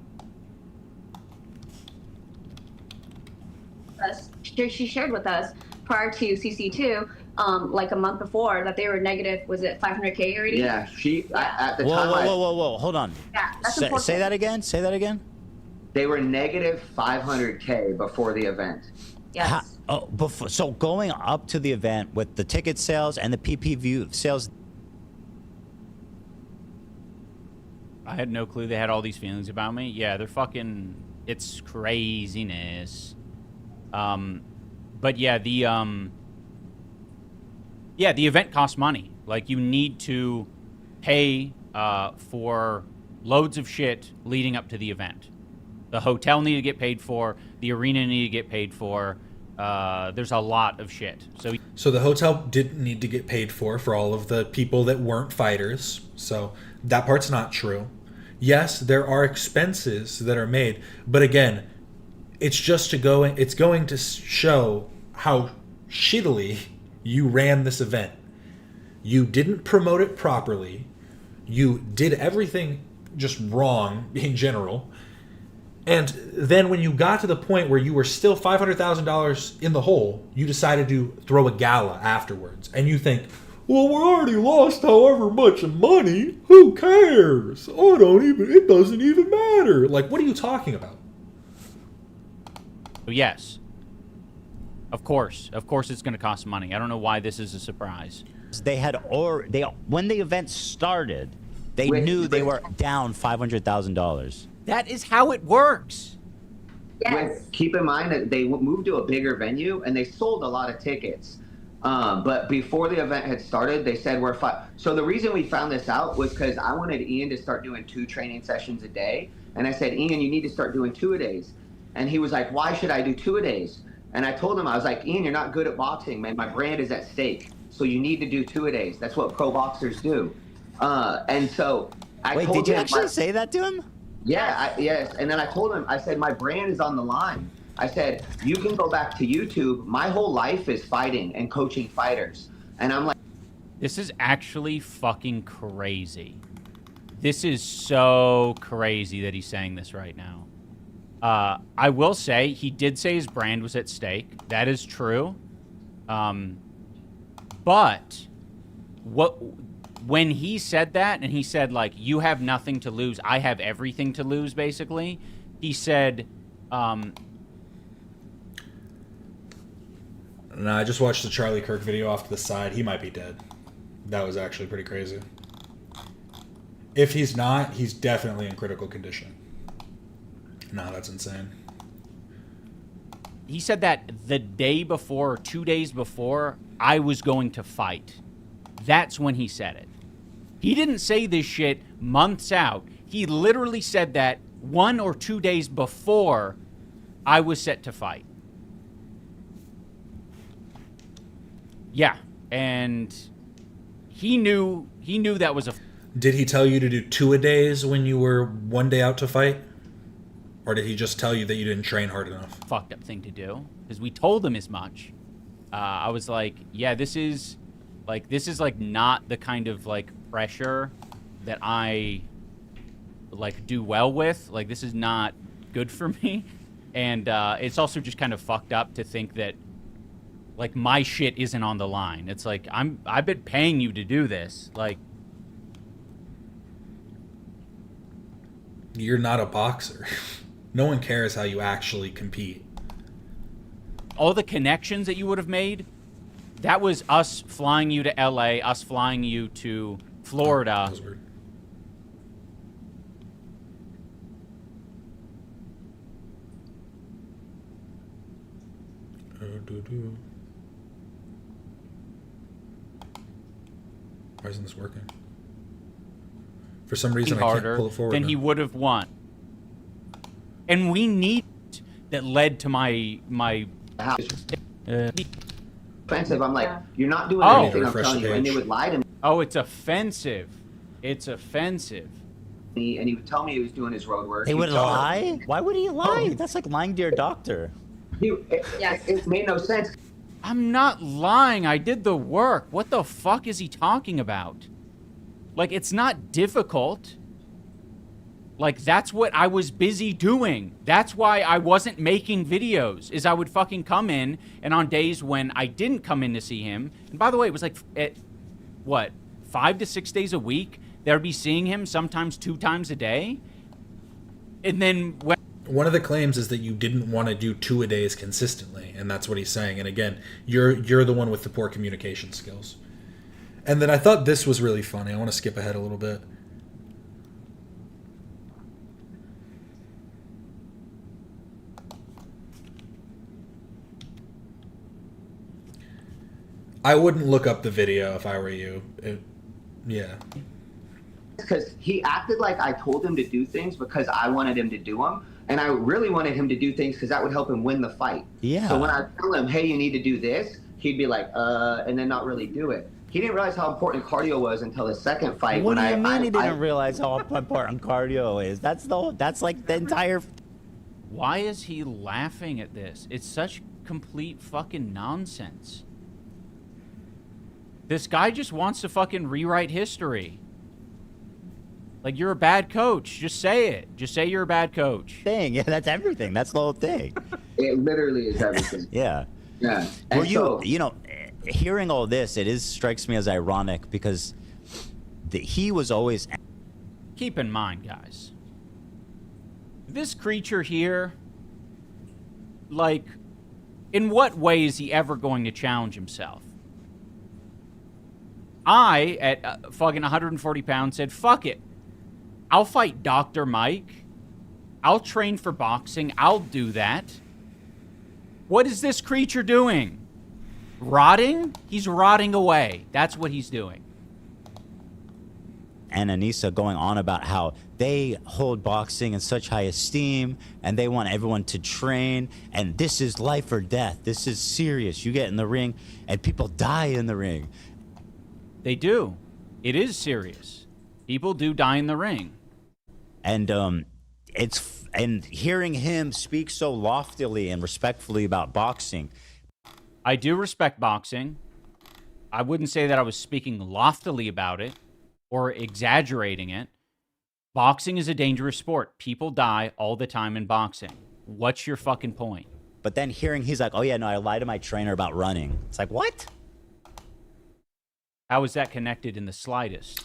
She shared with us prior to CC2, like a month before, that they were negative. Was it 500K already? Yeah, at the Whoa, time. whoa, hold on. Yeah, that's important. Say that again. Say that again. They were negative 500K before the event. Yes. Before, so going up to the event with the ticket sales and the PPV sales. I had no clue they had all these feelings about me. Yeah, they're fucking. It's craziness. But yeah, the event costs money. Like, you need to pay for loads of shit leading up to the event. The hotel need to get paid for. The arena need to get paid for. There's a lot of shit. So the hotel didn't need to get paid for all of the people that weren't fighters. So that part's not true. Yes, there are expenses that are made, but again, it's going to show how shittily you ran this event. You didn't promote it properly. You did everything just wrong in general. And then when you got to the point where you were still $500,000 in the hole, you decided to throw a gala afterwards. And you think, well, we already lost however much money. Who cares? It doesn't even matter. Like, what are you talking about? Yes. Of course it's going to cost money. I don't know why this is a surprise. When the event started, they knew they were down $500,000. That is how it works. Yes. Keep in mind that they moved to a bigger venue and they sold a lot of tickets. But before the event had started, they said we're fine. So the reason we found this out was because I wanted Ian to start doing 2 training sessions a day. And I said, Ian, you need to start doing 2-a-days. And he was like, why should I do 2-a-days? And I told him, I was like, Ian, you're not good at boxing, man. My brand is at stake. So you need to do 2-a-days. That's what pro boxers do. And so I told him. Wait, did you actually say that to him? Yeah, yes. And then I told him, I said, my brand is on the line. I said, you can go back to YouTube. My whole life is fighting and coaching fighters. And I'm like, this is actually fucking crazy. This is so crazy that he's saying this right now. I will say, he did say his brand was at stake. That is true. But when he said that, and he said, like, you have nothing to lose, I have everything to lose, basically, he said, No, I just watched the Charlie Kirk video off to the side. He might be dead. That was actually pretty crazy. If he's not, he's definitely in critical condition. No, that's insane. He said that the day before, or 2 days before, I was going to fight. That's when he said it. He didn't say this shit months out. He literally said that 1 or 2 days before I was set to fight. Yeah, and he knew that was a... Did he tell you to do 2-a-days when you were 1 day out to fight? Or did he just tell you that you didn't train hard enough? Fucked up thing to do, because we told him as much. I was like, yeah, this is not the kind of like pressure that I like do well with. Like, this is not good for me. And it's also just kind of fucked up to think that, like, my shit isn't on the line. It's like, I've been paying you to do this. Like, You're not a boxer. No one cares how you actually compete. all the connections that you would have made, that was us flying you to LA, us flying you to Florida. Why isn't this working? For some reason, I can't Harder pull it forward than now. he would have won. And we need that led to my Offensive. I'm like, you're not doing Oh. anything I'm telling you. And they would lie to me. Oh, it's offensive. It's offensive. And he would tell me he was doing his road work. They He'd would tell lie? Why would he lie? Oh. That's like lying to your doctor. It made no sense. I'm not lying. I did the work. What the fuck is he talking about? Like, it's not difficult. Like, that's what I was busy doing. That's why I wasn't making videos, is I would fucking come in, and on days when I didn't come in to see him, and by the way, it was like, what, 5 to 6 days a week, there'd be seeing him sometimes 2 times a day? And then when... One of the claims is that you didn't want to do 2-a-days consistently, and that's what he's saying. And again, you're the one with the poor communication skills. And then I thought this was really funny. I want to skip ahead a little bit. I wouldn't look up the video if I were you. Yeah. Because he acted like I told him to do things because I wanted him to do them. And I really wanted him to do things because that would help him win the fight. Yeah. So when I tell him, hey, you need to do this, he'd be like, and then not really do it. He didn't realize how important cardio was until the second fight. What when do you mean he I didn't realize how important cardio is? That's like the entire... Why is he laughing at this? It's such complete fucking nonsense. This guy just wants to fucking rewrite history. Like, you're a bad coach. Just say it. Just say you're a bad coach. Yeah, that's everything. That's the whole thing. It literally is everything. Yeah. Yeah. Well, you know, hearing all this, it strikes me as ironic because he was always... Keep in mind, guys, this creature here, like, in what way is he ever going to challenge himself? I, at fucking 140 pounds, said, fuck it. I'll fight Dr. Mike. I'll train for boxing. I'll do that. What is this creature doing? Rotting? He's rotting away. That's what he's doing. And Anissa going on about how they hold boxing in such high esteem and they want everyone to train and this is life or death. This is serious. You get in the ring and people die in the ring. They do. It is serious. People do die in the ring. And and hearing him speak so loftily and respectfully about boxing. I do respect boxing. I wouldn't say that I was speaking loftily about it or exaggerating it. Boxing is a dangerous sport. People die all the time in boxing. What's your fucking point? But then he's like, oh yeah, no, I lied to my trainer about running. It's like, what? How is that connected in the slightest?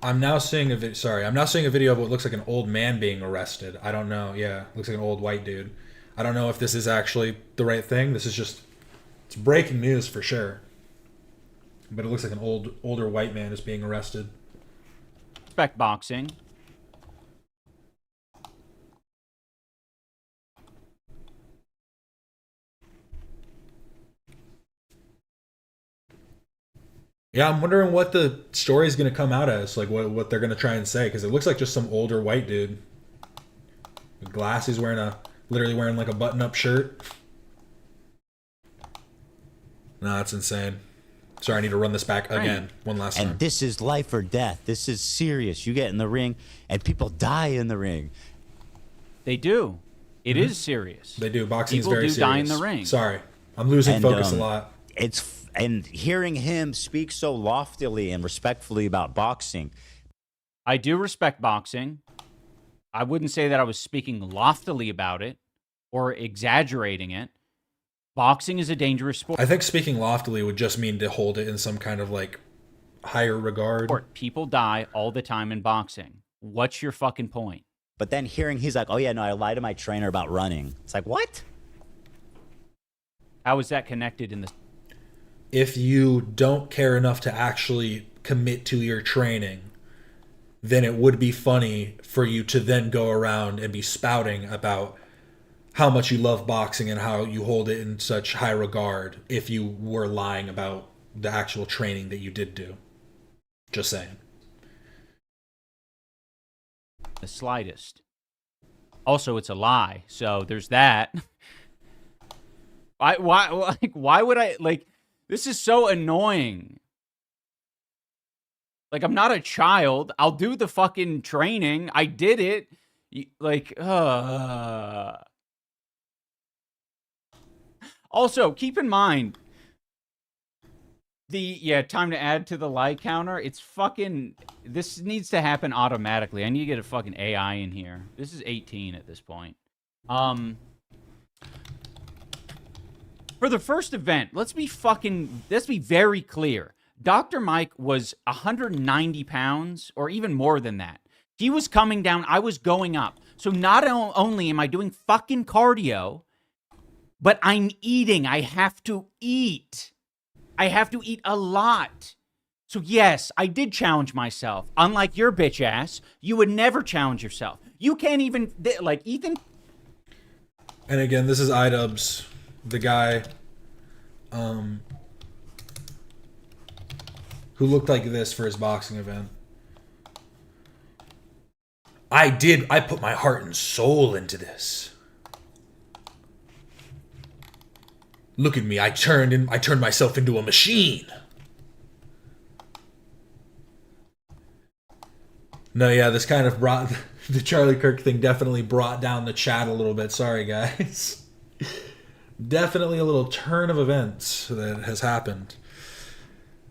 I'm now seeing a video of what looks like an old man being arrested. I don't know. Yeah, looks like an old white dude. I don't know if this is actually the right thing. This is just, it's breaking news for sure. But it looks like an older white man is being arrested. Respect boxing. Yeah, I'm wondering what the story is going to come out as, like what they're going to try and say, because it looks like just some older white dude with glasses, literally wearing like a button-up shirt. No, that's insane. Sorry, I need to run this back again, one last time. And this is life or death. This is serious. You get in the ring and people die in the ring. They do. It is serious. They do. Boxing People is very do serious. die in the ring. Sorry, I'm losing focus a lot. And hearing him speak so loftily and respectfully about boxing. I do respect boxing. I wouldn't say that I was speaking loftily about it or exaggerating it. Boxing is a dangerous sport. I think speaking loftily would just mean to hold it in some kind of like higher regard. People die all the time in boxing. What's your fucking point? But then hearing he's like, oh yeah, no, I lied to my trainer about running. It's like, what? How is that connected in the... If you don't care enough to actually commit to your training, then it would be funny for you to then go around and be spouting about how much you love boxing and how you hold it in such high regard if you were lying about the actual training that you did do. Just saying. The slightest. Also, it's a lie, so there's that. Why would I, like, this is so annoying. Like, I'm not a child. I'll do the fucking training. I did it. Like, Also, keep in mind, time to add to the lie counter. It's fucking, this needs to happen automatically. I need to get a fucking AI in here. This is 18 at this point. For the first event, let's be very clear. Dr. Mike was 190 pounds or even more than that. He was coming down, I was going up. So not only am I doing fucking cardio, but I'm eating. I have to eat. I have to eat a lot. So yes, I did challenge myself. Unlike your bitch ass, you would never challenge yourself. You can't even, like, Ethan. And again, this is iDubbbz, the guy who looked like this for his boxing event. I put my heart and soul into this. Look at me, I turned myself into a machine. No, yeah, this kind of brought the Charlie Kirk thing definitely brought down the chat a little bit. Sorry, guys. Definitely a little turn of events that has happened.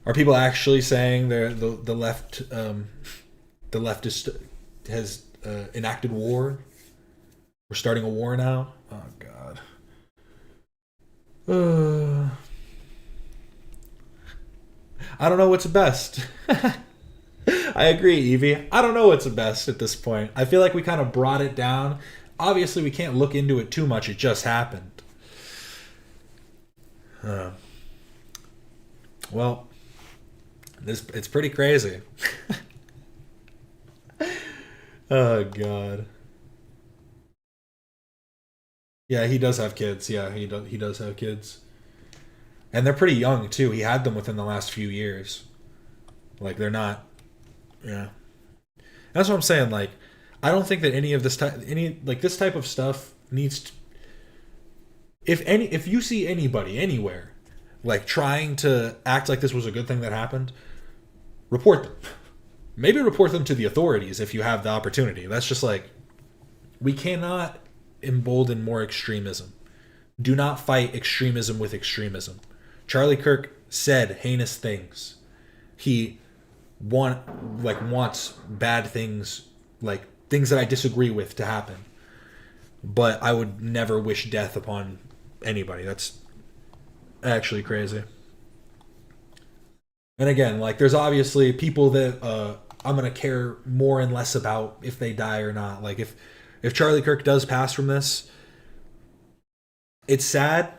Are people actually saying the left has enacted war? We're starting a war now? Oh God. I don't know what's best. I agree, Evie. I don't know what's best at this point. I feel like we kind of brought it down. Obviously, we can't look into it too much. It just happened. Well, it's pretty crazy. Oh, God. Yeah, he does have kids. Yeah, he does have kids. And they're pretty young, too. He had them within the last few years. Like, they're not... Yeah. That's what I'm saying. Like, I don't think that any of this this type of stuff needs to... If you see anybody, anywhere, like, trying to act like this was a good thing that happened, report them. Maybe report them to the authorities if you have the opportunity. That's just like... We cannot embolden more extremism. Do not fight extremism with extremism. Charlie Kirk said heinous things. He wants bad things, like things that I disagree with, to happen. But I would never wish death upon anybody. That's actually crazy. And again, like, there's obviously people that I'm gonna care more and less about if they die or not. Like, if Charlie Kirk does pass from this, it's sad.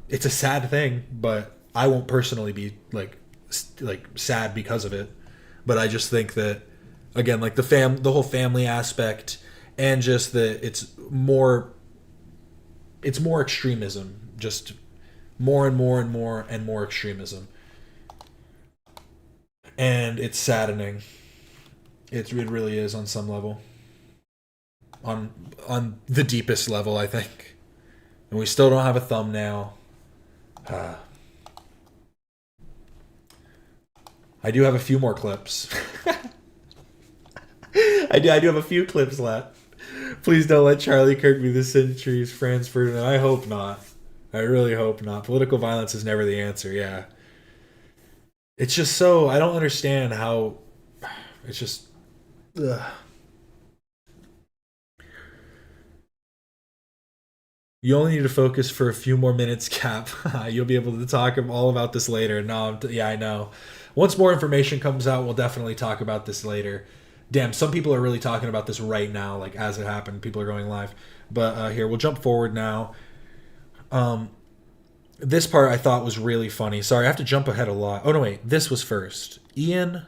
It's a sad thing, but I won't personally be like sad because of it. But I just think that, again, like the whole family aspect, and just that it's more extremism, just more and more and more and more extremism, and it's saddening. It really is on some level. On the deepest level, I think. And we still don't have a thumbnail. I do have a few more clips. I do have a few clips left. Please don't let Charlie Kirk be the century's France Ferdinand. I hope not. I really hope not. Political violence is never the answer, yeah. It's just so... I don't understand how... It's just... Ugh. You only need to focus for a few more minutes, Cap. You'll be able to talk all about this later. No, yeah, I know. Once more information comes out, we'll definitely talk about this later. Damn, some people are really talking about this right now, like as it happened. People are going live. But here, we'll jump forward now. This part I thought was really funny. Sorry, I have to jump ahead a lot. Oh, no, wait. This was first. Ian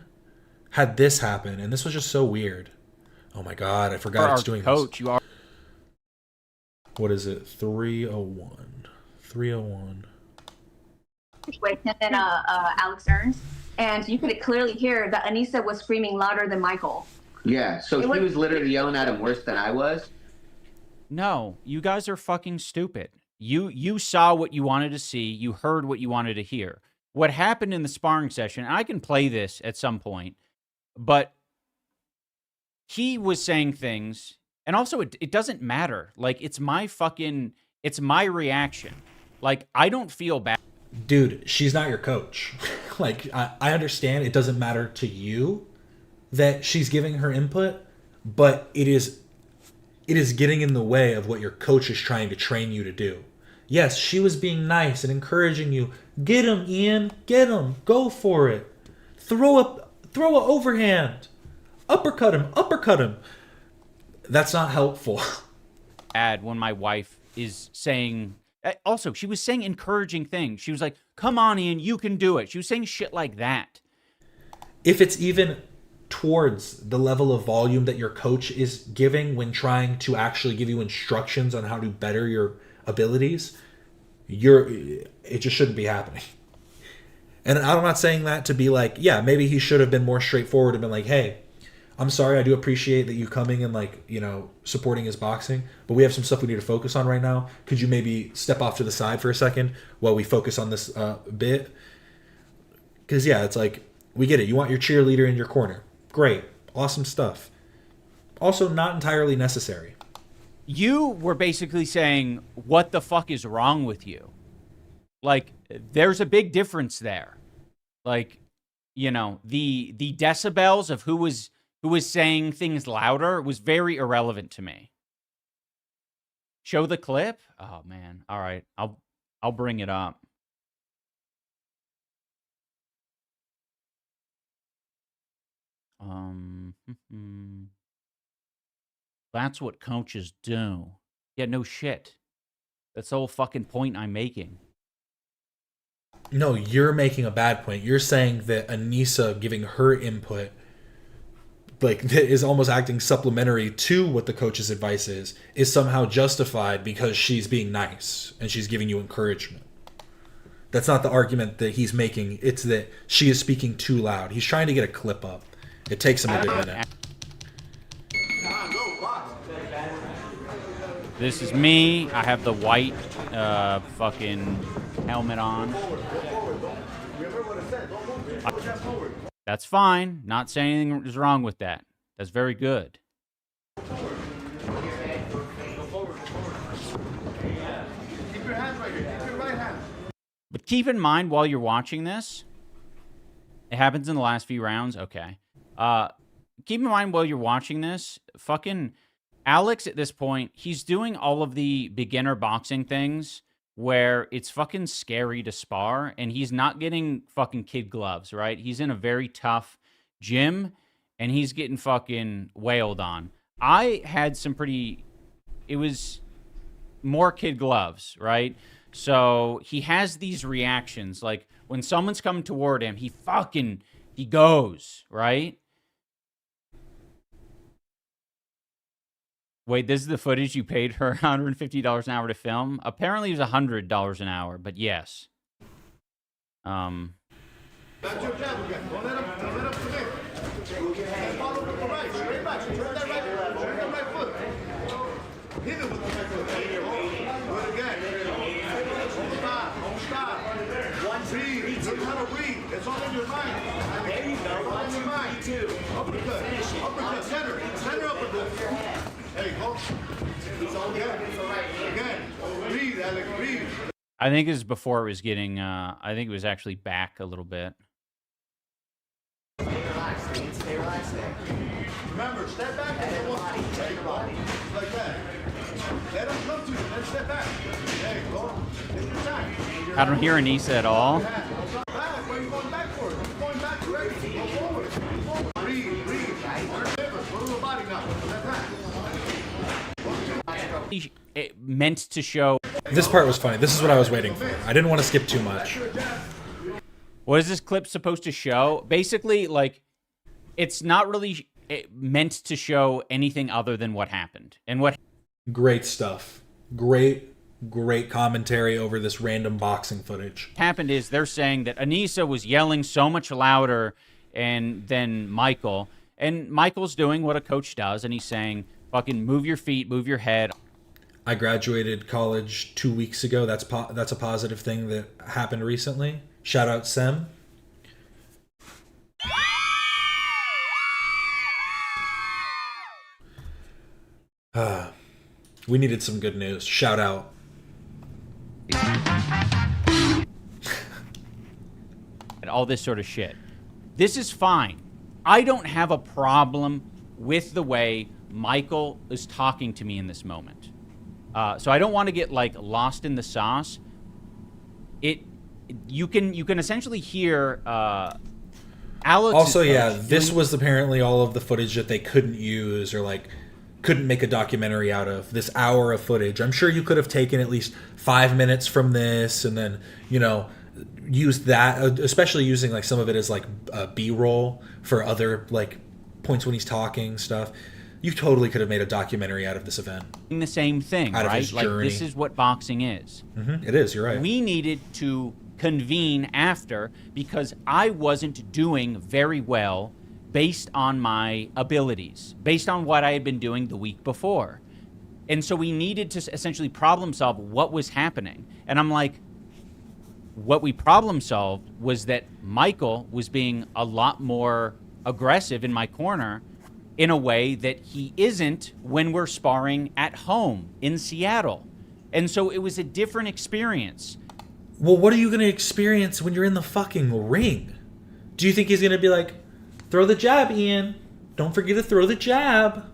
had this happen, and this was just so weird. Oh, my God. I forgot it's doing coach, this. You are. What is it? 301. 301. Situation and Alex Ernst, and you could clearly hear that Anissa was screaming louder than Michael. Yeah, so he was literally yelling at him worse than I was. No, you guys are fucking stupid. You saw what you wanted to see. You heard what you wanted to hear. What happened in the sparring session, and I can play this at some point, but he was saying things, and also it doesn't matter. Like, it's my reaction. Like, I don't feel bad. Dude, she's not your coach. Like, I understand it doesn't matter to you that she's giving her input, but it is getting in the way of what your coach is trying to train you to do. Yes, she was being nice and encouraging you. Get him, Ian. Get him. Go for it. Throw a overhand. Uppercut him. That's not helpful. When my wife is saying... Also, she was saying encouraging things. She was like, come on, Ian, you can do it. She was saying shit like that. If it's even towards the level of volume that your coach is giving when trying to actually give you instructions on how to better your abilities, it just shouldn't be happening. And I'm not saying that to be like, yeah, maybe he should have been more straightforward and been like, hey, I'm sorry, I do appreciate that you coming and, like, you know, supporting his boxing, but we have some stuff we need to focus on right now. Could you maybe step off to the side for a second while we focus on this bit? Because, yeah, it's like, we get it. You want your cheerleader in your corner. Great. Awesome stuff. Also, not entirely necessary. You were basically saying, what the fuck is wrong with you? Like, there's a big difference there. Like, you know, the decibels of who was saying things louder was very irrelevant to me. Show the clip? Oh, man. All right. I'll bring it up. That's what coaches do. Yeah, no shit. That's the whole fucking point I'm making. No, you're making a bad point. You're saying that Anissa giving her input, like, is almost acting supplementary to what the coach's advice is somehow justified because she's being nice and she's giving you encouragement. That's not the argument that he's making. It's that she is speaking too loud. He's trying to get a clip up. It takes him a good minute. This is me. I have the white fucking helmet on. That's fine. Not saying anything is wrong with that. That's very good. But keep in mind while you're watching this, it happens in the last few rounds. Okay. Keep in mind while you're watching this, fucking Alex at this point, he's doing all of the beginner boxing things where it's fucking scary to spar, and he's not getting fucking kid gloves, right? He's in a very tough gym, and he's getting fucking wailed on. I had some pretty... It was more kid gloves, right? So he has these reactions. Like, when someone's coming toward him, he goes, right? Wait, this is the footage you paid her $150 an hour to film? Apparently it was $100 an hour, but yes. It's all in your mind. There you go. All in your mind. Uppercut. Uppercut. Center uppercut. Hey, hold. Again. Breathe, Alex. Breathe. I think this is before it was getting, I think it was actually back a little bit. Stay relaxed. Remember, step back and then walk. Like that. Let him come to you. Let's step back. Hey, go. Take your time. I don't hear Anissa at all. Back. Where are you going back for? You're going back correctly. Go forward. Breathe. Go to the body now. Step back. It meant to show. This part was funny. This is what I was waiting for. I didn't want to skip too much. What is this clip supposed to show? Basically, like, it's not really meant to show anything other than what happened. And what... Great stuff. Great commentary over this random boxing footage. happened is they're saying that Anissa was yelling so much louder than Michael. And Michael's doing what a coach does, and he's saying, fucking move your feet, move your head. I graduated college 2 weeks ago. That's a positive thing that happened recently. Shout out Sem. We needed some good news. Shout out. And all this sort of shit. This is fine. I don't have a problem with the way Michael is talking to me in this moment. So I don't want to get like lost in the sauce. You can essentially hear Alex. Also, yeah, this was apparently all of the footage that they couldn't use or like couldn't make a documentary out of. This hour of footage. I'm sure you could have taken at least 5 minutes from this and then, you know, used that, especially using like some of it as like B-roll for other like points when he's talking stuff. You totally could have made a documentary out of this event. The same thing, out right? Of his like journey. this is what boxing is. Mm-hmm. It is. You're right. We needed to convene after because I wasn't doing very well based on my abilities, based on what I had been doing the week before. And so we needed to essentially problem solve what was happening. And I'm like, what we problem solved was that Michael was being a lot more aggressive in my corner in a way that he isn't when we're sparring at home in Seattle. And so it was a different experience. Well, what are you going to experience when you're in the fucking ring? Do you think he's going to be like, throw the jab, Ian. Don't forget to throw the jab.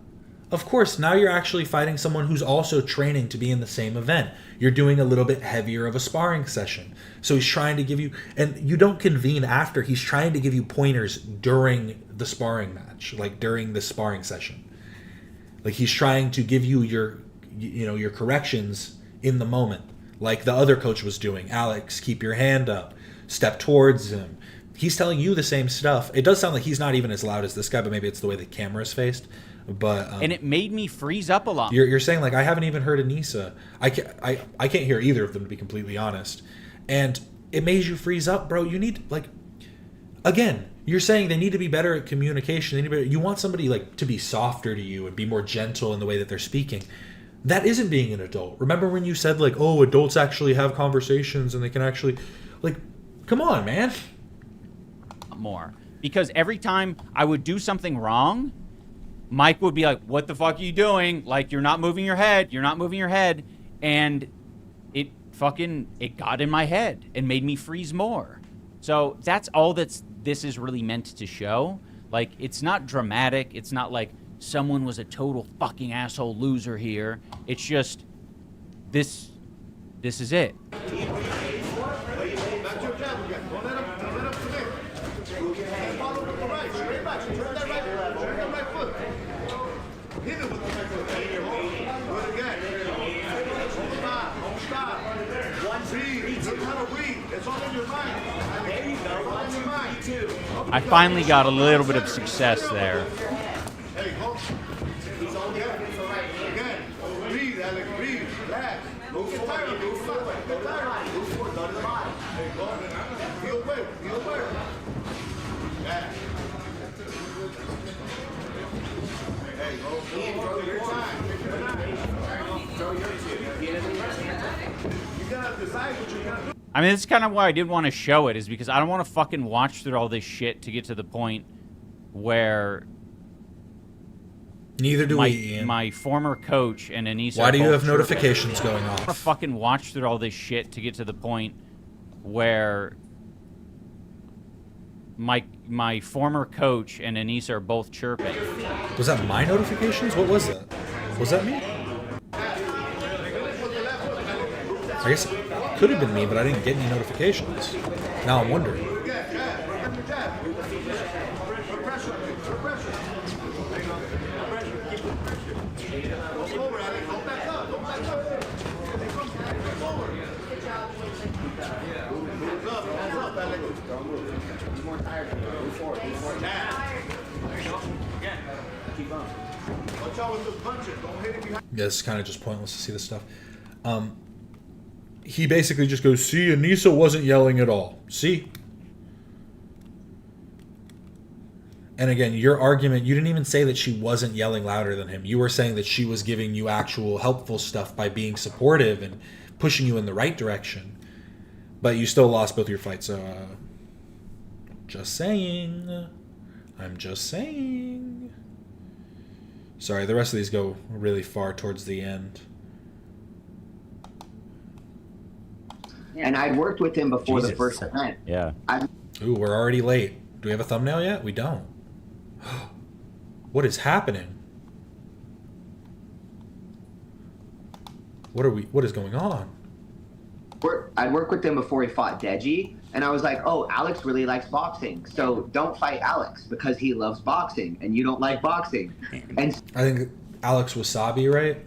Of course, now you're actually fighting someone who's also training to be in the same event. You're doing a little bit heavier of a sparring session. So he's trying to give you, and you don't convene after, he's trying to give you pointers during the sparring match, like during the sparring session. Like he's trying to give you your corrections in the moment. Like the other coach was doing. Alex, keep your hand up. Step towards him. He's telling you the same stuff. It does sound like he's not even as loud as this guy, but maybe it's the way the camera is faced. But and it made me freeze up a lot. You're saying like I haven't even heard Anissa. I can't hear either of them, to be completely honest. And it made you freeze up, bro. You need like, again, you're saying they need to be better at communication. You want somebody like to be softer to you and be more gentle in the way that they're speaking. That isn't being an adult. Remember when you said like, oh, adults actually have conversations and they can actually, like, come on, man. More because every time I would do something wrong, Mike would be like, what the fuck are you doing? Like, you're not moving your head. You're not moving your head. And it got in my head and made me freeze more. So that's all this is really meant to show. Like, it's not dramatic. It's not like someone was a total fucking asshole loser here. It's just this is it. I finally got a little bit of success there. I mean, that's kind of why I didn't want to show it, is because I don't want to fucking watch through all this shit to get to the point where neither do we, Ian. My former coach and Anissa. Why do you have notifications going off? I want to fucking watch through all this shit to get to the point where my former coach and Anissa are both chirping. Was that my notifications? What was that? Was that me? I guess it could have been me, but I didn't get any notifications. Now I'm wondering. Yeah, it's kind of just pointless to see this stuff. He basically just goes, see, Anissa wasn't yelling at all. See? And again, your argument, you didn't even say that she wasn't yelling louder than him. You were saying that she was giving you actual helpful stuff by being supportive and pushing you in the right direction. But you still lost both your fights, so just saying. I'm just saying. Sorry, the rest of these go really far towards the end. And I'd worked with him before the first event. Yeah. Ooh, we're already late. Do we have a thumbnail yet? We don't. What is happening? What is going on? I'd worked with him before he fought Deji, and I was like, oh, Alex really likes boxing, so don't fight Alex because he loves boxing and you don't like boxing. And I think Alex Wasabi, right?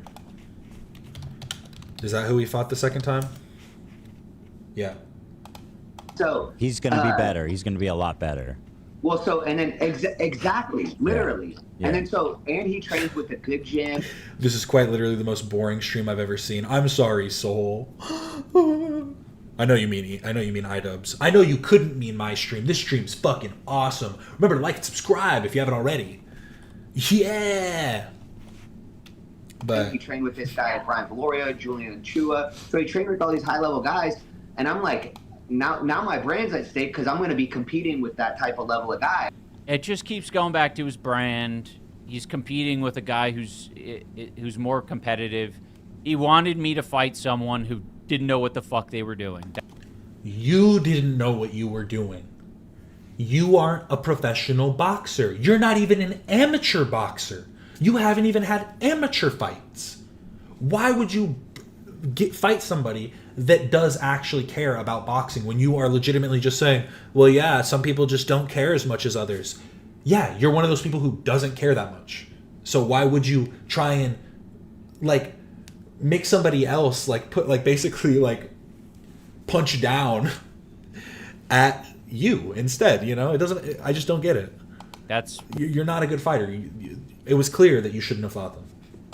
Is that who he fought the second time? Yeah. So he's going to be better. He's going to be a lot better. Well, so, and then exactly, literally. Yeah. And then and he trains with a good gym. This is quite literally the most boring stream I've ever seen. I'm sorry, Soul. I know you mean iDubbbz. I know you couldn't mean my stream. This stream's fucking awesome. Remember to like and subscribe if you haven't already. Yeah. But he trained with this guy, Brian Valoria, Julian Chua. So he trained with all these high-level guys, and I'm like, now my brand's at stake because I'm going to be competing with that type of level of guy. It just keeps going back to his brand. He's competing with a guy who's more competitive. He wanted me to fight someone who didn't know what the fuck they were doing. You didn't know what you were doing. You aren't a professional boxer. You're not even an amateur boxer. You haven't even had amateur fights. Why would you fight somebody that does actually care about boxing when you are legitimately just saying, well, yeah, some people just don't care as much as others? Yeah, you're one of those people who doesn't care that much. So why would you try and make somebody else basically punch down at you instead? You know, it doesn't. I just don't get it. You're not a good fighter. It was clear that you shouldn't have fought them.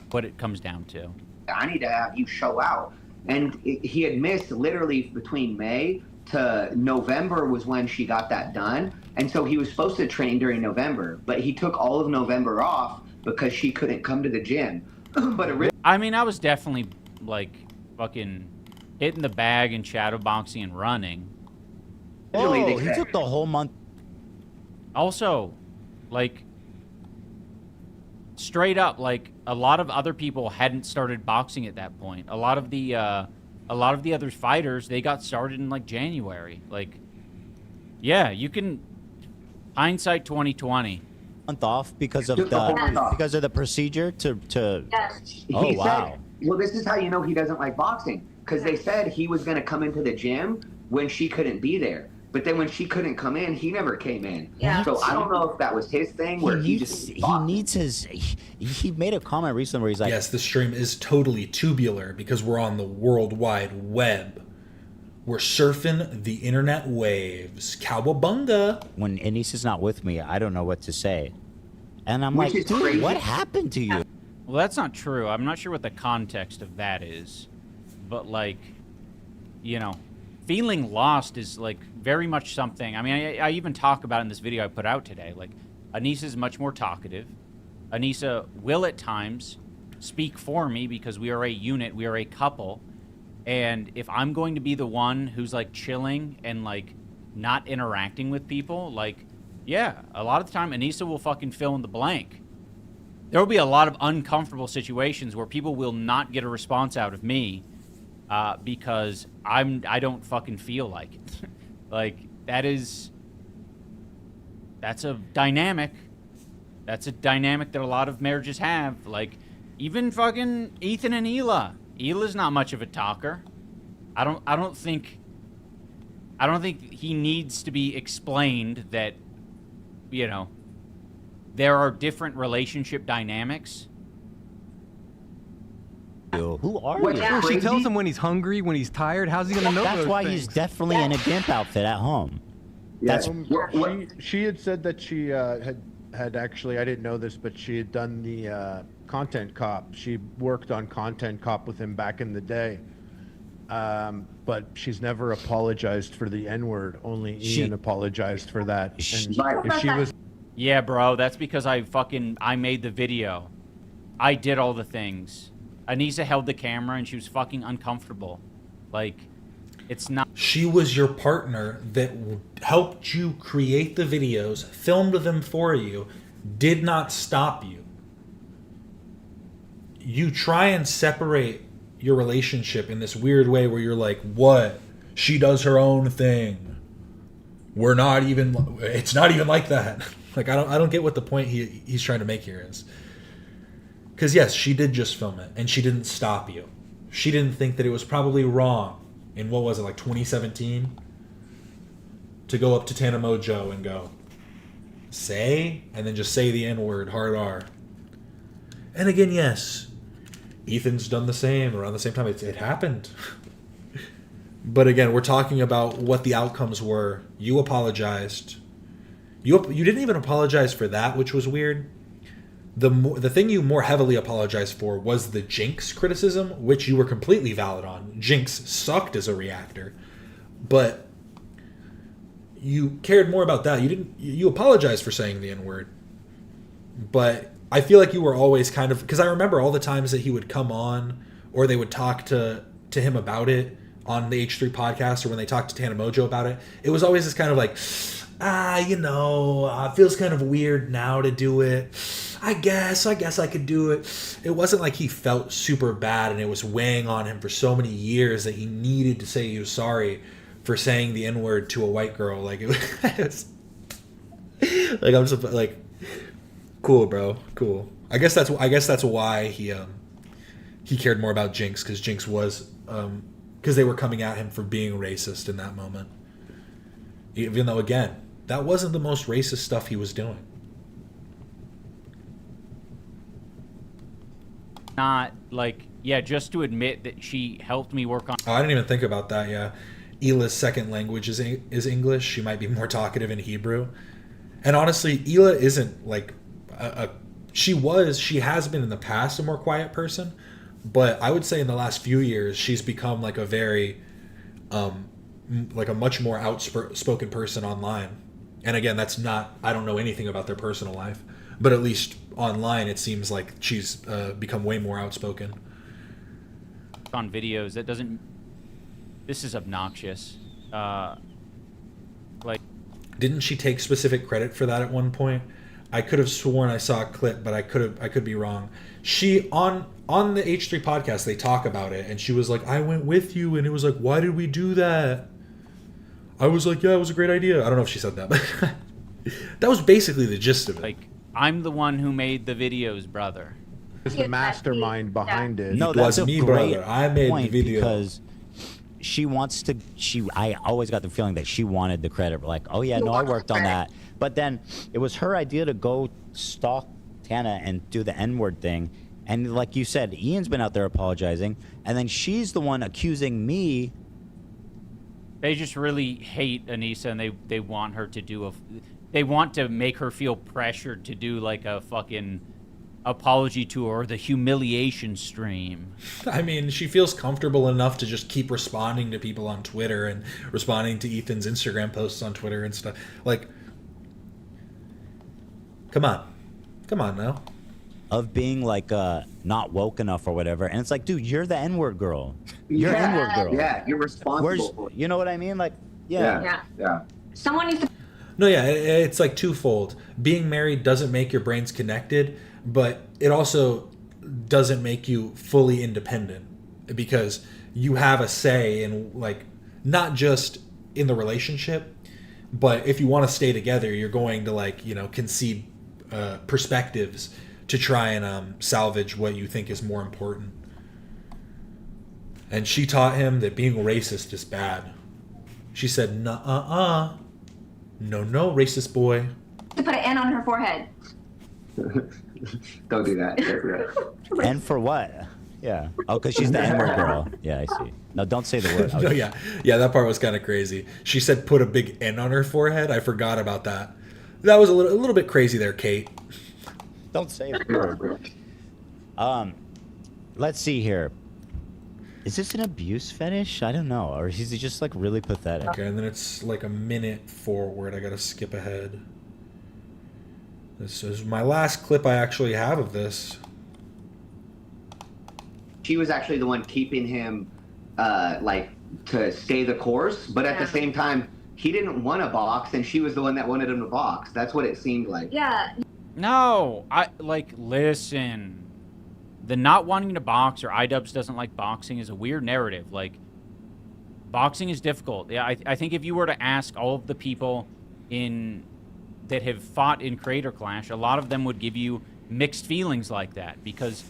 What it comes down to. I need to have you show out. And he had missed literally between May to November was when she got that done. And so he was supposed to train during November, but he took all of November off because she couldn't come to the gym. But I mean, I was definitely fucking hitting the bag and shadow boxing and running. Oh, he took the whole month. Also, straight up, a lot of other people hadn't started boxing at that point. A lot of the other fighters, they got started in January. Yeah, you can hindsight 2020. Month off because of the procedure to. Yes. Oh He wow. said, well, this is how you know he doesn't like boxing, because they said he was going to come into the gym when she couldn't be there. But then when she couldn't come in, he never came in. Yeah. So I don't know if that was his thing where he made a comment recently where he's like, yes, the stream is totally tubular because we're on the World Wide Web. We're surfing the internet waves. Cowabunga. When Anissa's not with me, I don't know what to say. And I'm Which like, is dude, crazy. what happened to you? Well, that's not true. I'm not sure what the context of that is. But, feeling lost is, very much something. I mean, I even talk about it in this video I put out today. Anissa's much more talkative. Anissa will, at times, speak for me because we are a unit. We are a couple. And if I'm going to be the one who's, chilling and, not interacting with people, yeah, a lot of the time, Anissa will fucking fill in the blank. There will be a lot of uncomfortable situations where people will not get a response out of me because I don't fucking feel like it. That's a dynamic. That's a dynamic that a lot of marriages have. Even fucking Ethan and Hila. Hila's not much of a talker. I don't think he needs to be explained that, you know, there are different relationship dynamics. Who are What, you? yeah, she tells him when he's hungry, when he's tired. How's he gonna know That's those why things? he's definitely in a gimp outfit at home. That's She had said that she had actually, I didn't know this, but she had done the Content Cop. She worked on Content Cop with him back in the day. But she's never apologized for the N-word. Only Ian apologized for that. And if she was... Yeah, bro, that's because I made the video. I did all the things. Anissa held the camera and she was fucking uncomfortable. Like, it's not... She was your partner that helped you create the videos, filmed them for you, did not stop you. You try and separate your relationship in this weird way where you're like, what? She does her own thing. We're not even... It's not even like that. Like, I don't get what the point he's trying to make here is. Because, yes, she did just film it, and she didn't stop you. She didn't think that it was probably wrong in, what was it, like 2017? To go up to Tana Mojo and go, say? And then just say the N-word, hard R. And again, yes, Ethan's done the same around the same time. It happened. But again, we're talking about what the outcomes were. You apologized. You didn't even apologize for that, which was weird. The thing you more heavily apologized for was the Jinx criticism, which you were completely valid on. Jinx sucked as a reactor, but you cared more about that. You apologized for saying the N-word, but I feel like you were always kind of, because I remember all the times that he would come on or they would talk to him about it on the H3 podcast, or when they talked to Tana Mojo about it, it was always this kind of like, it feels kind of weird now to do it. I guess I could do it. It wasn't like he felt super bad and it was weighing on him for so many years that he needed to say he was sorry for saying the N-word to a white girl. Like, it was like, I'm just like, cool, bro, cool. I guess that's why he cared more about Jinx, because Jinx was because they were coming at him for being racist in that moment. Even though, again, that wasn't the most racist stuff he was doing. Not like, yeah, just to admit that she helped me work on... Oh, I didn't even think about that, yeah. Hila's second language is English. She might be more talkative in Hebrew. And honestly, Hila isn't like she has been in the past a more quiet person, but I would say in the last few years she's become like a very like a much more outspoken person online. And again, that's not, I don't know anything about their personal life, but at least online it seems like she's become way more outspoken on videos. That doesn't, this is obnoxious. Like, didn't she take specific credit for that at one point? I could have sworn I saw a clip, but I could be wrong. She on the H3 podcast, they talk about it, and she was like, I went with you, and it was like, why did we do that? I was like, yeah, it was a great idea. I don't know if she said that, but that was basically the gist of it. Like, I'm the one who made the videos, brother. Is the mastermind behind it. No, that's a great point, because she wants to. I always got the feeling that she wanted the credit. Like, oh yeah, no, I worked on that. But then it was her idea to go stalk Tana and do the N-word thing. And like you said, Ian's been out there apologizing, and then she's the one accusing me. They just really hate Anissa, and they want her to do they want to make her feel pressured to do like a fucking apology tour or the humiliation stream. I mean, she feels comfortable enough to just keep responding to people on Twitter and responding to Ethan's Instagram posts on Twitter and stuff. Like, come on now. Of being like not woke enough or whatever, and it's like, dude, you're the N-word girl. You're an N-word girl. Yeah, you're responsible. You know what I mean? Like, yeah. Someone needs to. No, yeah, it's like twofold. Being married doesn't make your brains connected, but it also doesn't make you fully independent, because you have a say in, like, not just in the relationship, but if you want to stay together, you're going to, like, you know, concede perspectives to try and salvage what you think is more important. And she taught him that being racist is bad. She said, "Nuh-uh-uh. No, racist boy." To put an N on her forehead. Don't do that. And for what? Yeah. Oh, because she's the N-word girl. Yeah, I see. No, don't say the word. No, yeah, that part was kind of crazy. She said put a big N on her forehead. I forgot about that. That was a little bit crazy there, Kate. Don't say the word. Let's see here. Is this an abuse fetish? I don't know. Or is he just like really pathetic? Okay, and then it's like a minute forward. I gotta skip ahead. This is my last clip I actually have of this. She was actually the one keeping him, like, to stay the course, but at the same time, he didn't want to box, and she was the one that wanted him to box. That's what it seemed like. Yeah. No, listen. The not wanting to box or iDubbbz doesn't like boxing is a weird narrative. Like, boxing is difficult. Yeah, I think if you were to ask all of the people that have fought in Creator Clash, a lot of them would give you mixed feelings like that because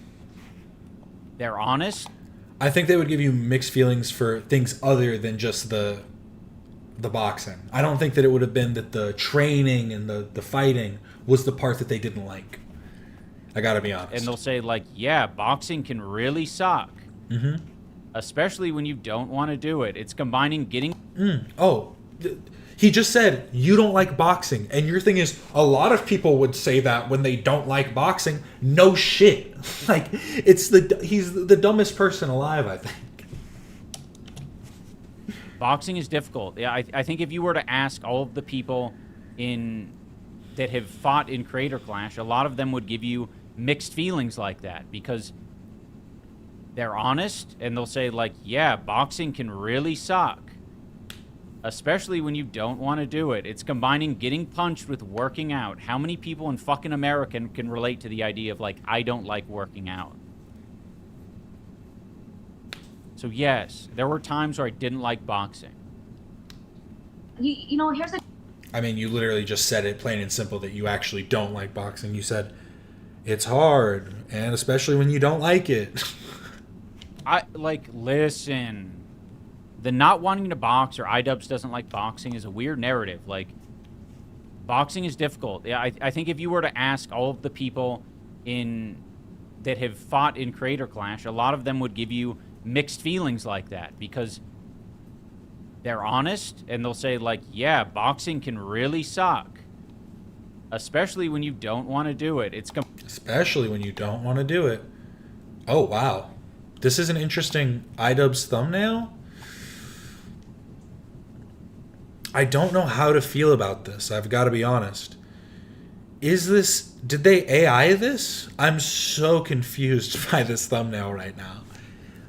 they're honest. I think they would give you mixed feelings for things other than just the boxing. I don't think that it would have been that the training and the fighting was the part that they didn't like. I gotta be honest. And they'll say, like, yeah, boxing can really suck. Mm-hmm. Especially when you don't want to do it. It's combining getting... He just said, you don't like boxing. And your thing is, a lot of people would say that when they don't like boxing. No shit. Like, he's the dumbest person alive, I think. Boxing is difficult. Yeah, I think if you were to ask all of the people that have fought in Creator Clash, a lot of them would give you mixed feelings like that because they're honest and they'll say, like, yeah, boxing can really suck. Especially when you don't want to do it. It's combining getting punched with working out. How many people in fucking America can relate to the idea of, like, I don't like working out? So yes, there were times where I didn't like boxing. You know, here's a... I mean, you literally just said it plain and simple that you actually don't like boxing. You said, it's hard, and especially when you don't like it. Listen. The not wanting to box or iDubbbz doesn't like boxing is a weird narrative. Like, boxing is difficult. Yeah, I think if you were to ask all of the people that have fought in Creator Clash, a lot of them would give you mixed feelings like that because they're honest and they'll say, like, yeah, boxing can really suck. Especially when you don't want to do it. Especially when you don't want to do it. Oh, wow. This is an interesting iDubbbz thumbnail. I don't know how to feel about this. I've got to be honest. Did they AI this? I'm so confused by this thumbnail right now.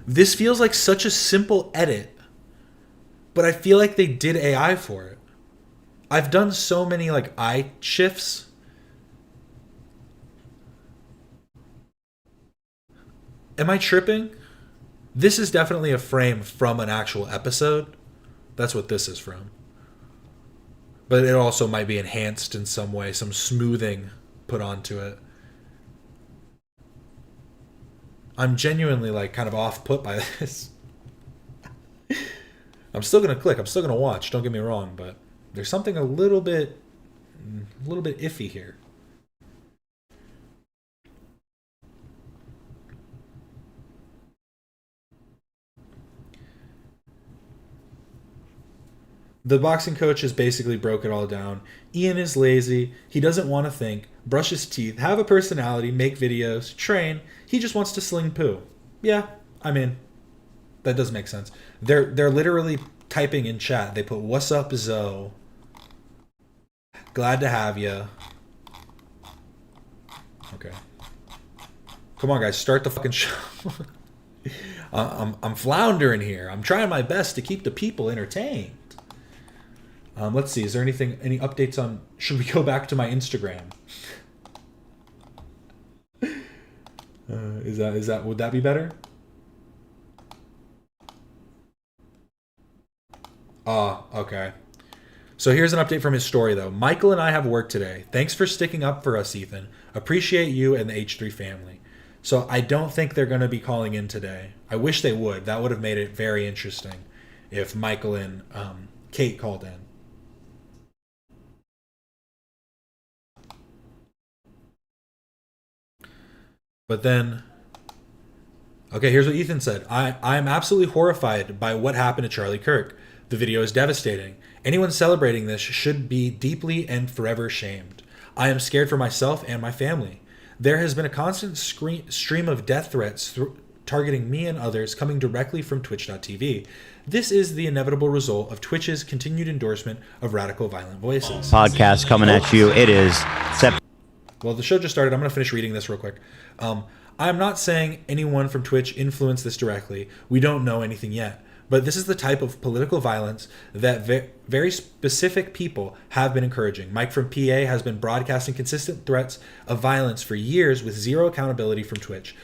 This feels like such a simple edit, but I feel like they did AI for it. I've done so many like eye shifts. Am I tripping? This is definitely a frame from an actual episode. That's what this is from. But it also might be enhanced in some way, some smoothing put onto it. I'm genuinely like kind of off put by this. I'm still gonna click. I'm still gonna watch. Don't get me wrong, but there's something a little bit iffy here. The boxing coach has basically broke it all down. Ian is lazy. He doesn't want to think, brush his teeth, have a personality, make videos, train. He just wants to sling poo. Yeah, I mean, that does make sense. They're literally typing in chat. They put, "What's up, Zoe? Glad to have ya." Okay. Come on, guys, start the fucking show. I'm floundering here. I'm trying my best to keep the people entertained. Let's see. Is there any updates on? Should we go back to my Instagram? Is that? Would that be better? Okay. So here's an update from his story though. Michael and I have work today. Thanks for sticking up for us, Ethan. Appreciate you and the H3 family. So I don't think they're going to be calling in today. I wish they would. That would have made it very interesting if Michael and Kate called in. But then, okay, here's what Ethan said. I'm absolutely horrified by what happened to Charlie Kirk. The video is devastating. Anyone celebrating this should be deeply and forever shamed. I am scared for myself and my family. There has been a constant stream of death threats targeting me and others coming directly from Twitch.tv. This is the inevitable result of Twitch's continued endorsement of radical violent voices. Podcast coming at you. It is Well, the show just started. I'm going to finish reading this real quick. I'm not saying anyone from Twitch influenced this directly. We don't know anything yet. But this is the type of political violence that very specific people have been encouraging. Mike from PA has been broadcasting consistent threats of violence for years with zero accountability from Twitch.